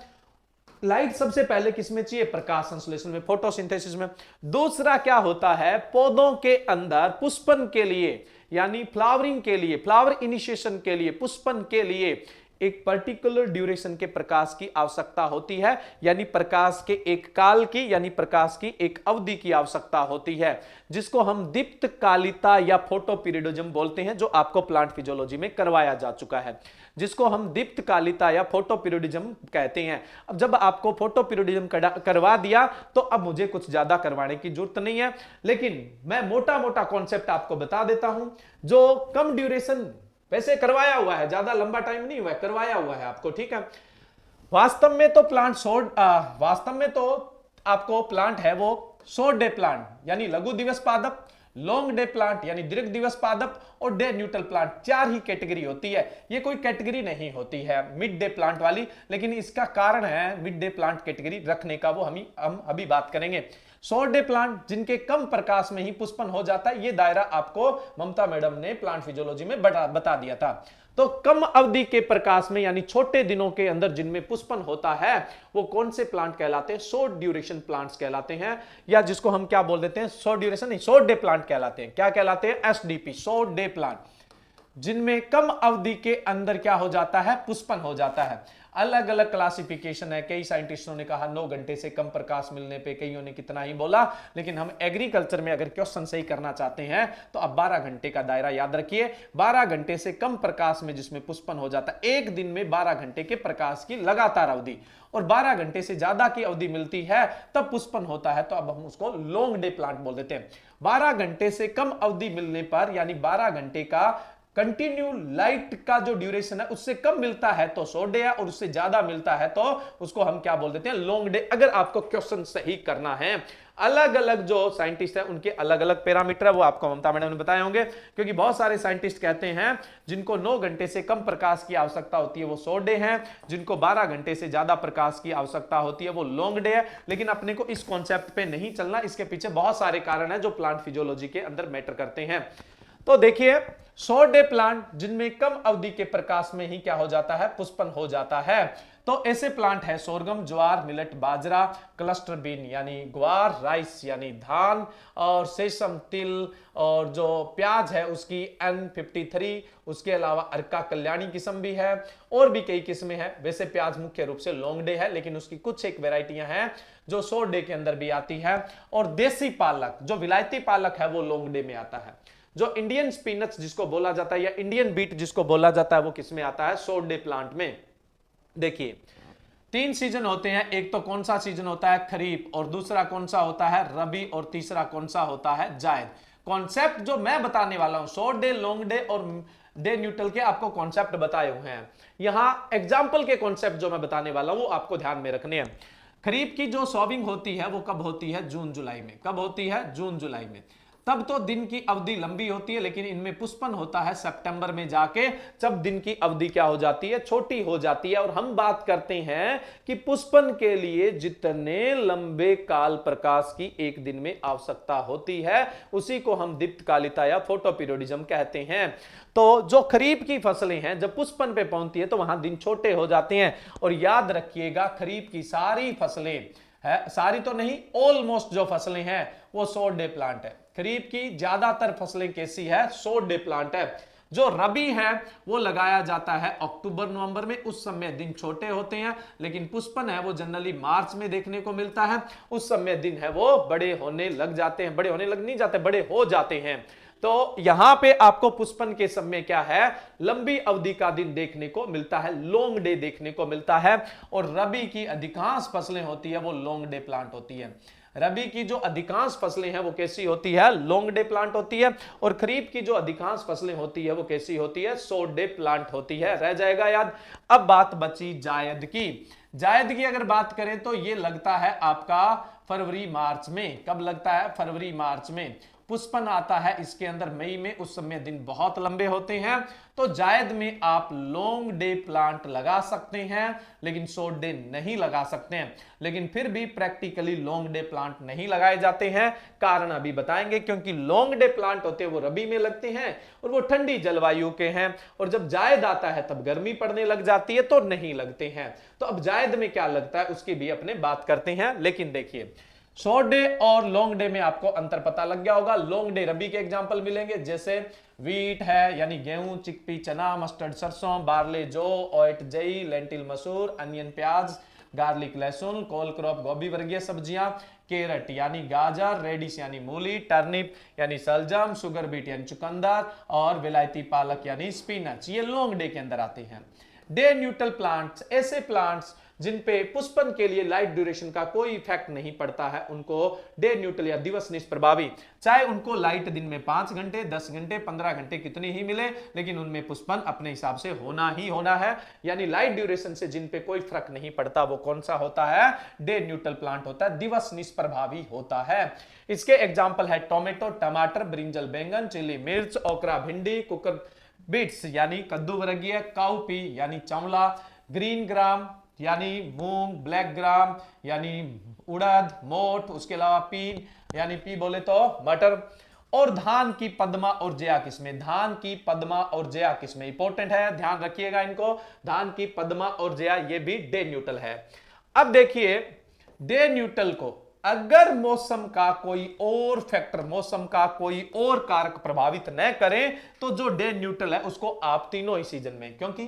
लाइट सबसे पहले किसमें चाहिए, प्रकाश संश्लेषण में, फोटोसिंथेसिस में। दूसरा क्या होता है, पौधों के अंदर पुष्पन के लिए, यानी फ्लावरिंग के लिए, फ्लावर इनिशिएशन के लिए, पुष्पन के लिए एक पर्टिकुलर ड्यूरेशन के प्रकाश की आवश्यकता होती है, यानी प्रकाश के एक काल की, यानी प्रकाश की एक अवधि की आवश्यकता होती है, जिसको हम दीप्त कालिता या फोटोपीरियोडिज्म बोलते हैं, जो आपको प्लांट फिजियोलॉजी में करवाया जा चुका है, जिसको हम दीप्त कालिता या फोटोपीरियोडिज्म कहते हैं। अब जब आपको फोटोपीरियोडिज्म करवा दिया, तो अब मुझे कुछ ज्यादा करवाने की जरूरत नहीं है, लेकिन मैं मोटा मोटा कॉन्सेप्ट आपको बता देता हूं, जो कम ड्यूरेशन, वैसे करवाया हुआ है, ज्यादा लंबा टाइम नहीं हुआ है, करवाया हुआ है आपको, ठीक है। वास्तव में तो वास्तव में तो आपको प्लांट है वो शॉर्ट डे प्लांट, यानी लघु दिवस पादप, लॉन्ग डे प्लांट यानी दीर्घ दिवस पादप, और डे न्यूट्रल प्लांट, चार ही कैटेगरी होती है। ये कोई कैटेगरी नहीं होती है मिड डे प्लांट वाली, लेकिन इसका कारण है मिड डे प्लांट कैटेगरी रखने का, वो हम अभी बात करेंगे। शॉर्ट डे प्लांट जिनके कम प्रकाश में ही पुष्पन हो जाता है, ये दायरा आपको ममता मैडम ने प्लांट फिजियोलॉजी में बता दिया था। तो कम अवधि के प्रकाश में, यानी छोटे दिनों के अंदर जिनमें पुष्पन होता है, वो कौन से प्लांट कहलाते हैं, शॉर्ट ड्यूरेशन प्लांट्स कहलाते हैं, या जिसको हम क्या बोल देते हैं, शॉर्ट ड्यूरेशन नहीं, शॉर्ट डे प्लांट कहलाते हैं। क्या कहलाते हैं, एसडीपी, शॉर्ट डे प्लांट, जिनमें कम अवधि के अंदर क्या हो जाता है, पुष्पन हो जाता है। अलग अलग क्लासिफिकेशन है, कई साइंटिस्टों ने कहा 9 घंटे से कम प्रकाश मिलने पे, कईयों ने कितना ही बोला, लेकिन हम एग्रीकल्चर में अगर क्वेश्चन सही करना चाहते हैं तो अब 12 घंटे का दायरा याद रखिए। 12 घंटे से कम प्रकाश में जिसमें पुष्पन हो जाता है, एक दिन में 12 घंटे के प्रकाश की लगातार अवधि, और 12 घंटे से ज्यादा की अवधि मिलती है तब पुष्पन होता है, तो अब हम उसको लॉन्ग डे प्लांट बोल देते हैं। 12 घंटे से कम अवधि मिलने पर, यानी 12 घंटे का कंटिन्यू लाइट का जो ड्यूरेशन है उससे कम मिलता है तो शॉर्ट डे है, और उससे ज्यादा मिलता है तो उसको हम क्या बोल देते हैं, लॉन्ग डे। अगर आपको क्वेश्चन सही करना है, अलग अलग जो साइंटिस्ट हैं उनके अलग अलग पैरामीटर है, वो आपको ममता मैडम ने बताए होंगे, क्योंकि बहुत सारे साइंटिस्ट कहते हैं जिनको 9 घंटे से कम प्रकाश की आवश्यकता होती है वो शॉर्ट डे है, जिनको 12 घंटे से ज्यादा प्रकाश की आवश्यकता होती है वो लॉन्ग डे है। लेकिन अपने को इस कॉन्सेप्ट पे नहीं चलना, इसके पीछे बहुत सारे कारण है जो प्लांट फिजियोलॉजी के अंदर मैटर करते हैं। तो देखिए, शॉर्ट डे प्लांट जिनमें कम अवधि के प्रकाश में ही क्या हो जाता है, पुष्पन हो जाता है, तो ऐसे प्लांट है सोरगम, ज्वार, मिलेट, बाजरा, क्लस्टर बीन यानी ग्वार, राइस यानी धान, और सेसम तिल, और जो प्याज है उसकी N53, उसके अलावा अर्का कल्याणी किस्म भी है, और भी कई किस्में हैं। वैसे प्याज मुख्य रूप से लॉन्ग डे है, लेकिन उसकी कुछ एक वेराइटियां हैं जो शॉर्ट डे के अंदर भी आती है। और देसी पालक, जो विलायती पालक है, वो लॉन्ग डे में आता है। जो इंडियन स्पिनच जिसको बोला जाता है, या इंडियन बीट जिसको बोला जाता है, वो किसमें आता है, शॉर्ट डे प्लांट में। देखिए, 3 सीजन होते हैं, एक तो कौन सा सीजन होता है, खरीफ, और दूसरा कौन सा होता है, रबी, और तीसरा कौन सा होता है, जायद। कॉन्सेप्ट जो मैं बताने वाला हूं, शॉर्ट डे, लॉन्ग डे और डे न्यूट्रल के आपको कॉन्सेप्ट बताए हुए हैं। यहां एग्जाम्पल के कॉन्सेप्ट जो मैं बताने वाला हूं वो आपको ध्यान में रखने हैं। खरीफ की जो सॉविंग होती है वो कब होती है? जून जुलाई में। कब होती है? जून जुलाई में। तब तो दिन की अवधि लंबी होती है, लेकिन इनमें पुष्पन होता है सितंबर में जाके, जब दिन की अवधि क्या हो जाती है? छोटी हो जाती है। और हम बात करते हैं कि पुष्पन के लिए जितने लंबे काल प्रकाश की एक दिन में आवश्यकता होती है उसी को हम दीप्तकालिता या फोटोपीरियोडिज्म कहते हैं। तो जो खरीफ की फसलें हैं जब पुष्पन पे पहुंचती है तो वहां दिन छोटे हो जाते हैं। और याद रखिएगा खरीफ की सारी फसलें है, सारी तो नहीं, ऑलमोस्ट जो फसलें हैं वो शॉर्ट डे प्लांट है। खरीफ की ज्यादातर फसलें कैसी है? शॉर्ट डे प्लांट है। जो रबी है वो लगाया जाता है अक्टूबर नवंबर में, उस समय दिन छोटे होते हैं। लेकिन पुष्पन है वो जनरली मार्च में देखने को मिलता है, उस समय दिन है वो बड़े होने लग जाते हैं। बड़े होने लग नहीं जाते, बड़े हो जाते हैं। तो यहां पे आपको पुष्पन के समय क्या है? लंबी अवधि का दिन देखने को मिलता है, लॉन्ग डे देखने को मिलता है। और रबी की अधिकांश फसलें होती है वो लॉन्ग डे प्लांट होती है। रबी की जो अधिकांश फसलें हैं वो कैसी होती है? लॉन्ग डे प्लांट होती है। और खरीफ की जो अधिकांश फसलें होती है वो कैसी होती है? शॉर्ट डे प्लांट होती है। रह जाएगा याद। अब बात बची जायद की। जायद की अगर बात करें तो ये लगता है आपका फरवरी मार्च में। कब लगता है? फरवरी मार्च में। पुष्पन आता है इसके अंदर मई में, उस समय दिन बहुत लंबे होते हैं। तो जायद में आप लॉन्ग डे प्लांट लगा सकते हैं लेकिन शॉर्ट डे नहीं लगा सकते हैं। लेकिन फिर भी प्रैक्टिकली लॉन्ग डे प्लांट नहीं लगाए जाते हैं, कारण अभी बताएंगे। क्योंकि लॉन्ग डे प्लांट होते हैं वो रबी में लगते हैं और वो ठंडी जलवायु के हैं। और जब जायद आता है तब गर्मी पड़ने लग जाती है तो नहीं लगते हैं। तो अब जायद में क्या लगता है उसकी भी अपने बात करते हैं। लेकिन देखिए शॉर्ट डे और लॉन्ग डे में आपको अंतर पता लग गया होगा। लॉन्ग डे रबी के एग्जांपल मिलेंगे, जैसे वीट है यानी गेहूं, चिकपी चना, मस्टर्ड सरसों, बार्ले जौ, ओट जई, लेंटिल मसूर, अनियन प्याज, गार्लिक लहसुन, कोल क्रॉप गोभी वर्गीय सब्जियां, कैरेट यानी गाजर, रेडिश यानी मूली, टर्निप यानी सलजम, शुगर बीट यानी चुकंदर और विलायती पालक यानी स्पिनच, ये लॉन्ग डे के अंदर आते हैं। डे न्यूट्रल प्लांट्स ऐसे प्लांट्स जिन पे पुष्पन के लिए लाइट ड्यूरेशन का कोई इफेक्ट नहीं पड़ता है उनको डे न्यूट्रल या दिवस निष्प्रभावी, चाहे उनको लाइट दिन में 5 घंटे, 10 घंटे, 15 घंटे कितनी ही मिले, लेकिन उनमें पुष्पन अपने हिसाब से होना ही होना है। यानी लाइट ड्यूरेशन से जिन पे कोई फर्क नहीं पड़ता वो कौन सा होता है? डे न्यूट्रल प्लांट होता है, दिवस निष्प्रभावी होता है। इसके एग्जाम्पल है टोमेटो, टमाटर, ब्रिंजल, बैंगन, चिली मिर्च, ओकरा, भिंडी, कुकर बीट्स यानी कद्दू वर्गीय, काउपी यानी चावला, ग्रीन ग्राम यानी मूंग, ब्लैक ग्राम यानी उड़द, मोठ, उसके अलावा पीन यानी पी बोले तो मटर, और धान की पद्मा और जया किस्में। धान की पद्मा और जया किस्में इंपॉर्टेंट है, ध्यान रखिएगा इनको। धान की पद्मा और जया ये भी डे न्यूट्रल है। अब देखिए डे न्यूट्रल को अगर मौसम का कोई और फैक्टर, मौसम का कोई और कारक प्रभावित न करे तो जो डे न्यूट्रल है उसको आप तीनों ही सीजन में, क्योंकि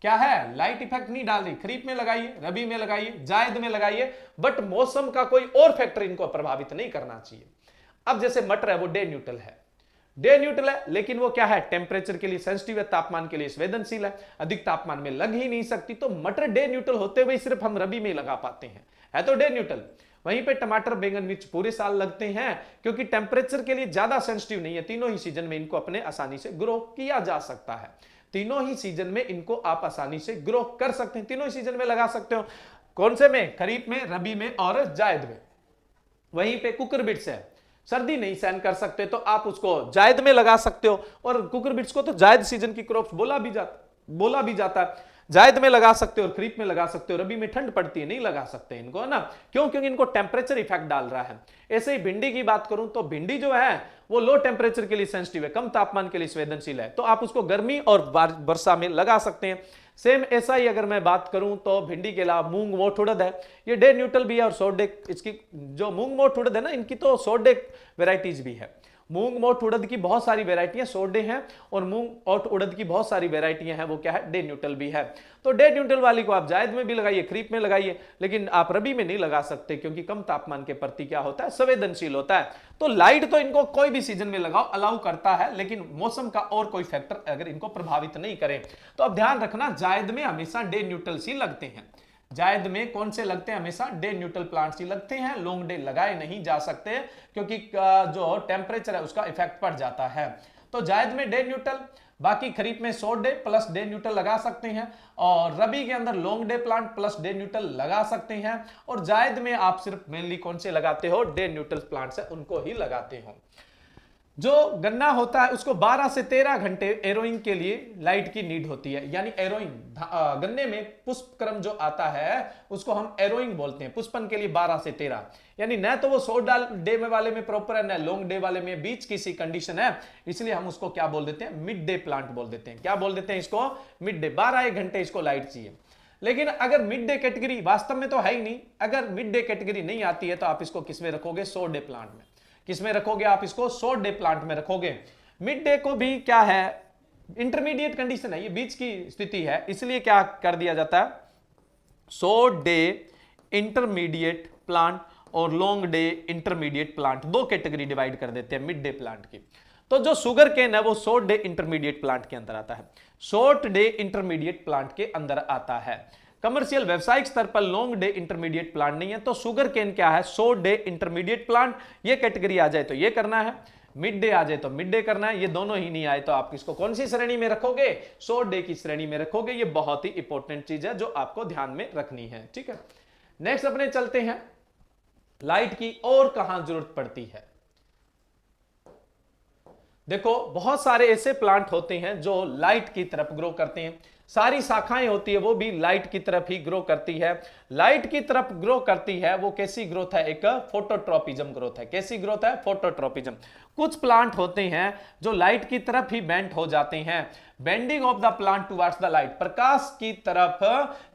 क्या है लाइट इफेक्ट नहीं डाल रही, खरीफ में लगाइए, रबी में लगाइए, जायद में लगाइए, बट मौसम का कोई और फैक्टर इनको प्रभावित नहीं करना चाहिए। अब जैसे मटर है वो डे न्यूट्रल है, डे न्यूट्रल है, लेकिन वो क्या है? टेम्परेचर के लिए सेंसिटिव है, तापमान के लिए संवेदनशील है, अधिक तापमान में लग ही नहीं सकती। तो मटर डे न्यूट्रल होते हुए सिर्फ हम रबी में लगा पाते हैं, है तो डे न्यूट्रल। वहीं पे टमाटर, बैंगन, मिर्च पूरे साल लगते हैं क्योंकि टेम्परेचर के लिए ज्यादा सेंसिटिव नहीं है, तीनों ही सीजन में इनको अपने आसानी से ग्रो किया जा सकता है। तीनों ही सीजन में इनको आप आसानी से ग्रो कर सकते हैं, तीनों ही सीजन में लगा सकते हो। कौन से में? खरीफ में, रबी में और जायद में। वहीं पे कुकर बिट्स है, सर्दी नहीं सहन कर सकते तो आप उसको जायद में लगा सकते हो, और कुकर बिट्स को तो जायद सीजन की क्रॉप्स बोला भी जाता है। जायद में लगा सकते हो और खरीफ में लगा सकते हो, रबी में ठंड पड़ती है नहीं लगा सकते इनको, है ना। क्यों? क्योंकि इनको टेम्परेचर इफेक्ट डाल रहा है। ऐसे ही भिंडी की बात करूं तो भिंडी जो है वो लो टेम्परेचर के लिए सेंसिटिव है, कम तापमान के लिए संवेदनशील है, तो आप उसको गर्मी और वर्षा में लगा सकते हैं। सेम ऐसा ही अगर मैं बात करूं तो भिंडी के अलावा मूंग, मोठ, उड़द है, ये डे न्यूट्रल भी है और शॉर्ट डे, इसकी जो मूंग, मोठ, उड़द है ना, इनकी तो शॉर्ट डे वेराइटीज भी है। मूंग, मोठ, उड़द की बहुत सारी वेराइटियां शॉर्ट डे हैं और मूंग और उड़द की बहुत सारी वेराइटियां हैं वो क्या है? डे न्यूट्रल भी है। तो डे न्यूट्रल वाली को आप जायद में भी लगाइए, खरीफ में लगाइए, लेकिन आप रबी में नहीं लगा सकते क्योंकि कम तापमान के प्रति क्या होता है? संवेदनशील होता है। तो लाइट तो इनको कोई भी सीजन में लगाओ अलाउ करता है, लेकिन मौसम का और कोई फैक्टर अगर इनको प्रभावित नहीं करे। तो अब ध्यान रखना जायद में हमेशा डे न्यूट्रल ही लगते हैं। जायद में कौन से लगते हैं? हमेशा डे न्यूट्रल प्लांट्स ही लगते हैं, लॉन्ग डे लगाए नहीं जा सकते क्योंकि जो टेम्परेचर है उसका इफेक्ट पड़ जाता है। तो जायद में डे न्यूट्रल, बाकी खरीफ में short debt plus day neutral लगा सकते हैं, और रबी के अंदर long day plant plus day neutral लगा सकते हैं, और जायद में आप सिर्फ मेनली कौन से लगाते हो? डे न्यूट्रल प्लांट्स है उनको ही लगाते हो। जो गन्ना होता है उसको 12 से 13 घंटे एरोइंग के लिए लाइट की नीड होती है, यानी एरोइंग गन्ने में पुष्प क्रम जो आता है उसको हम एरोइंग बोलते हैं, पुष्पन के लिए 12 से 13, यानी न तो वो शॉर्ट डे में वाले में प्रॉपर है, न लॉन्ग डे वाले में, बीच की सी कंडीशन है, इसलिए हम उसको क्या बोल देते हैं? मिड डे प्लांट बोल देते हैं। क्या बोल देते हैं इसको? Mid day. 12 घंटे इसको लाइट चाहिए। लेकिन अगर मिड डे कैटेगरी वास्तव में तो है ही नहीं, अगर मिड डे कैटेगरी नहीं आती है तो आप इसको किसमें रखोगे? शॉर्ट डे प्लांट में। किसमें रखोगे आप इसको? शॉर्ट डे प्लांट में रखोगे। मिड डे को भी क्या है? इंटरमीडिएट कंडीशन है, ये बीच की स्थिति है, इसलिए क्या कर दिया जाता है? शॉर्ट डे इंटरमीडिएट प्लांट और लॉन्ग डे इंटरमीडिएट प्लांट, दो कैटेगरी डिवाइड कर देते हैं मिड डे प्लांट की। तो जो शुगर केन है वो शॉर्ट डे इंटरमीडिएट प्लांट के अंदर आता है, शॉर्ट डे इंटरमीडिएट प्लांट के अंदर आता है। कमर्शियल व्यवसायिक स्तर पर लॉन्ग डे इंटरमीडिएट प्लांट नहीं है, तो शुगर केन क्या है? Short day intermediate plant. ये कैटेगरी आ जाए तो ये करना है, मिड डे आ जाए तो मिड डे करना है, ये दोनों ही नहीं आए तो आप इसको कौन सी श्रेणी में रखोगे? शॉर्ट डे की श्रेणी में रखोगे। ये बहुत ही इंपॉर्टेंट चीज है जो आपको ध्यान में रखनी है, ठीक है। नेक्स्ट अपने चलते हैं, लाइट की और कहां जरूरत पड़ती है। देखो बहुत सारे ऐसे प्लांट होते हैं जो लाइट की तरफ ग्रो करते हैं, सारी शाखाएं होती है वो भी लाइट की तरफ ही ग्रो करती है। लाइट की तरफ ग्रो करती है वो कैसी ग्रोथ है? एक फोटोट्रोपिज्म ग्रोथ है। कैसी ग्रोथ है? फोटोट्रोपिज्म। कुछ प्लांट होते हैं जो लाइट की तरफ ही बेंट हो जाते हैं, bending of the plant towards the light, प्रकाश की तरफ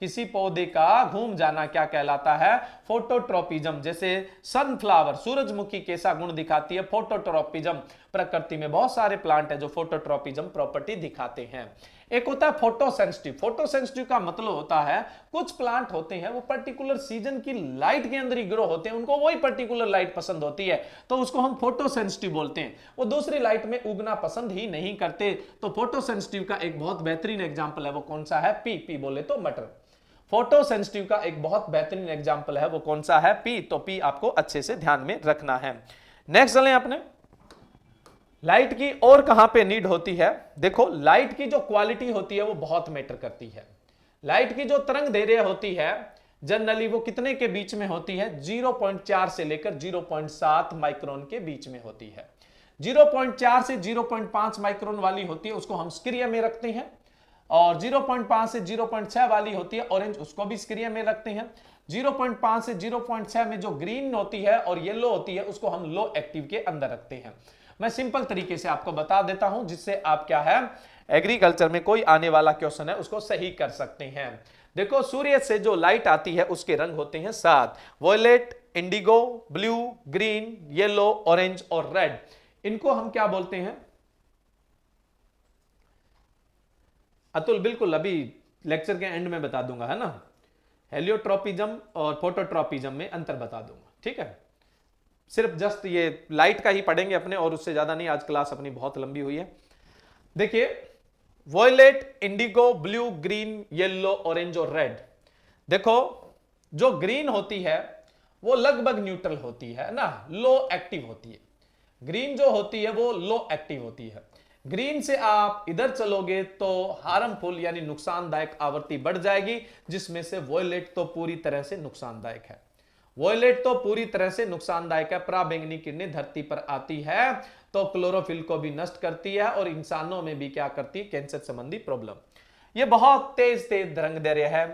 किसी पौधे का घूम जाना क्या कहलाता है? फोटोट्रोपिज्म। जैसे सनफ्लावर, सूरजमुखी कैसा गुण दिखाती है? फोटोट्रोपिज्म। प्रकृति में बहुत सारे प्लांट है जो फोटोट्रोपिज्म प्रॉपर्टी दिखाते हैं। एक होता है फोटोसेंसिटिव। फोटोसेंसिटिव का मतलब होता है कुछ प्लांट होते हैं वो पर्टिकुलर सीजन की लाइट के अंदर ही ग्रो होते हैं, उनको वही पर्टिकुलर लाइट पसंद होती है, तो उसको हम फोटोसेंसिटिव बोलते हैं। वो दूसरी लाइट में उगना पसंद ही नहीं करते। तो फोटोसेंसिटिव का एक बहुत बेहतरीन एग्जाम्पल है, वो कौन सा है? पी। पी बोले तो मटर। फोटोसेंसिटिव का एक बहुत बेहतरीन एग्जाम्पल है, वो कौन सा है? पी। तो पी आपको अच्छे से ध्यान में रखना है। नेक्स्ट चलें अपने, लाइट की और कहां पे नीड होती है। देखो लाइट की जो क्वालिटी होती है वो बहुत मैटर करती है। लाइट की जो तरंग दैर्घ्य होती है जनरली वो कितने के बीच में होती है? 0.4 से लेकर 0.7 माइक्रोन के बीच में होती है। 0.4 से 0.5 माइक्रोन वाली होती है उसको हम स्क्रिय में रखते हैं, और 0.5 से 0.6 वाली होती है ऑरेंज, उसको भी स्क्रिय में रखते हैं। 0.5 से 0.6 में जो ग्रीन होती है और येलो होती है उसको हम लो एक्टिव के अंदर रखते हैं। मैं सिंपल तरीके से आपको बता देता हूं जिससे आप क्या है, एग्रीकल्चर में कोई आने वाला क्वेश्चन है उसको सही कर सकते हैं। देखो सूर्य से जो लाइट आती है उसके रंग होते हैं 7, violet, indigo, blue, green, yellow, orange और रेड। इनको हम क्या बोलते हैं? अतुल बिल्कुल अभी लेक्चर के एंड में बता दूंगा, है ना। हेलियोट्रोपिज्म और फोटोट्रोपिज्म में अंतर बता दूंगा, ठीक है। सिर्फ जस्ट ये लाइट का ही पढ़ेंगे अपने, और उससे ज्यादा नहीं, आज क्लास अपनी बहुत लंबी हुई है। देखिए violet, indigo, blue, green, yellow, orange और रेड। देखो जो ग्रीन होती है वो लगभग न्यूट्रल होती है ना, लो एक्टिव होती है। ग्रीन जो होती है वो लो एक्टिव होती है। ग्रीन से आप इधर चलोगे तो हार्मफुल यानी नुकसानदायक आवृत्ति बढ़ जाएगी, जिसमें से वॉयलेट तो पूरी तरह से नुकसानदायक है। वॉयलेट तो पूरी तरह से नुकसानदायक है। पराबैंगनी किरणें धरती पर आती है तो क्लोरोफिल को भी नष्ट करती है और इंसानों में भी क्या करती है? कैंसर संबंधी प्रॉब्लम। ये बहुत तेज रंग दैर्घ्य है,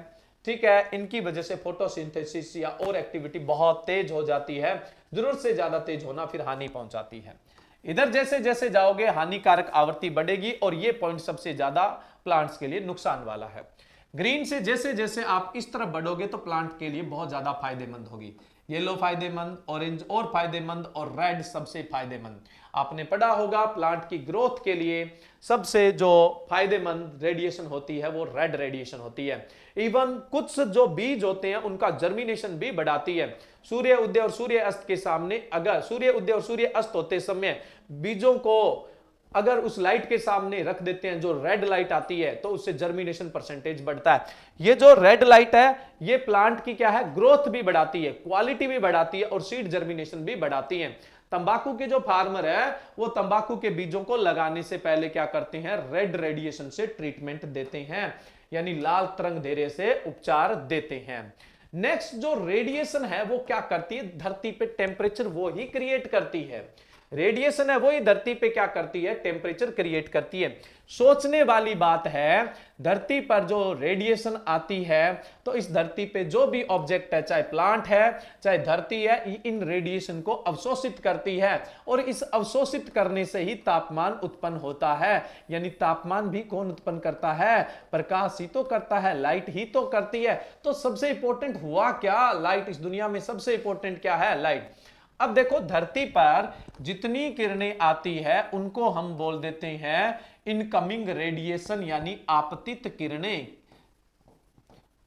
ठीक है। इनकी वजह से फोटोसिंथेसिस या और एक्टिविटी बहुत तेज हो जाती है, जरूरत से ज्यादा तेज होना फिर हानि पहुंचाती है। इधर जैसे जैसे जाओगे हानिकारक आवृत्ति बढ़ेगी, और ये पॉइंट सबसे ज्यादा प्लांट्स के लिए नुकसान वाला है। ग्रीन से जैसे जैसे आप इस तरफ बढ़ोगे तो प्लांट के लिए बहुत ज्यादा फायदेमंद होगी। येलो फायदेमंद, ऑरेंज और फायदेमंद, और रेड सबसे फायदेमंद। आपने पढ़ा होगा प्लांट की ग्रोथ के लिए सबसे जो फायदेमंद रेडिएशन होती है वो रेड रेडिएशन होती है। इवन कुछ जो बीज होते हैं उनका जर्मिनेशन भी बढ़ाती है। सूर्य उदय और सूर्य अस्त के सामने, अगर सूर्य उदय और सूर्य अस्त होते समय बीजों को अगर उस लाइट के सामने रख देते हैं जो रेड लाइट आती है तो उससे जर्मिनेशन परसेंटेज बढ़ता है। ये जो रेड लाइट है ये प्लांट की क्या है, ग्रोथ भी बढ़ाती है, क्वालिटी भी बढ़ाती है और सीड जर्मिनेशन भी बढ़ाती है। तंबाकू के जो फार्मर है वो तंबाकू के बीजों को लगाने से पहले क्या करते हैं, रेड रेडिएशन से ट्रीटमेंट देते हैं, यानी लाल तरंग धैर्य से उपचार देते हैं। नेक्स्ट जो रेडिएशन है वो क्या करती है, धरती पे टेम्परेचर वो ही क्रिएट करती है। रेडिएशन है वो ही धरती पे क्या करती है, टेम्परेचर क्रिएट करती है। सोचने वाली बात है, धरती पर जो रेडिएशन आती है तो इस धरती पे जो भी ऑब्जेक्ट है, चाहे प्लांट है चाहे धरती है, इन रेडिएशन को अवशोषित करती है और इस अवशोषित करने से ही तापमान उत्पन्न होता है। यानी तापमान भी कौन उत्पन्न करता है, प्रकाश ही तो करता है, लाइट ही तो करती है। तो सबसे इंपॉर्टेंट हुआ क्या, लाइट। इस दुनिया में सबसे इंपॉर्टेंट क्या है, लाइट। अब देखो धरती पर जितनी किरणें आती है उनको हम बोल देते हैं इनकमिंग रेडिएशन, यानी आपतित किरणें।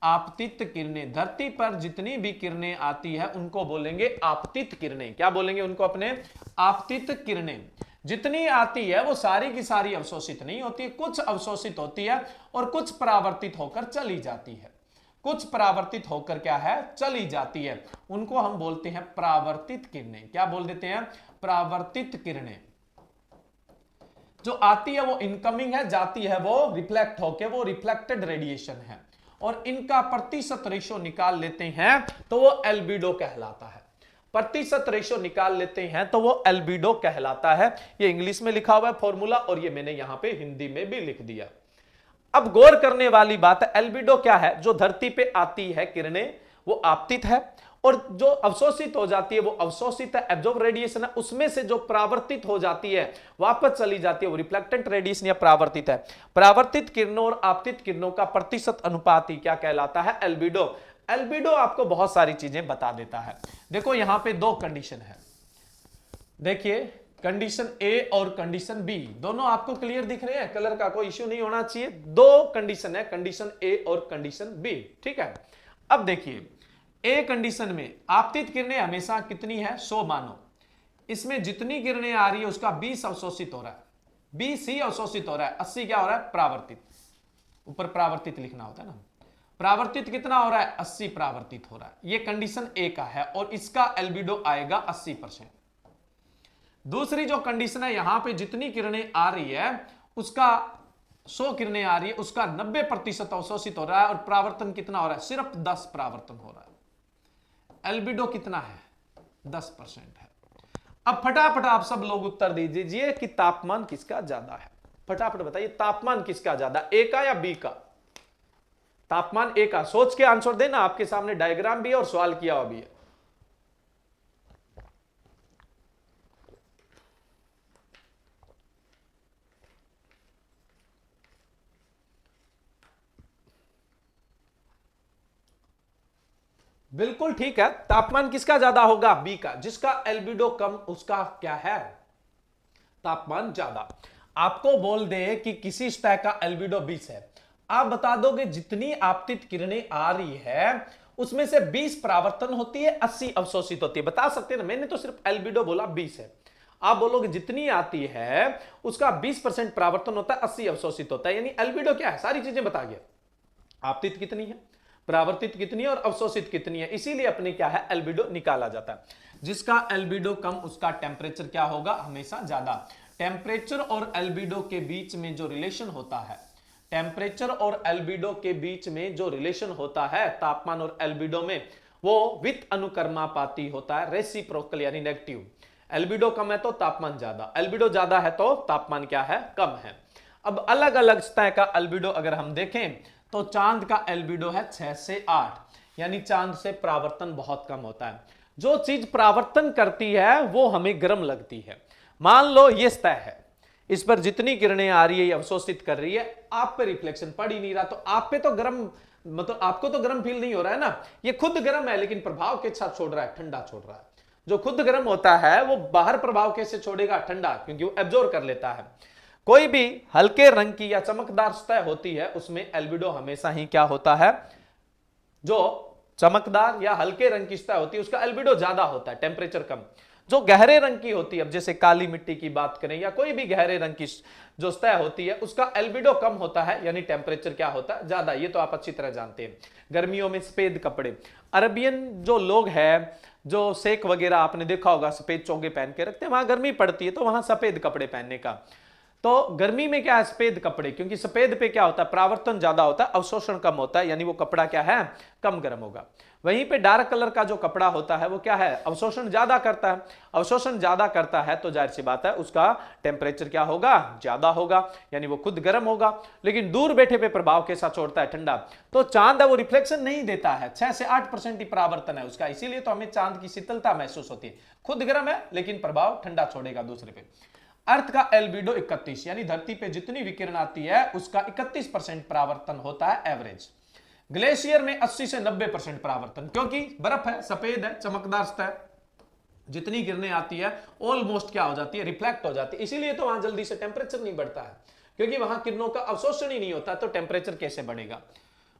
आपतित किरणें, धरती पर जितनी भी किरणें आती है उनको बोलेंगे आपतित किरणें। क्या बोलेंगे उनको अपने, आपतित किरणें। जितनी आती है वो सारी की सारी अवशोषित नहीं होती, कुछ अवशोषित होती है और कुछ परावर्तित होकर चली जाती है। कुछ परावर्तित होकर क्या है, चली जाती है। उनको हम बोलते हैं परावर्तित किरणें। क्या बोल देते हैं, परावर्तित किरणें। जो आती है वो इनकमिंग है, जाती है वो रिफ्लेक्ट होकर, वो रिफ्लेक्टेड रेडिएशन है। और इनका प्रतिशत रेशो निकाल लेते हैं तो वो एल्बिडो कहलाता है। प्रतिशत रेशो निकाल लेते हैं तो वो एल्बिडो कहलाता है। ये इंग्लिश में लिखा हुआ है फॉर्मूला और ये मैंने यहां पे हिंदी में भी लिख दिया। अब गौर करने वाली बात है, एल्बिडो क्या है, जो धरती पे आती है किरणें वो आपतित है और जो अवशोषित हो जाती है वो अवशोषित है, एब्जॉर्ब रेडिएशन है। उसमें से जो परावर्तित हो जाती है वापस चली जाती है वो रिफ्लेक्टेंट रेडिएशन या परावर्तित है। परावर्तित किरणों और आपतित किरणों का प्रतिशत अनुपात ही क्या कहलाता है, एल्बिडो। एल्बिडो आपको बहुत सारी चीजें बता देता है। देखो यहां पे दो कंडीशन है, देखिए कंडीशन ए और कंडीशन बी, दोनों आपको क्लियर दिख रहे हैं, कलर का कोई इश्यू नहीं होना चाहिए। दो कंडीशन है, कंडीशन ए और कंडीशन बी, ठीक है। अब देखिए ए कंडीशन में आपतित किरणें हमेशा कितनी है, 100 मानो। इसमें जितनी किरणें आ रही है उसका 20 अवशोषित हो रहा है, 20 ही अवशोषित हो रहा है, 80 क्या हो रहा है, परावर्तित। ऊपर परावर्तित लिखना होता है ना, परावर्तित कितना हो रहा है, 80 परावर्तित हो रहा है। ये कंडीशन ए का है और इसका एल्बिडो आएगा 80%। दूसरी जो कंडीशन है, यहां पे जितनी किरणें आ रही है उसका 100 किरणें आ रही है, उसका 90% अवशोषित हो रहा है और परावर्तन कितना हो रहा है, सिर्फ 10 परावर्तन हो रहा है। एल्बिडो कितना है, 10% है। अब फटाफट आप सब लोग उत्तर दीजिए कि तापमान किसका ज्यादा है। फटाफट बताइए तापमान किसका ज्यादा, ए का या बी का। तापमान ए का, सोच के आंसर देना, आपके सामने डायग्राम भी है और सवाल किया हुआ भी है। बिल्कुल ठीक है, तापमान किसका ज्यादा होगा, बी का। जिसका एल्बिडो कम उसका क्या है, तापमान ज्यादा। आपको बोल दे कि किसी सतह का एल्बिडो 20 है, आप बता दोगे जितनी आपतित किरणें आ रही है उसमें से 20 परावर्तन होती है, 80 अवशोषित होती है। बता सकते हैं ना, मैंने तो सिर्फ एल्बिडो बोला 20 है, आप बोलोगे जितनी आती है उसका 20% परावर्तन होता है, 80 अवशोषित होता है। यानी एल्बिडो क्या है, सारी चीजें बता गया, आपतित कितनी है, परावर्तित कितनी है और अवशोषित कितनी है। इसीलिए अपने क्या है, एल्बिडो निकाला जाता है। जिसका एल्बिडो कम उसका टेम्परेचर क्या होगा, हमेशा ज्यादा। टेम्परेचर और एल्बिडो के बीच में जो रिलेशन होता है, टेम्परेचर और एल्बिडो के बीच में जो रिलेशन होता है तापमान और एल्बिडो में, वो वित अनुक्रमापाती होता है, रेसिप्रोकल यानी नेगेटिव। एल्बिडो कम है तो तापमान ज्यादा, एल्बिडो ज्यादा है तो तापमान क्या है, कम है। अब अलग अलग सतह का एल्बिडो अगर हम देखें तो चांद का एल्बिडो है 6 से 8, यानी चांद से परावर्तन बहुत कम होता है। जो चीज परावर्तन करती है वो हमें गर्म लगती है। मान लो ये सतह है, इस पर जितनी किरणें आ रही है ये अवशोषित कर रही है, आप पे रिफ्लेक्शन पड़ ही नहीं रहा, तो आप पे तो गर्म, मतलब आपको तो गर्म फील नहीं हो रहा है ना। ये खुद गर्म है लेकिन प्रभाव के साथ छोड़ रहा है, ठंडा छोड़ रहा है। जो खुद गर्म होता है वो बाहर प्रभाव कैसे छोड़ेगा, ठंडा, क्योंकि वो एब्जॉर्ब कर लेता है। कोई भी हल्के रंग की या चमकदार सतह होती है उसमें एल्बिडो हमेशा ही क्या होता है, जो चमकदार या हल्के रंग की सतह होती है उसका एल्बिडो ज्यादा होता है, टेम्परेचर कम। जो गहरे रंग की होती है, अब जैसे काली मिट्टी की बात करें या कोई भी गहरे रंग की जो सतह होती है, उसका एल्बिडो कम होता है, यानी टेम्परेचर क्या होता है, ज्यादा। ये तो आप अच्छी तरह जानते हैं। गर्मियों में सफेद कपड़े, अरबियन जो लोग हैं, जो शेख वगैरह आपने देखा होगा सफेद चोगे पहन के रखते हैं, वहां गर्मी पड़ती है तो वहां सफेद कपड़े पहनने का। तो गर्मी में क्या है, सफेद कपड़े, क्योंकि सफेद पे क्या होता है, परावर्तन ज्यादा होता है, अवशोषण कम होता है, यानी वो कपड़ा क्या है, कम गर्म होगा। वहीं पे डार्क कलर का जो कपड़ा होता है वो क्या है, अवशोषण ज्यादा करता है। अवशोषण ज्यादा करता है तो जाहिर सी बात है उसका टेम्परेचर क्या होगा, ज्यादा होगा, यानी वो खुद गर्म होगा। लेकिन दूर बैठे पे प्रभाव कैसा छोड़ता है, ठंडा। तो चांद है वो रिफ्लेक्शन नहीं देता है, 6 से 8% ही परावर्तन है उसका, इसीलिए तो हमें चांद की शीतलता महसूस होती है। खुद गर्म है लेकिन प्रभाव ठंडा छोड़ेगा दूसरे पे। अर्थ का एल्बिडो 31, यानी धरती पे जितनी विकिरण आती है उसका 31% परावर्तन होता है एवरेज। ग्लेशियर में 80 से 90% परावर्तन, क्योंकि बर्फ है, सफेद है, चमकदार सतह, जितनी किरणें आती है ऑलमोस्ट क्या हो जाती है, रिफ्लेक्ट हो जाती है। इसीलिए तो वहां जल्दी से टेम्परेचर नहीं बढ़ता है, क्योंकि वहां किरणों का अवशोषण ही नहीं होता, तो टेम्परेचर कैसे बढ़ेगा।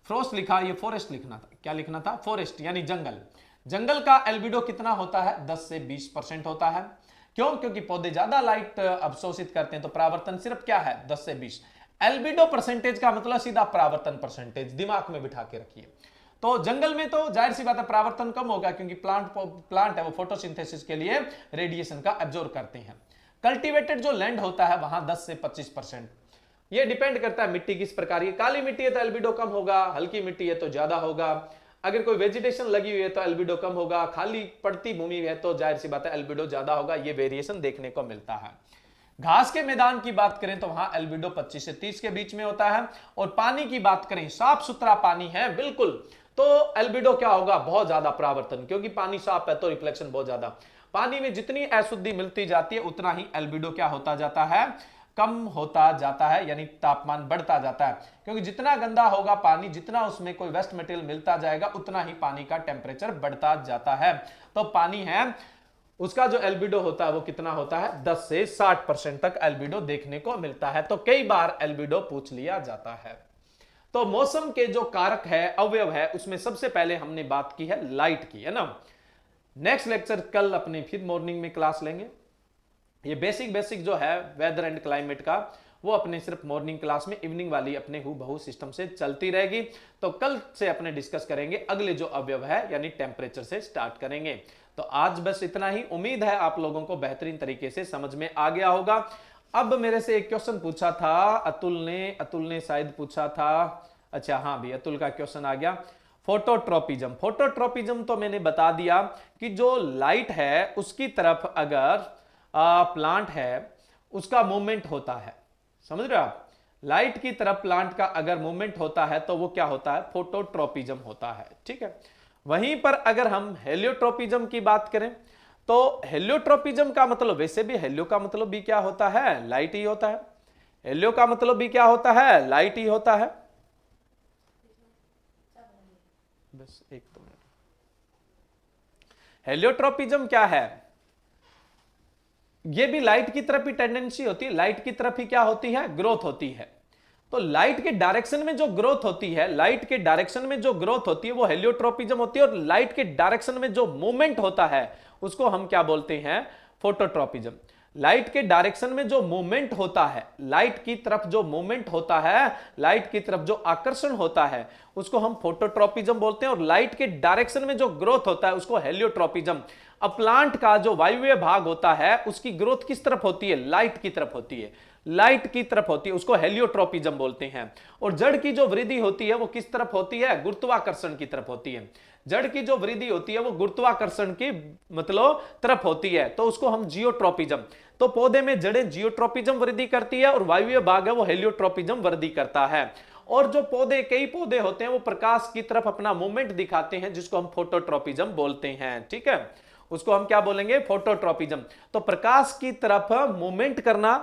फ्रोस्ट लिखा, ये फॉरेस्ट लिखना था, क्या लिखना था, फॉरेस्ट यानी जंगल। जंगल का एल्बिडो कितना होता है, 10 से 20% होता है। क्यों, क्योंकि पौधे ज्यादा लाइट अवशोषित करते हैं, तो परावर्तन सिर्फ क्या है, 10 से 20। एल्बिडो परसेंटेज का मतलब सीधा परावर्तन परसेंटेज, दिमाग में बिठा के रखिए। तो जंगल में तो जाहिर सी बात है परावर्तन कम होगा, क्योंकि प्लांट है वो फोटोसिंथेसिस के लिए रेडिएशन का एब्जॉर्ब करते हैं। कल्टीवेटेड जो लैंड होता है वहां 10 से 25%। ये डिपेंड करता है मिट्टी किस प्रकार की, काली मिट्टी है तो एल्बिडो कम होगा, हल्की मिट्टी है तो ज्यादा होगा। अगर कोई वेजिटेशन लगी हुई है तो एल्बिडो कम होगा, खाली पड़ती भूमि है तो जाहिर सी बात है एल्बिडो ज्यादा होगा। ये वेरिएशन देखने को मिलता है। घास के मैदान की बात करें तो वहां एल्बिडो 25 से 30 के बीच में होता है। और पानी की बात करें, साफ सुथरा पानी है बिल्कुल, तो एल्बिडो क्या होगा, बहुत ज्यादा परावर्तन, क्योंकि पानी साफ है तो रिफ्लेक्शन बहुत ज्यादा। पानी में जितनी अशुद्धि मिलती जाती है उतना ही एल्बिडो क्या होता जाता है, कम होता जाता है, यानी तापमान बढ़ता जाता है। क्योंकि जितना गंदा होगा पानी, जितना उसमें कोई वेस्ट मटेरियल मिलता जाएगा, उतना ही पानी का टेम्परेचर बढ़ता जाता है। तो पानी है उसका जो एल्बिडो होता है वो कितना होता है, 10 से 60% तक एल्बिडो देखने को मिलता है। तो कई बार एल्बिडो पूछ लिया जाता है। तो मौसम के जो कारक है, अवयव है, उसमें सबसे पहले हमने बात की है लाइट की, है ना। नेक्स्ट लेक्चर कल अपने फिर मॉर्निंग में क्लास लेंगे। ये बेसिक जो है वेदर एंड क्लाइमेट का, वो अपने सिर्फ मॉर्निंग क्लास में, इवनिंग वाली अपने हूबहू सिस्टम से चलती रहेगी। तो कल से अपने डिस्कस करेंगे अगले जो अवयव है, यानी टेम्परेचर से स्टार्ट करेंगे। तो आज बस इतना ही। उम्मीद है आप लोगों को बेहतरीन तरीके से समझ में आ गया होगा। अब मेरे से एक क्वेश्चन पूछा था अतुल ने शायद पूछा था, अच्छा हाँ भी अतुल का क्वेश्चन आ गया। फोटोट्रोपिज्म, फोटोट्रोपिज्म तो मैंने बता दिया कि जो लाइट है उसकी तरफ अगर प्लांट है उसका मूवमेंट होता है, समझ रहे हो आप, लाइट की तरफ प्लांट का अगर मूवमेंट होता है तो वो क्या होता है, फोटोट्रोपिज्म होता है, ठीक है। वहीं पर अगर हम हेलियोट्रोपिज्म की बात करें तो हेलियोट्रोपिज्म का मतलब, वैसे भी हेलियो का मतलब भी क्या होता है, लाइट ही होता है। हेलियो का मतलब भी क्या होता है, लाइट ही होता है। बस एक तो मिनट। हेलियोट्रोपिज्म क्या है, ये भी लाइट की तरफ ही टेंडेंसी होती है, लाइट की तरफ ही क्या होती है, ग्रोथ होती है। तो लाइट के डायरेक्शन में जो ग्रोथ होती है, लाइट के डायरेक्शन में जो ग्रोथ होती है वो हेलियोट्रोपिज्म होती है। और लाइट के डायरेक्शन में जो मूवमेंट होता है उसको हम क्या बोलते हैं, फोटोट्रोपिज्म। लाइट के डायरेक्शन में जो मूवमेंट होता है, लाइट की तरफ जो मूवमेंट होता है, लाइट की तरफ जो आकर्षण होता है उसको हम फोटोट्रोपिज्म बोलते हैं। और लाइट के डायरेक्शन में जो ग्रोथ होता है उसको हेलियोट्रोपिज्म। अब प्लांट का जो वायुव्य भाग होता है उसकी ग्रोथ किस तरफ होती है, लाइट की तरफ होती है, लाइट की तरफ होती है, उसको हेलियोट्रोपिज्म बोलते हैं। और जड़ की जो वृद्धि होती है वो किस तरफ होती है, गुरुत्वाकर्षण की तरफ होती है। जड़ की जो वृद्धि होती है वो गुरुत्वाकर्षण की मतलब तरफ होती है, तो उसको हम जियोट्रोपिज्म। तो पौधे में जड़ें जियोट्रोपिज्म वृद्धि करती है और वायुव्य भाग है वो हेलियोट्रोपिज्म वृद्धि करता है। और जो पौधे, कई पौधे होते हैं वो प्रकाश की तरफ अपना मूवमेंट दिखाते हैं, जिसको हम फोटोट्रोपिज्म बोलते हैं, ठीक है। उसको हम क्या बोलेंगे, फोटोट्रोपिज्म। तो प्रकाश की तरफ मूवमेंट करना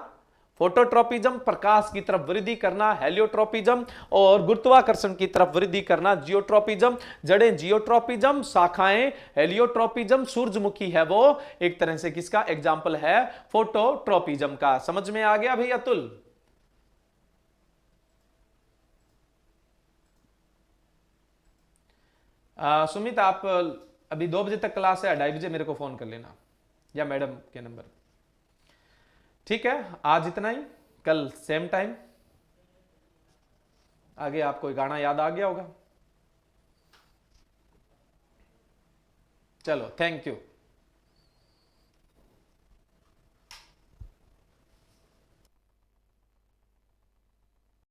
फोटोट्रोपिज्म, प्रकाश की तरफ वृद्धि करना हेलियोट्रोपिज्म, और गुरुत्वाकर्षण की तरफ वृद्धि करना जियोट्रोपिज्म। जड़ें जियोट्रोपिज्म, शाखाएं हेलियोट्रोपिज्म, सूरजमुखी है वो एक तरह से किसका एग्जाम्पल है, फोटोट्रोपिज्म का। समझ में आ गया भाई अतुल। सुमित आप अभी 2 बजे तक क्लास है, 2:30 बजे मेरे को फोन कर लेना। या मैडम के नंबर। ठीक है, आज इतना ही, कल सेम टाइम। आगे आप कोई गाना याद आ गया होगा। चलो, थैंक यू।